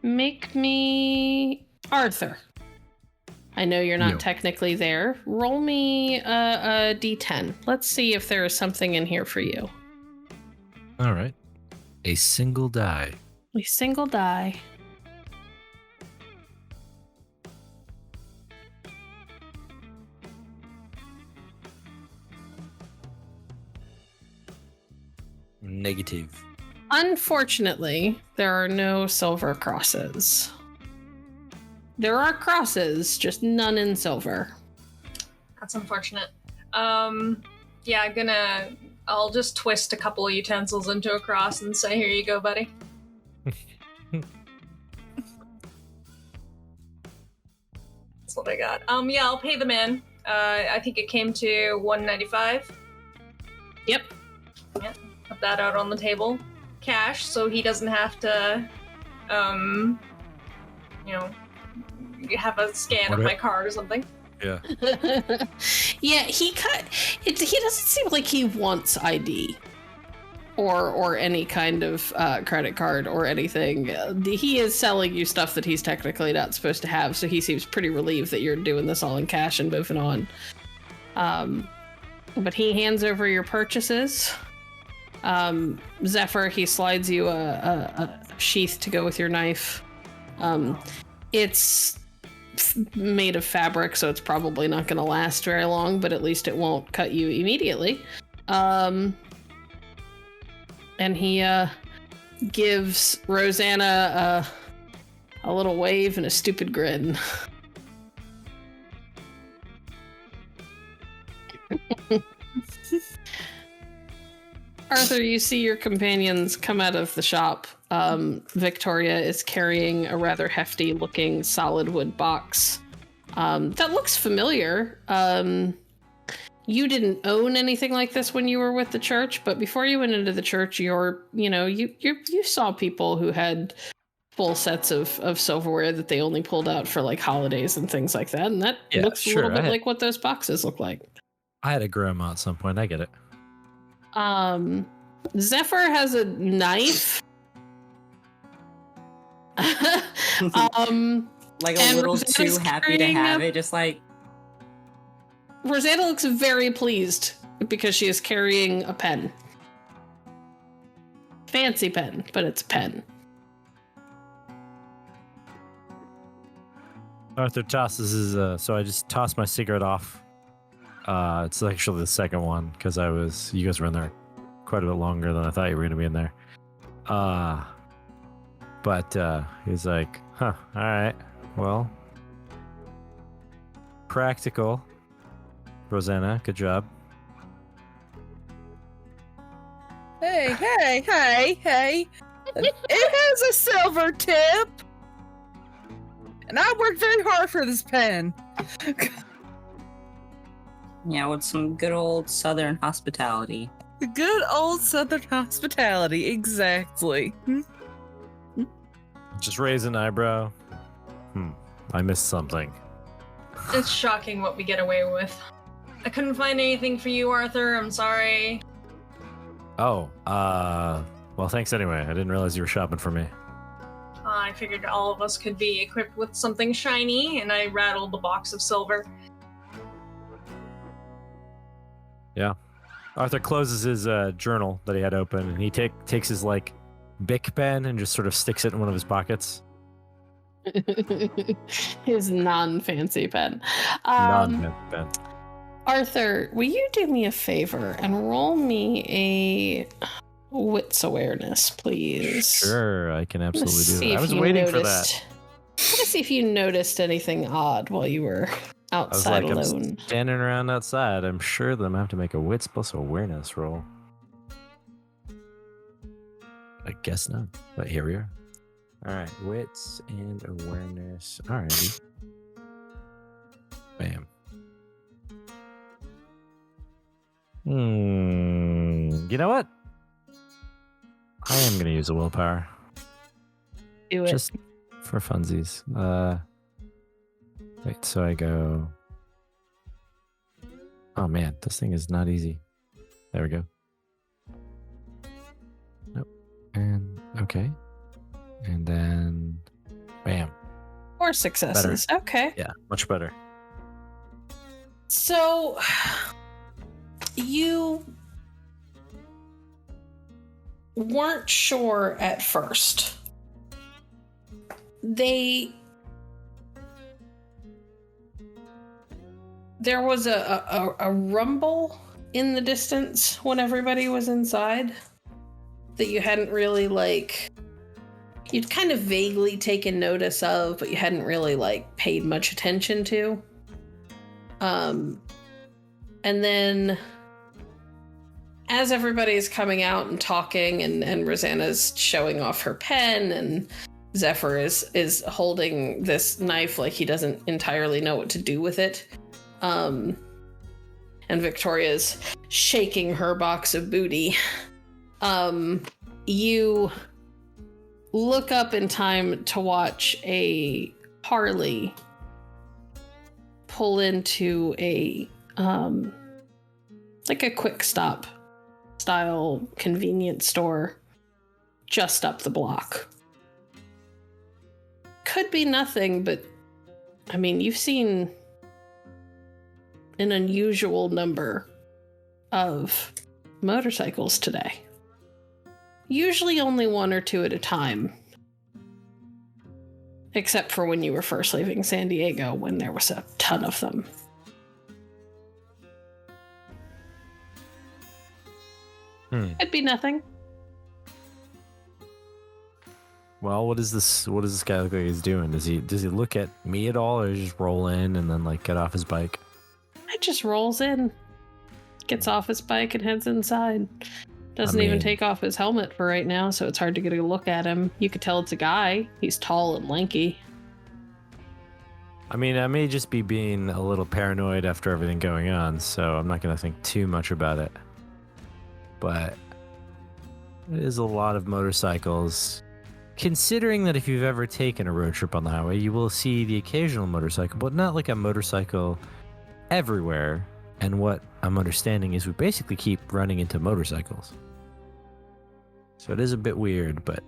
Make me Arthur. I know you're not technically there. Roll me a d10. Let's see if there is something in here for you. All right. A single die. A single die. Negative. Unfortunately, there are no silver crosses. There are crosses, just none in silver. That's unfortunate. Yeah, I'll just twist a couple of utensils into a cross and say, here you go, buddy. That's what I got. Yeah, I'll pay the man. I think it came to $195. Yep. Yeah, put that out on the table. Cash, so he doesn't have to, have a scan of my card or something. Yeah. Yeah, he doesn't seem like he wants ID or any kind of credit card or anything. He is selling you stuff that he's technically not supposed to have, so he seems pretty relieved that you're doing this all in cash and moving on. But he hands over your purchases. Zephyr, he slides you a sheath to go with your knife. It's made of fabric, so it's probably not going to last very long, but at least it won't cut you immediately. And he gives Rosanna a little wave and a stupid grin. Arthur, you see your companions come out of the shop. Viktoria is carrying a rather hefty looking solid wood box that looks familiar. You didn't own anything like this when you were with the church, but before you went into the church, you saw people who had full sets of silverware that they only pulled out for like holidays and things like that, and that looks a little bit like what those boxes look like. I had to grow them out at some point. I get it. Zephyr has a knife Like a And little Rosanna's too happy to carrying have a- it, just like, Rosanna looks very pleased because she is carrying a pen. Fancy pen, but it's a pen. Arthur tosses his, so I just tossed my cigarette off. It's actually the second one, because you guys were in there quite a bit longer than I thought you were going to be in there. But he's like, all right, well, practical. Rosanna, good job. Hey. It has a silver tip. And I worked very hard for this pen. yeah, with some good old Southern hospitality. The good old Southern hospitality, exactly. Just raise an eyebrow. I missed something. It's shocking what we get away with. I couldn't find anything for you, Arthur. I'm sorry. Oh, well, thanks anyway. I didn't realize you were shopping for me. I figured all of us could be equipped with something shiny, and I rattled the box of silver. Yeah. Arthur closes his journal that he had open, and he takes his, like, Bic pen and just sort of sticks it in one of his pockets. His non-fancy pen. Non-pen pen. Arthur, will you do me a favor and roll me a wits awareness, please? Sure, I can absolutely do See that. I if was you waiting for noticed- that. I want to see if you noticed anything odd while you were I was outside like, alone. I'm standing around outside. I'm sure that I'm going to have to make a wits plus awareness roll. I guess not, but here we are. All right, wits and awareness. All righty. Bam. You know what? I am going to use a willpower. Do it. Just for funsies. Wait, so I go... Oh man, this thing is not easy. There we go. Nope. And, okay. And then... Bam. 4 successes. Okay. Yeah, much better. So, you weren't sure at first. There was a rumble in the distance when everybody was inside that you hadn't really, you'd kind of vaguely taken notice of, but you hadn't really, paid much attention to. And then as everybody's coming out and talking and Rosanna's showing off her pen and Zephyr is holding this knife like he doesn't entirely know what to do with it. And Viktoria's shaking her box of booty. You look up in time to watch a Harley pull into a quick stop style convenience store just up the block. Could be nothing, but I mean, you've seen an unusual number of motorcycles today. Usually only 1 or 2 at a time. Except for when you were first leaving San Diego, when there was a ton of them. Could be nothing. Well, what does this guy look like he's doing? Does he look at me at all, or does he just roll in and then get off his bike? It just rolls in, gets off his bike and heads inside. Doesn't even take off his helmet for right now, so it's hard to get a look at him. You could tell it's a guy. He's tall and lanky. I mean, I may just be being a little paranoid after everything going on, so I'm not going to think too much about it. But it is a lot of motorcycles. Considering that if you've ever taken a road trip on the highway, you will see the occasional motorcycle, but not like a motorcycle everywhere. And what I'm understanding is we basically keep running into motorcycles. So it is a bit weird, but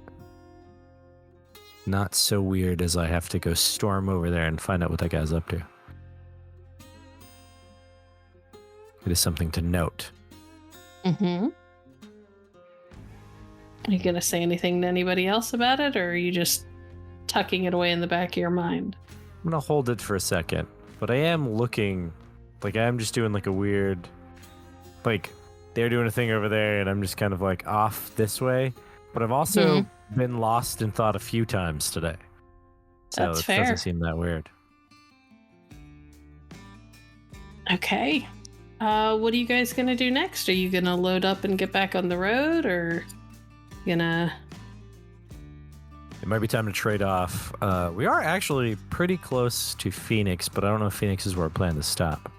not so weird as I have to go storm over there and find out what that guy's up to. It is something to note. Mm-hmm. Are you going to say anything to anybody else about it, or are you just tucking it away in the back of your mind? I'm going to hold it for a second, but I am looking, like I am just doing like a weird, like they're doing a thing over there and I'm just kind of like off this way, but I've also been lost in thought a few times today. So That's it fair. doesn't seem that weird. Okay. What are you guys going to do next? Are you going to load up and get back on the road, or gonna... It might be time to trade off. We are actually pretty close to Phoenix, but I don't know if Phoenix is where I plan to stop.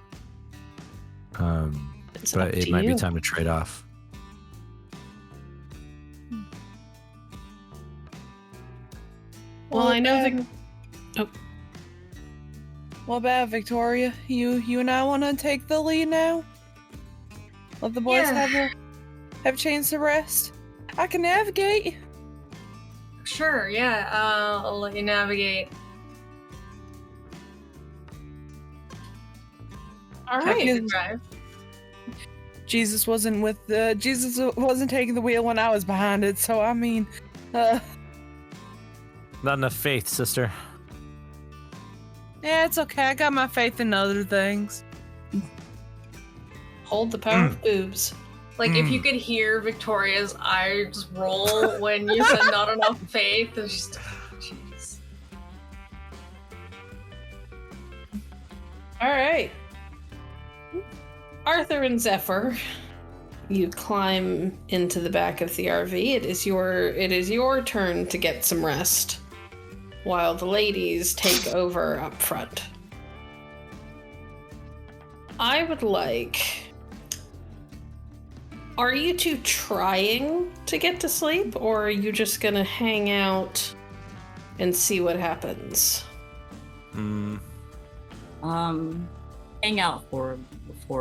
It's up But it to might you. be time to trade off. Well, I know the... What about Victoria? You and I want to take the lead now? Let the boys Yeah. have a chance to rest. I can navigate. Sure, yeah. I'll let you navigate. All I right. can- Drive. Jesus wasn't taking the wheel when I was behind it, so I mean, Not enough faith, sister. yeah, it's okay. I got my faith in other things. Hold the power of boobs. Like, if you could hear Victoria's eyes roll when you said not enough faith, it's just... Jeez. All right. Arthur and Zephyr, you climb into the back of the RV. It is your turn to get some rest, while the ladies take over up front. I would like... Are you two trying to get to sleep, or are you just gonna hang out and see what happens? Hang out for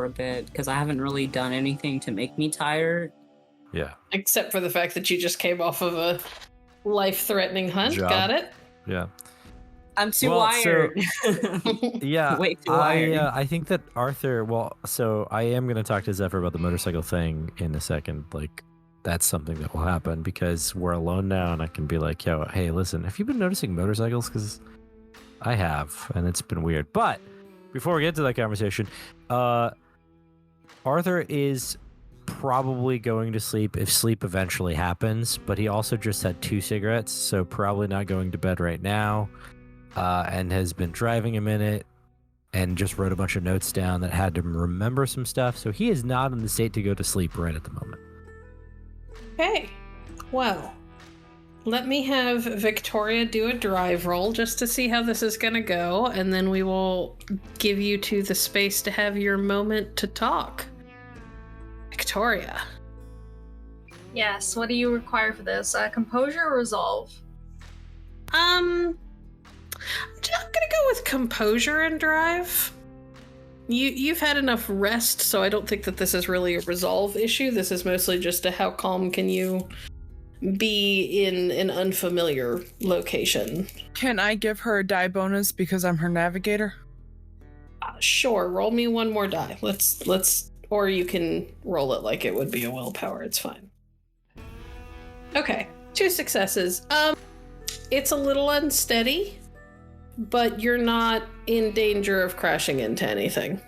a bit, because I haven't really done anything to make me tired. Yeah. Except for the fact that you just came off of a life-threatening hunt. Job. Got it? Yeah. I'm too Well, wired. Yeah. Way too wired. I think that Arthur, so I am going to talk to Zephyr about the motorcycle thing in a second. Like, that's something that will happen because we're alone now and I can be like, yo, hey, listen, have you been noticing motorcycles? Because I have, and it's been weird. But before we get to that conversation, Arthur is probably going to sleep if sleep eventually happens, but he also just had 2 cigarettes, so probably not going to bed right now, and has been driving a minute and just wrote a bunch of notes down that had to remember some stuff, so he is not in the state to go to sleep right at the moment. Okay. Well, let me have Victoria do a drive roll just to see how this is going to go, and then we will give you two the space to have your moment to talk. Victoria. Yes, what do you require for this? Composure or resolve? I'm gonna go with composure and drive. You've had enough rest, so I don't think that this is really a resolve issue. This is mostly just a how calm can you be in an unfamiliar location. Can I give her a die bonus because I'm her navigator? Sure, roll me one more die. Let's or you can roll it like it would be a willpower. It's fine. Okay, 2 successes. It's a little unsteady, but you're not in danger of crashing into anything.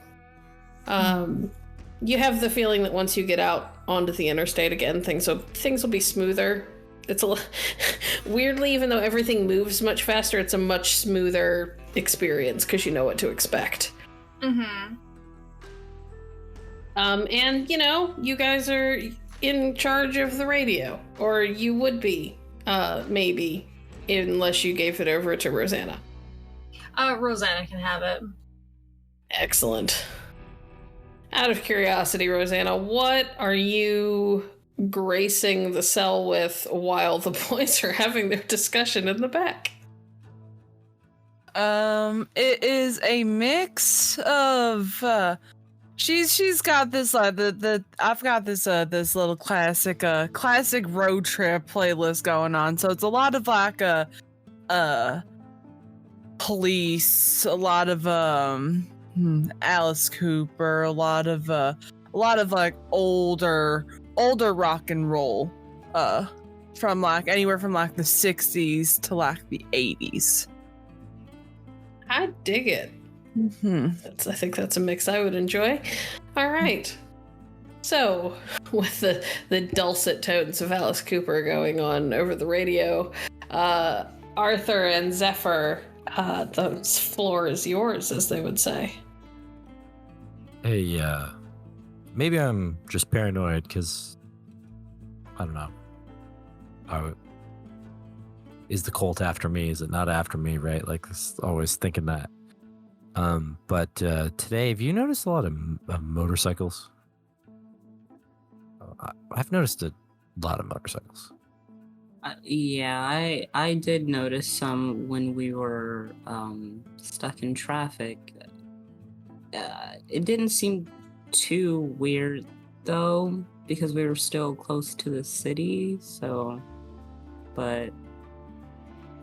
You have the feeling that once you get out onto the interstate again, things will be smoother. It's weirdly, even though everything moves much faster, it's a much smoother experience because you know what to expect. Mm-hmm. And you guys are in charge of the radio, or you would be, maybe, unless you gave it over to Rosanna. Rosanna can have it. Excellent. Out of curiosity, Rosanna, what are you gracing the cell with while the boys are having their discussion in the back? It is a mix of she's got this I've got this little classic road trip playlist going on. So it's a lot of like police, a lot of Alice Cooper, a lot of like older rock and roll, from like anywhere from like the 60s to like the 80s. I dig it. I think that's a mix I would enjoy. All right. So, with the dulcet tones of Alice Cooper going on over the radio, Arthur and Zephyr, the floor is yours, as they would say. Hey, maybe I'm just paranoid because, I don't know. Is the cult after me? Is it not after me, right? Like, always thinking that. But today, have you noticed a lot of motorcycles? I've noticed a lot of motorcycles. Yeah, I did notice some when we were stuck in traffic. It didn't seem too weird, though, because we were still close to the city, so... But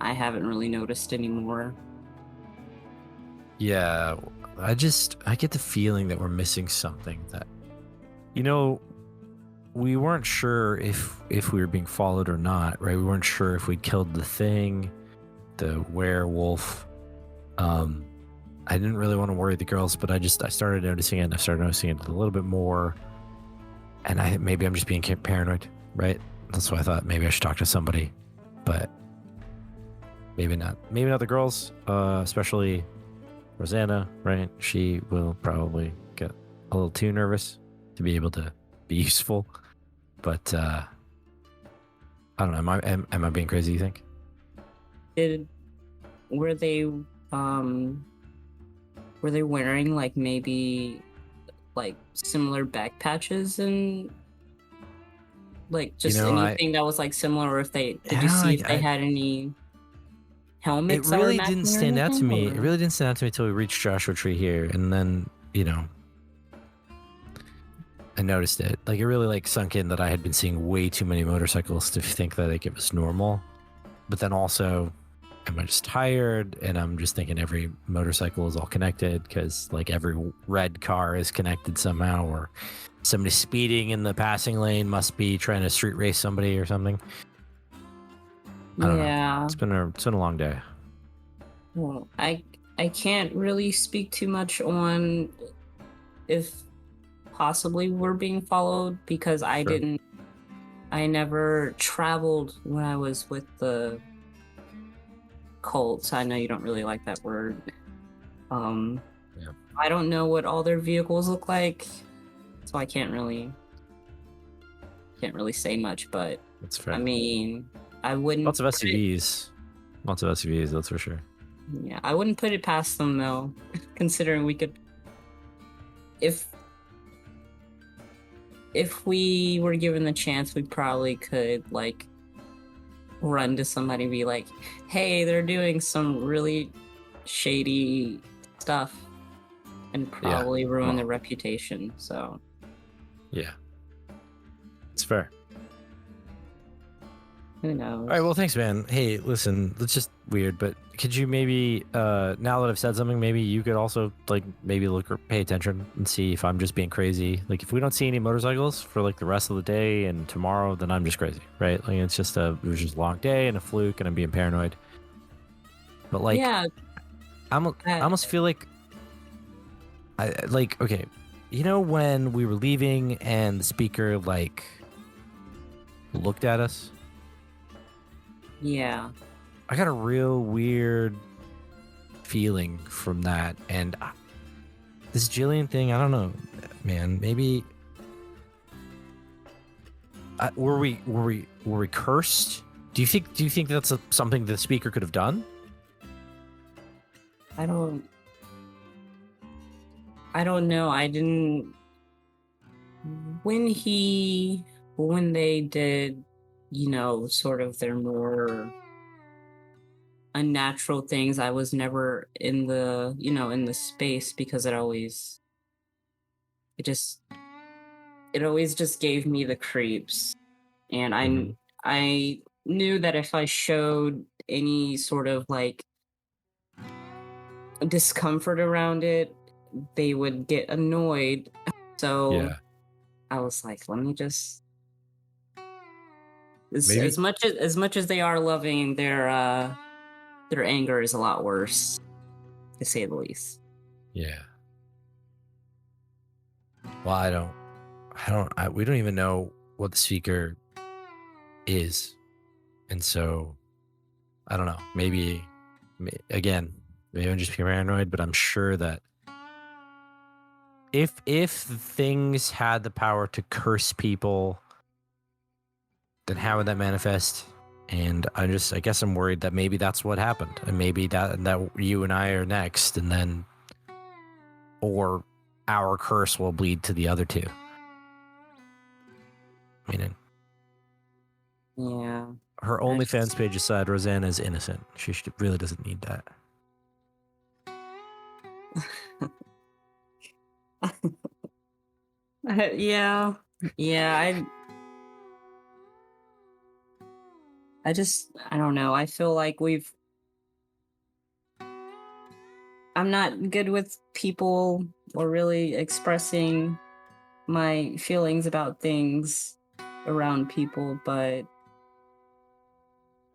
I haven't really noticed anymore. Yeah, I get the feeling that we're missing something that... You know, we weren't sure if we were being followed or not, right? We weren't sure if we'd killed the thing, the werewolf. I didn't really want to worry the girls, but I started noticing it, and I started noticing it a little bit more. And maybe I'm just being paranoid, right? That's why I thought maybe I should talk to somebody, but maybe not. Maybe not the girls, especially Rosanna, right? She will probably get a little too nervous to be able to be useful. But I don't know. Am I being crazy, you think? Were they wearing like maybe like similar back patches and like just anything that was like similar, or if they did you see if they had any helmets? It really didn't stand out to me. It really didn't stand out to me until we reached Joshua Tree here, and then I noticed it. Like, it really like sunk in that I had been seeing way too many motorcycles to think that like it was normal. But then also, am I just tired? And I'm just thinking every motorcycle is all connected because like every red car is connected somehow, or somebody speeding in the passing lane must be trying to street race somebody or something. I don't know. It's been a long day. Well, I can't really speak too much on if possibly we're being followed, because I never traveled when I was with the cults. I know you don't really like that word. I don't know what all their vehicles look like, so I can't really say much, but that's fair. I mean, I wouldn't... Lots of SUVs, that's for sure. Yeah, I wouldn't put it past them, though, considering we could... If we were given the chance, we probably could, like, run to somebody and be like, hey, they're doing some really shady stuff, and probably ruin their reputation, so... Yeah. It's fair. Who knows? All right, well, thanks, man. Hey, listen, it's just weird, but could you maybe, now that I've said something, maybe you could also, like, maybe look or pay attention and see if I'm just being crazy. Like, if we don't see any motorcycles for, like, the rest of the day and tomorrow, then I'm just crazy, right? Like, it was just a long day and a fluke, and I'm being paranoid. But, like, I almost feel like, okay, you know when we were leaving and the speaker, like, looked at us? Yeah. I got a real weird feeling from that, and this Jillian thing, I don't know, man. Maybe were we cursed? Do you think that's something the speaker could have done? I don't know. I didn't. When they did, sort of their more unnatural things, I was never in the, in the space, because it always just gave me the creeps. And I knew that if I showed any sort of like discomfort around it, they would get annoyed. So Yeah. I was like, let me just Maybe- as much as they are loving, their anger is a lot worse, to say the least. Yeah. Well, we don't even know what the speaker is. And so, I don't know. Maybe I'm just being paranoid, but I'm sure that if things had the power to curse people, then how would that manifest? And I guess I'm worried that maybe that's what happened. And maybe that you and I are next, and then, or our curse will bleed to the other two. Meaning, Yeah. her OnlyFans page aside, Rosanna is innocent. She really doesn't need that. Yeah. I don't know. I feel like I'm not good with people or really expressing my feelings about things around people, but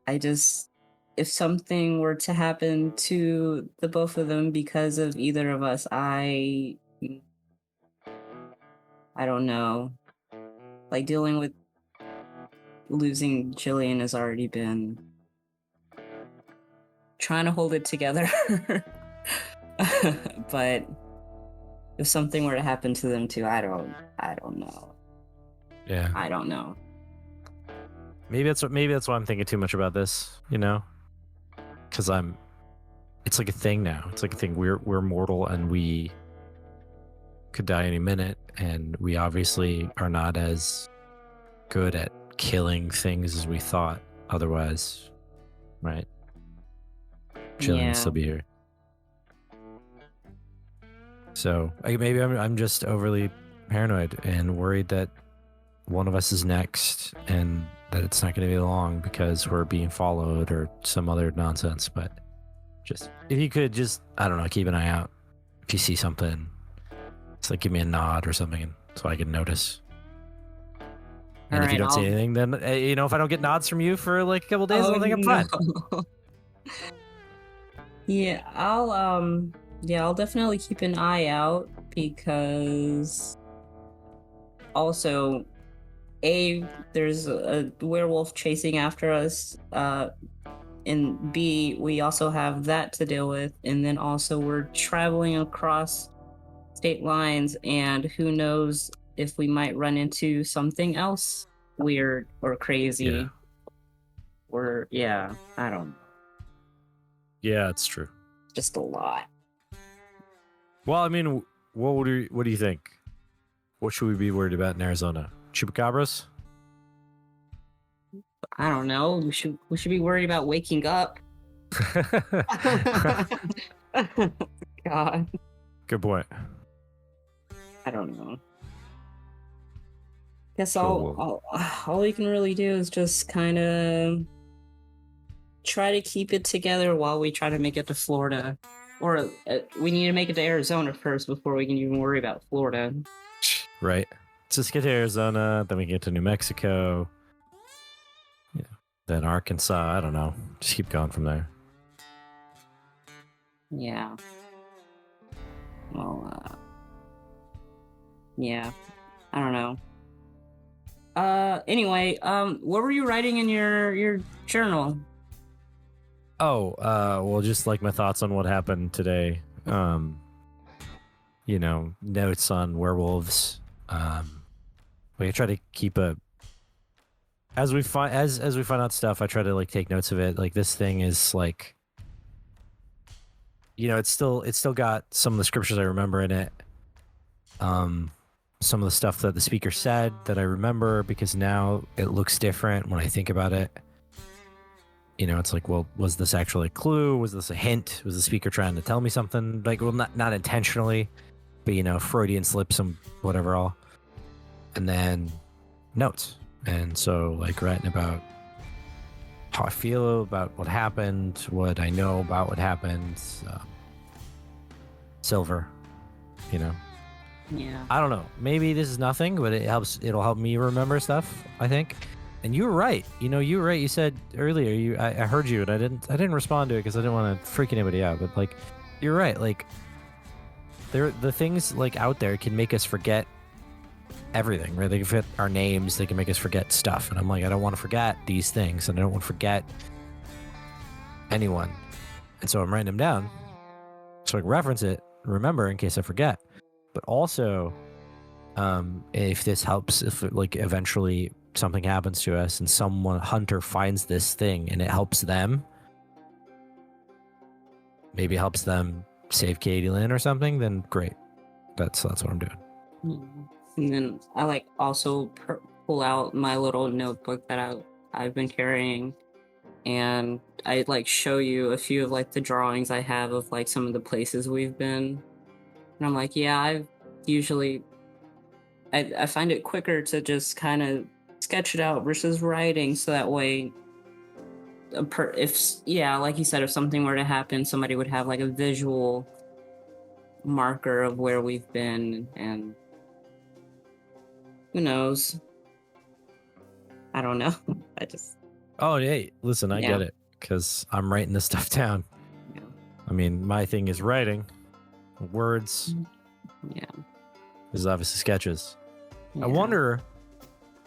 if something were to happen to the both of them because of either of us, I don't know. Like, dealing with losing Jillian has already been trying to hold it together. But if something were to happen to them too, I don't know. Yeah. I don't know. Maybe that's why I'm thinking too much about this, you know? Because it's like a thing now. It's like a thing. We're mortal and we could die any minute, and we obviously are not as good at killing things as we thought otherwise, right? Jillian will still be here. So maybe I'm just overly paranoid and worried that one of us is next and that it's not going to be long because we're being followed or some other nonsense. But just, if you could just, I don't know, keep an eye out. If you see something, it's like give me a nod or something so I can notice. And if you don't see anything, then, if I don't get nods from you for like a couple days, I think I'm fine. Yeah, I'll definitely keep an eye out, because also, A, there's a werewolf chasing after us, and B, we also have that to deal with, and then also we're traveling across state lines, and who knows if we might run into something else weird or crazy. I don't know. Yeah, it's true. Just a lot. Well, I mean, what do you think? What should we be worried about in Arizona? Chupacabras? I don't know. We should be worried about waking up. God. Good point. I don't know. Guess all you can really do is just kind of try to keep it together while we try to make it to Florida. Or we need to make it to Arizona first before we can even worry about Florida. Right. Let's just get to Arizona, then we get to New Mexico. Yeah. Then Arkansas. I don't know. Just keep going from there. Yeah. Well, yeah. I don't know. Anyway, what were you writing in your journal? Oh, well, just like my thoughts on what happened today. Notes on werewolves. We try to keep as we find out stuff, I try to like take notes of it. Like, this thing is like, it's still got some of the scriptures I remember in it. Some of the stuff that the speaker said that I remember, because now it looks different when I think about it. It's like, well, was this actually a clue? Was this a hint? Was the speaker trying to tell me something? Like, well, not intentionally, but, Freudian slips and whatever all. And then notes. And so, like, writing about how I feel about what happened, what I know about what happened. Silver, you know. Yeah. I don't know. Maybe this is nothing, but it'll help me remember stuff, I think. And you were right. You know, you were right. You said earlier, I heard you, and I didn't respond to it because I didn't want to freak anybody out. But like, you're right. Like, the things like out there can make us forget everything, right? They can forget our names. They can make us forget stuff. And I'm like, I don't want to forget these things, and I don't want to forget anyone. And so I'm writing them down so I can reference it, remember in case I forget. But also, if this helps, if like eventually something happens to us and hunter finds this thing and it helps them, maybe helps them save Katie Lynn or something, then great. That's what I'm doing. And then I like also pull out my little notebook that I've been carrying, and I like show you a few of like the drawings I have of like some of the places we've been. And I'm like, yeah, I find it quicker to just kind of sketch it out versus writing, so that way, like you said, if something were to happen, somebody would have like a visual marker of where we've been, and who knows? I don't know. Oh, hey, listen, I get it, because I'm writing this stuff down. Yeah. I mean, my thing is writing. Words. Yeah. This is obviously sketches. Yeah. I wonder,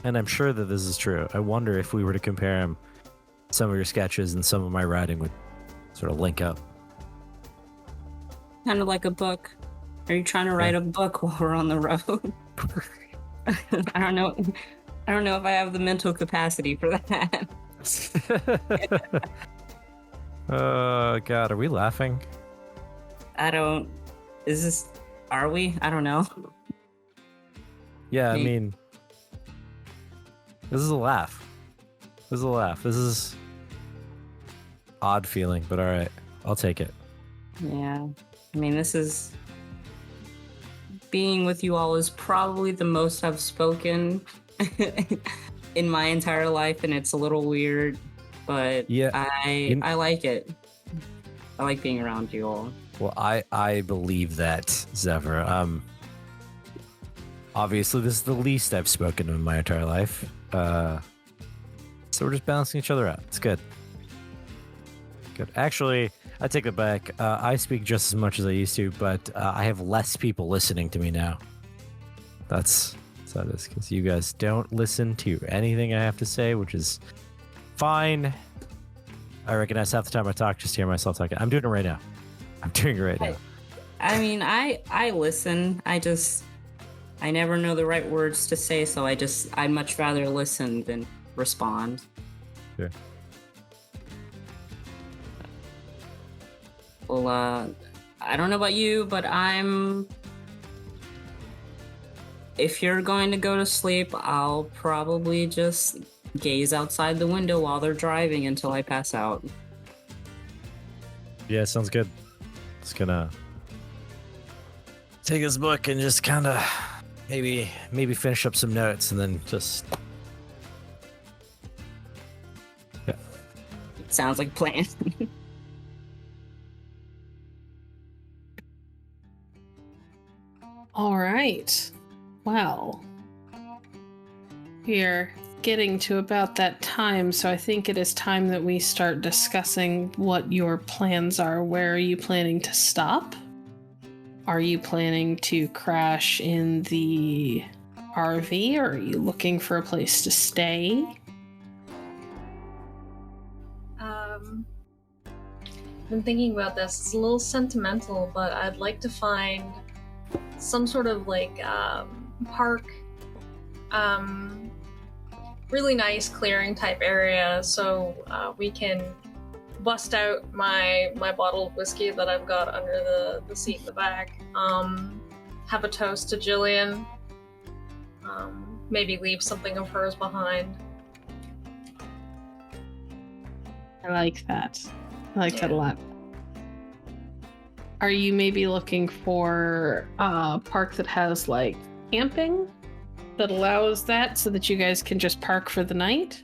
and I'm sure that this is true, I wonder if we were to compare them, some of your sketches and some of my writing would sort of link up. Kind of like a book. Are you trying to write a book while we're on the road? I don't know. I don't know if I have the mental capacity for that. Oh, God, are we laughing? Are we? I don't know. Yeah, I mean, this is a laugh. This is odd feeling, but all right, I'll take it. Yeah. I mean, being with you all is probably the most I've spoken in my entire life, and it's a little weird, but yeah, I like it. I like being around you all. Well, I believe that, Zephyr. Obviously, this is the least I've spoken in my entire life. So we're just balancing each other out. It's good. Good. Actually, I take it back. I speak just as much as I used to, but I have less people listening to me now. That's how it is, because you guys don't listen to anything I have to say, which is fine. I recognize half the time I talk, just hear myself talking. I'm doing it right now. I mean, I listen. I never know the right words to say, so I'd much rather listen than respond. Sure. Well, I don't know about you, but if you're going to go to sleep, I'll probably just gaze outside the window while they're driving until I pass out. Yeah, sounds good. Just gonna take this book and just kind of maybe finish up some notes and then just... Yeah. Sounds like a plan. All right. Well, we're getting to about that time, so I think it is time that we start discussing what your plans are. Where are you planning to stop? Are you planning to crash in the RV, or are you looking for a place to stay? Been thinking about this. It's a little sentimental, but I'd like to find some sort of like park, really nice clearing type area, so we can bust out my bottle of whiskey that I've got under the seat in the back, have a toast to Jillian, maybe leave something of hers behind. I like that. I like that a lot. Are you maybe looking for a park that has like camping that allows that so that you guys can just park for the night?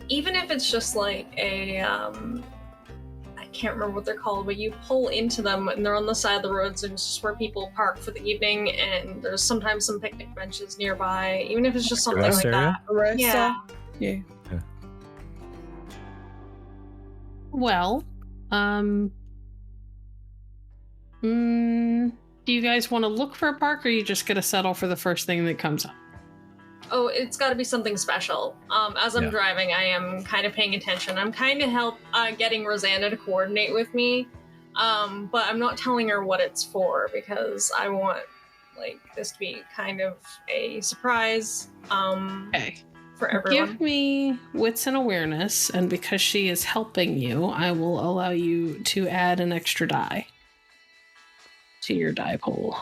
even if it's just like a, I can't remember what they're called, but you pull into them and they're on the side of the roads and it's just where people park for the evening, and there's sometimes some picnic benches nearby, even if it's just something Rest like area? that. Rest Yeah. stop? Yeah. Well, do you guys want to look for a park, or are you just going to settle for the first thing that comes up? Oh, it's got to be something special. As I'm Yeah. driving, I am kind of paying attention. I'm kind of getting Rosanna to coordinate with me, but I'm not telling her what it's for because I want this to be kind of a surprise. Okay. For everyone. Give me wits and awareness, and because she is helping you, I will allow you to add an extra die to your die pool.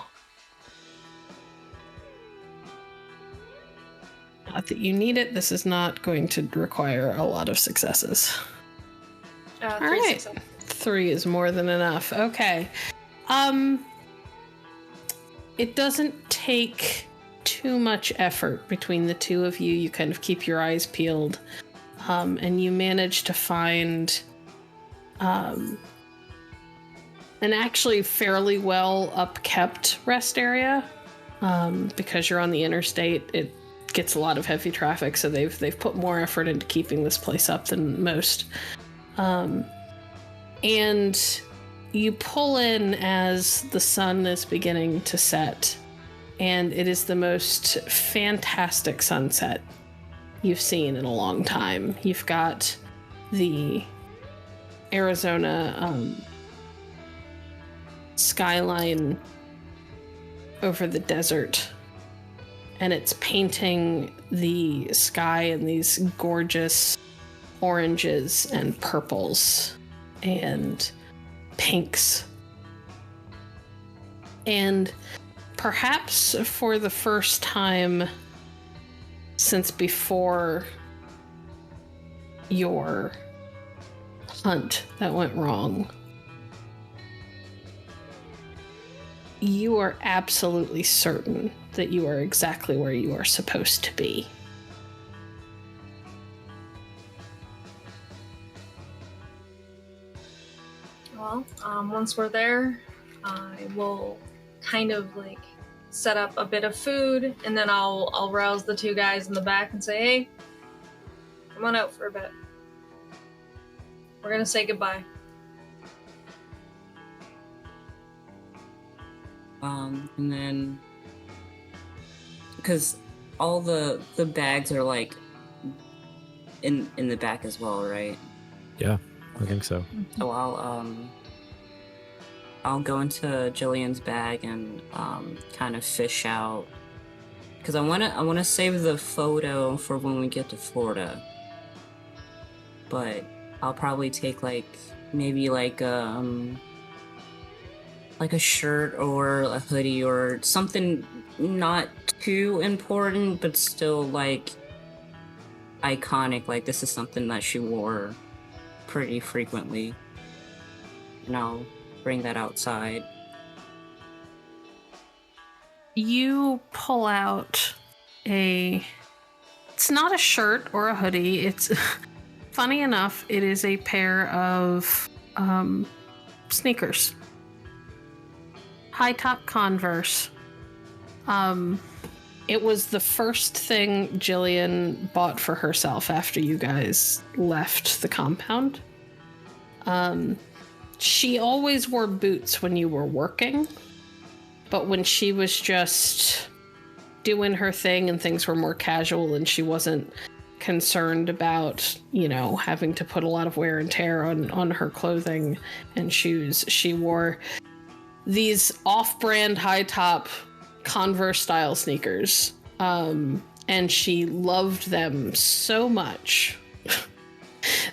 Not that you need it. This is not going to require a lot of successes. 3 All right. successes. 3 is more than enough. Okay. It doesn't take too much effort between the two of you. You kind of keep your eyes peeled, and you manage to find an actually fairly well upkept rest area. Because you're on the interstate, it gets a lot of heavy traffic, so they've put more effort into keeping this place up than most. And you pull in as the sun is beginning to set, and it is the most fantastic sunset you've seen in a long time. You've got the Arizona skyline over the desert, and it's painting the sky in these gorgeous oranges and purples and pinks. And perhaps for the first time since before your hunt that went wrong, you are absolutely certain that you are exactly where you are supposed to be. Well, once we're there, I will kind of set up a bit of food, and then I'll rouse the 2 guys in the back and say, "Hey, come on out for a bit. We're gonna say goodbye." And then, because all the bags are in the back as well, right? Yeah, I think so. So I'll go into Jillian's bag and kind of fish out, because I wanna save the photo for when we get to Florida. But I'll probably take maybe a shirt or a hoodie or something not too important, but still iconic. This is something that she wore pretty frequently. And I'll bring that outside. You pull out it's not a shirt or a hoodie. It's funny enough, it is a pair of sneakers. High top Converse. It was the first thing Jillian bought for herself after you guys left the compound. She always wore boots when you were working, but when she was just doing her thing and things were more casual and she wasn't concerned about, having to put a lot of wear and tear on her clothing and shoes, she wore these off-brand high-top Converse-style sneakers. And she loved them so much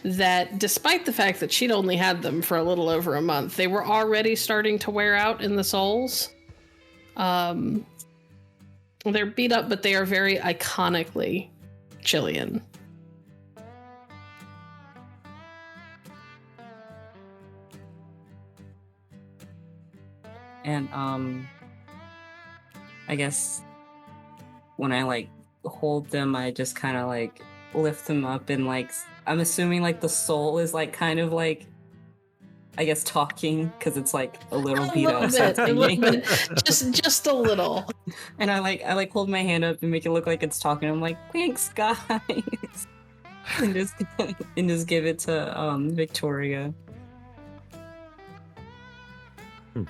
that despite the fact that she'd only had them for a little over a month, they were already starting to wear out in the soles. They're beat up, but they are very iconically Jillian. And I guess when I hold them, I just kind of lift them up and I'm assuming like the soul is like kind of like, I guess, talking because it's like a little beat up. So it's a little thinking. bit, just a little. And I hold my hand up and make it look like it's talking. I'm like, thanks, guys, and just give it to Viktoria. I'm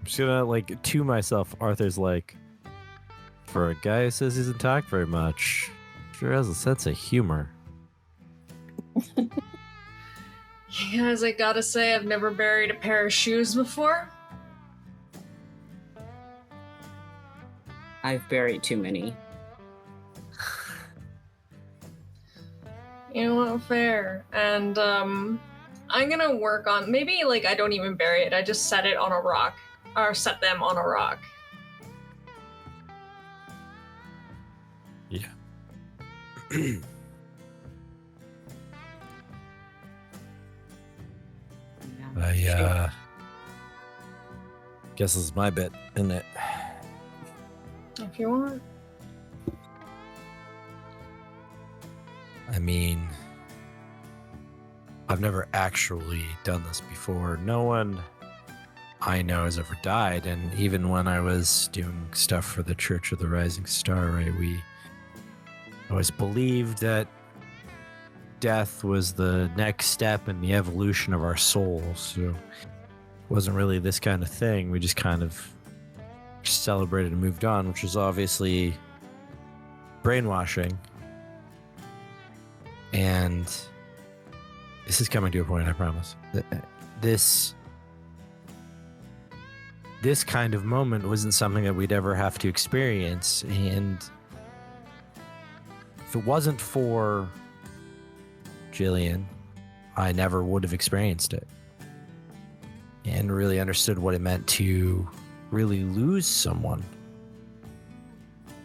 just gonna like to myself. Arthur's like, for a guy who says he doesn't talk very much, sure has a sense of humor. Guys, I gotta say, I've never buried a pair of shoes before. I've buried too many. You know what? Fair. And I'm gonna work on maybe like I don't even bury it. I just set it on a rock, or set them on a rock. Yeah. I guess this is my bit, isn't it? If you want. I mean, I've never actually done this before. No one I know has ever died, and even when I was doing stuff for the Church of the Rising Star, right, we always believed that death was the next step in the evolution of our souls. So it wasn't really this kind of thing. We just kind of celebrated and moved on, which was obviously brainwashing. And this is coming to a point, I promise. This kind of moment wasn't something that we'd ever have to experience. And if it wasn't for Jillian, I never would have experienced it and really understood what it meant to really lose someone.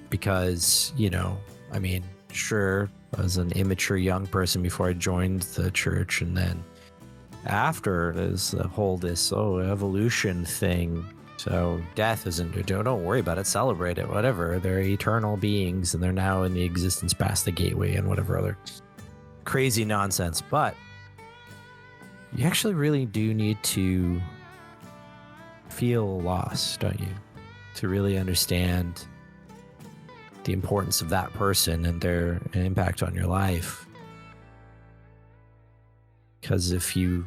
Because, you know, I mean, sure, I was an immature young person before I joined the church, and then after there's the whole evolution thing. So death isn't, don't worry about it, celebrate it, whatever. They're eternal beings and they're now in the existence past the gateway and whatever other crazy nonsense. But you actually really do need to feel lost, don't you? To really understand the importance of that person and their impact on your life. Because if you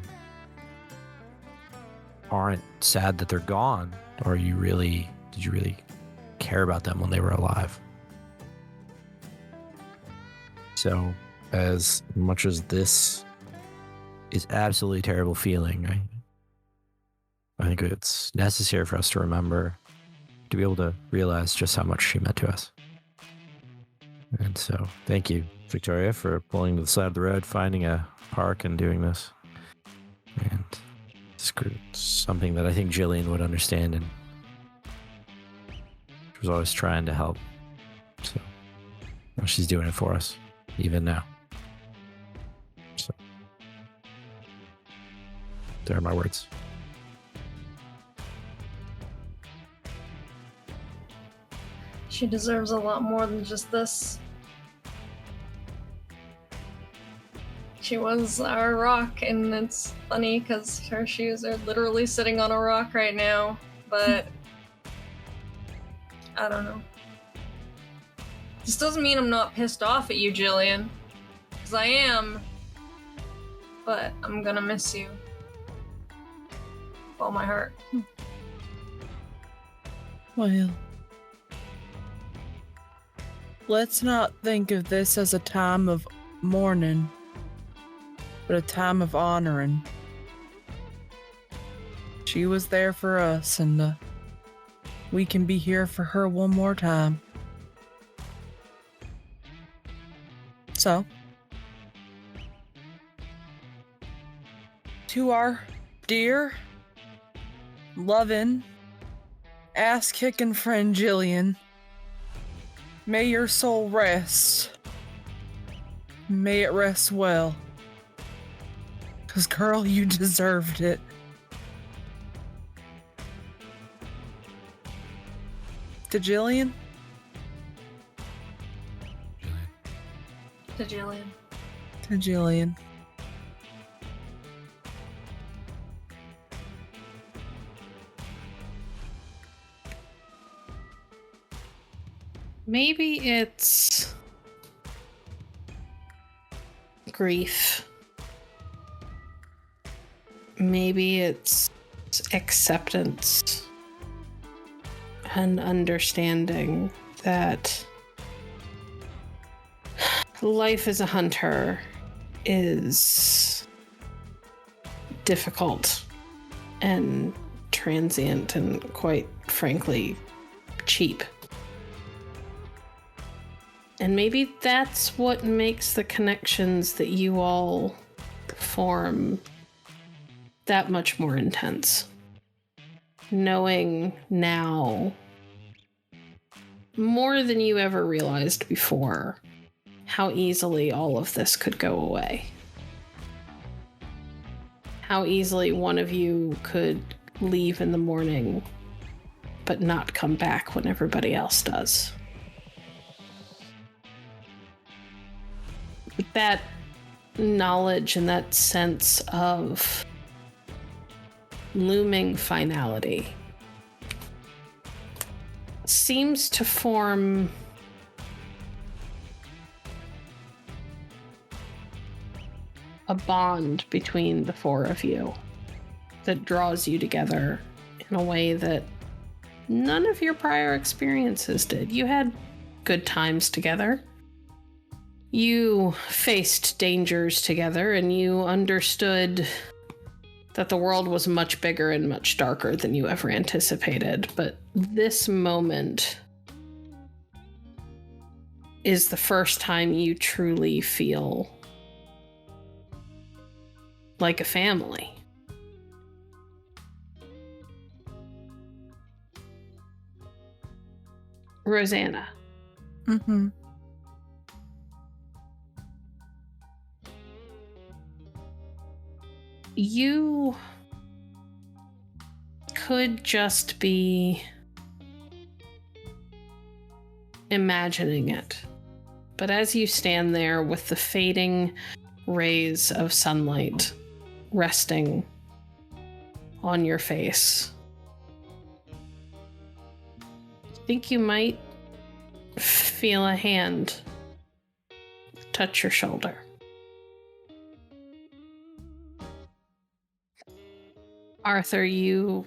aren't sad that they're gone, or did you really care about them when they were alive? So as much as this is absolutely terrible feeling, I think it's necessary for us to remember, to be able to realize just how much she meant to us. And so thank you, Viktoria, for pulling to the side of the road, finding a park and doing this. And it's something that I think Jillian would understand, and she was always trying to help. So well, she's doing it for us, even now. So there are my words. She deserves a lot more than just this. She was our rock, and it's funny because her shoes are literally sitting on a rock right now, but I don't know. This doesn't mean I'm not pissed off at you, Jillian, because I am, but I'm gonna miss you with all my heart. Well, let's not think of this as a time of mourning, but a time of honoring. She was there for us, and we can be here for her one more time. So, to our dear, loving, ass-kicking friend Jillian, may your soul rest. May it rest well. 'Cause girl, you deserved it. To Jillian? To Jillian. to Jillian. Maybe it's grief. Maybe it's acceptance and understanding that life as a hunter is difficult and transient and, quite frankly, cheap. And maybe that's what makes the connections that you all form that much more intense. Knowing now, more than you ever realized before, how easily all of this could go away. How easily one of you could leave in the morning, but not come back when everybody else does. But that knowledge and that sense of looming finality seems to form a bond between the four of you that draws you together in a way that none of your prior experiences did. You had good times together. You faced dangers together, and you understood that the world was much bigger and much darker than you ever anticipated. But this moment is the first time you truly feel like a family. Rosanna. Mm-hmm. You could just be imagining it. But as you stand there with the fading rays of sunlight resting on your face, I think you might feel a hand touch your shoulder. Arthur, you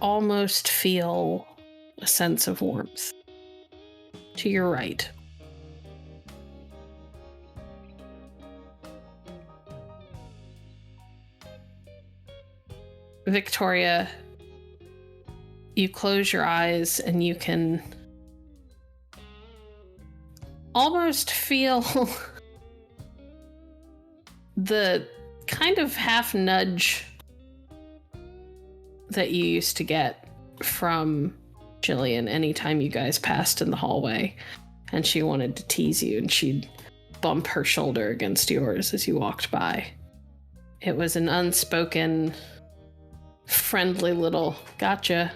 almost feel a sense of warmth to your right. Viktoria, you close your eyes and you can almost feel the kind of half nudge that you used to get from Jillian anytime you guys passed in the hallway and she wanted to tease you, and she'd bump her shoulder against yours as you walked by. It was an unspoken, friendly little gotcha.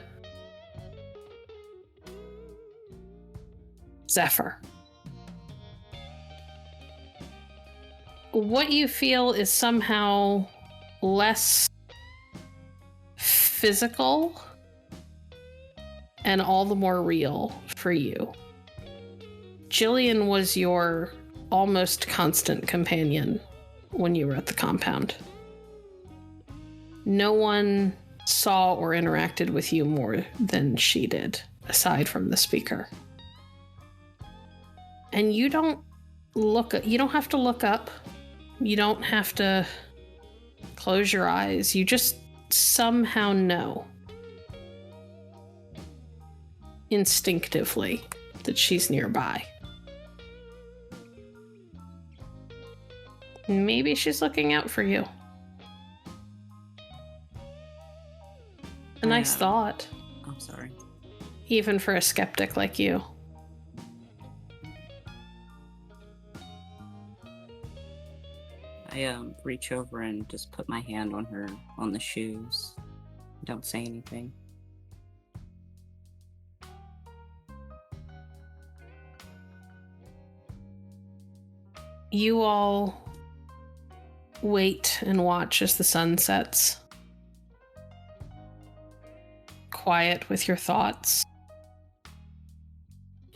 Zephyr. What you feel is somehow less physical and all the more real for you. Jillian was your almost constant companion when you were at the compound. No one saw or interacted with you more than she did, aside from the speaker. And you don't have to look up. You don't have to close your eyes. You just somehow know instinctively that she's nearby. Maybe she's looking out for you. A nice thought. I'm sorry. Even for a skeptic like you. I reach over and just put my hand on the shoes. Don't say anything. You all wait and watch as the sun sets. Quiet with your thoughts.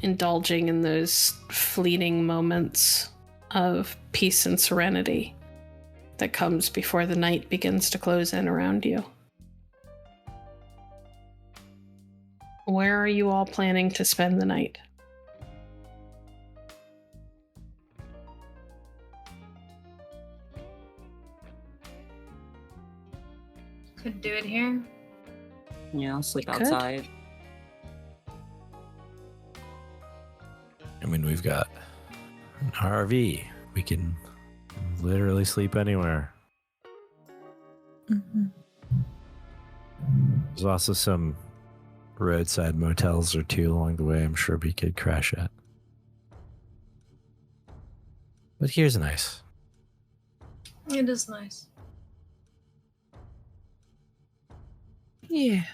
Indulging in those fleeting moments of peace and serenity that comes before the night begins to close in around you. Where are you all planning to spend the night? Could do it here. Yeah, I'll sleep Could. outside. I mean, we've got an RV. We can literally sleep anywhere. Mm-hmm. There's also some roadside motels or two along the way I'm sure we could crash at. But here's nice. It is nice. Yeah.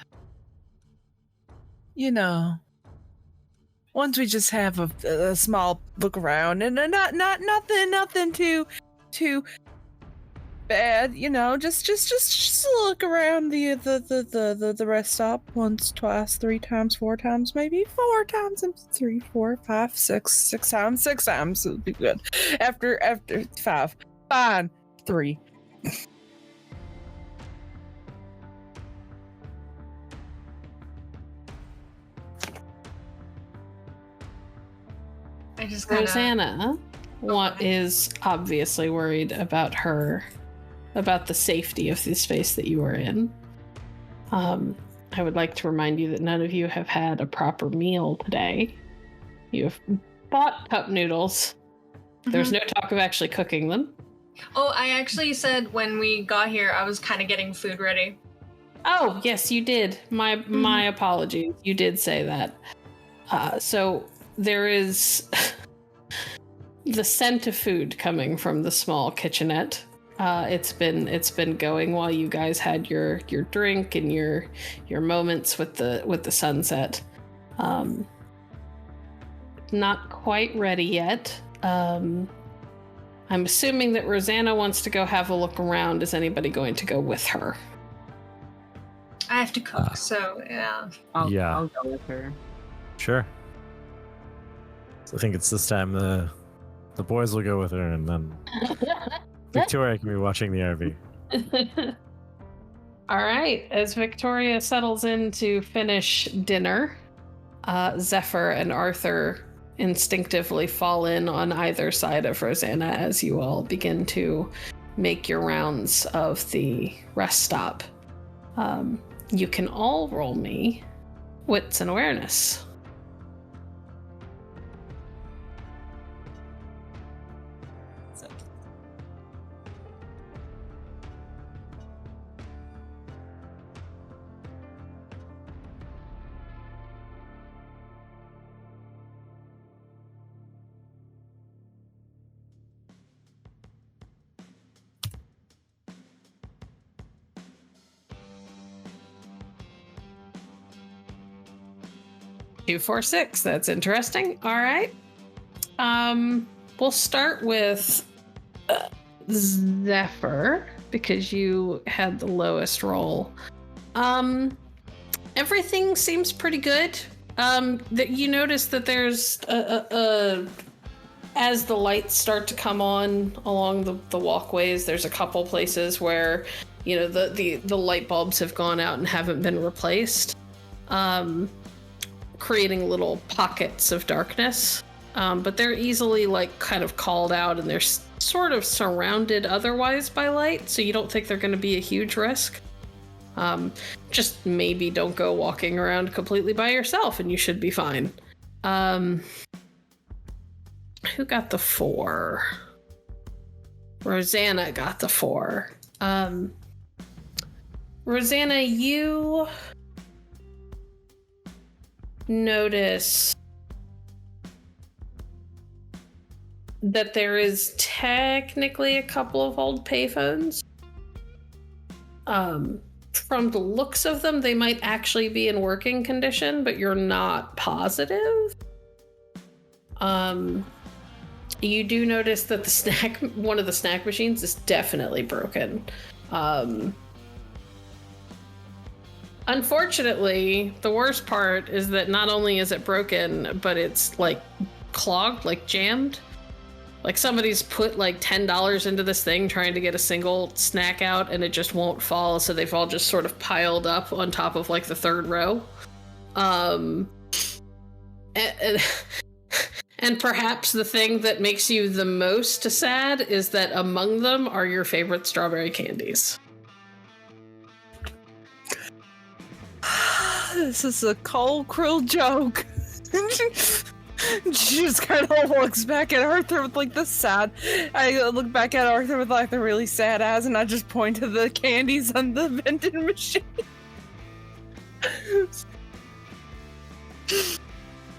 You know, once we just have a small look around and nothing too bad, you know, just look around the rest stop once, twice, 3 times, 4 times, maybe 4 times, and 3, 4, 5, 6 times. 6 times would be good. After 5, fine, 3. I just kind of... Rosanna is obviously worried about the safety of the space that you are in. I would like to remind you that none of you have had a proper meal today. You have bought cup noodles. There's no talk of actually cooking them. Oh, I actually said when we got here, I was kind of getting food ready. Oh, yes, you did. My apologies. You did say that. So there is the scent of food coming from the small kitchenette. It's been going while you guys had your drink and your moments with the sunset. Not quite ready yet. I'm assuming that Rosanna wants to go have a look around. Is anybody going to go with her? I have to cook, so yeah. I'll go with her. Sure. So I think it's this time the boys will go with her, and then Viktoria can be watching the RV. All right. As Viktoria settles in to finish dinner, Zephyr and Arthur instinctively fall in on either side of Rosanna as you all begin to make your rounds of the rest stop. You can all roll me wits and awareness. Two, 4, 6. That's interesting. All right. We'll start with Zephyr because you had the lowest roll. Everything seems pretty good. That you notice that there's as the lights start to come on along the walkways, there's a couple places where the light bulbs have gone out and haven't been replaced. Creating little pockets of darkness, but they're easily kind of called out, and they're sort of surrounded otherwise by light, so you don't think they're going to be a huge risk. Just maybe don't go walking around completely by yourself and you should be fine. Who got the 4? Rosanna got the 4. Rosanna, you notice that there is technically a couple of old payphones. From the looks of them, they might actually be in working condition, but you're not positive. You do notice that one of the snack machines is definitely broken. Unfortunately, the worst part is that not only is it broken, but it's like clogged, like jammed. Like somebody's put like $10 into this thing trying to get a single snack out and it just won't fall, so they've all just sort of piled up on top of like the third row. And perhaps the thing that makes you the most sad is that among them are your favorite strawberry candies. This is a cold, cruel joke. She just kind of looks back at Arthur with like the sad. I look back at Arthur with like the really sad eyes, and I just point to the candies on the vending machine.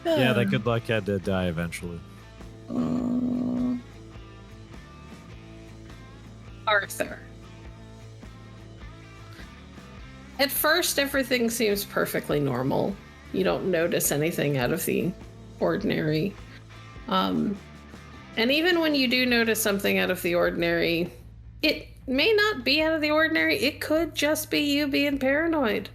Yeah, that good luck had to die eventually. Arthur. At first, everything seems perfectly normal. You don't notice anything out of the ordinary. And even when you do notice something out of the ordinary, it may not be out of the ordinary. It could just be you being paranoid.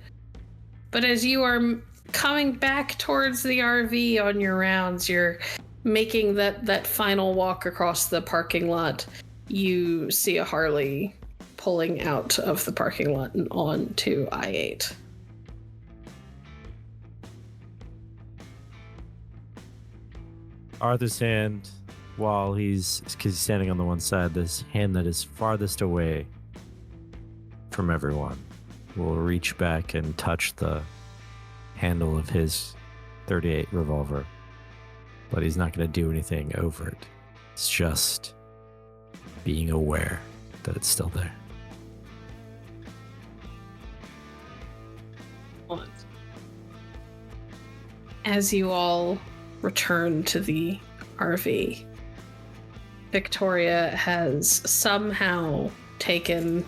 But as you are coming back towards the RV on your rounds, you're making that final walk across the parking lot, you see a Harley pulling out of the parking lot and onto I-8. Arthur's hand, while because he's standing on the one side, this hand that is farthest away from everyone will reach back and touch the handle of his .38 revolver. But he's not going to do anything over it. It's just being aware that it's still there. As you all return to the RV, Viktoria has somehow taken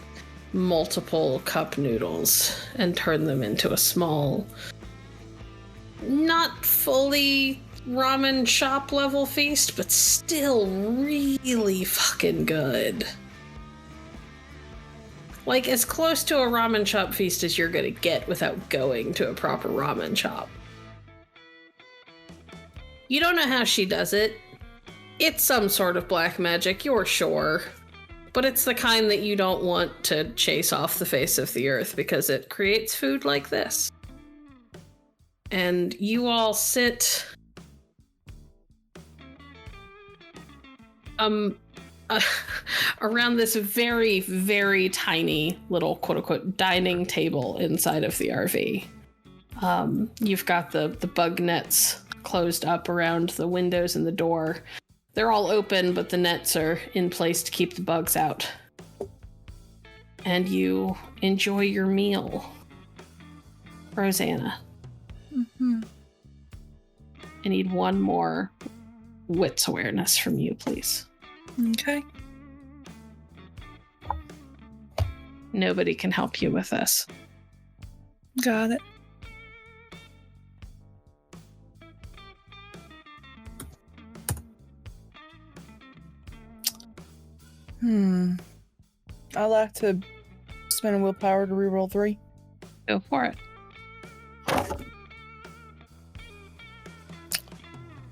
multiple cup noodles and turned them into a small, not fully ramen shop level feast, but still really fucking good. Like as close to a ramen shop feast as you're gonna get without going to a proper ramen shop. You don't know how she does it. It's some sort of black magic, you're sure. But it's the kind that you don't want to chase off the face of the earth because it creates food like this. And you all sit around this very, very tiny little quote-unquote dining table inside of the RV. You've got the bug nets closed up around the windows and the door. They're all open, but the nets are in place to keep the bugs out. And you enjoy your meal. Rosanna. Mm-hmm. I need one more wits awareness from you, please. Okay. Nobody can help you with this. Got it. I like to spend a willpower to reroll 3. Go for it.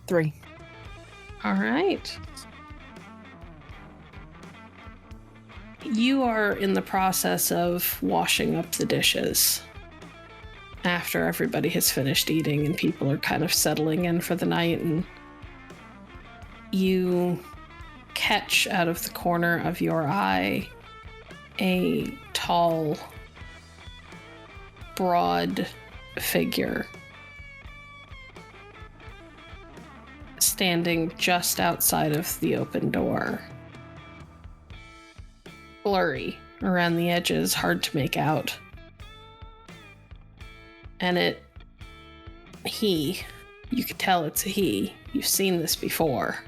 3. All right. You are in the process of washing up the dishes after everybody has finished eating and people are kind of settling in for the night, and you catch out of the corner of your eye a tall, broad figure standing just outside of the open door. Blurry around the edges, hard to make out. And you could tell it's a he. You've seen this before.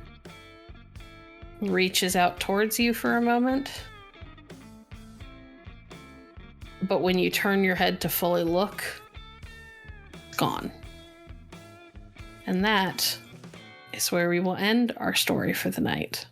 Reaches out towards you for a moment. But when you turn your head to fully look, it's gone. And that is where we will end our story for the night.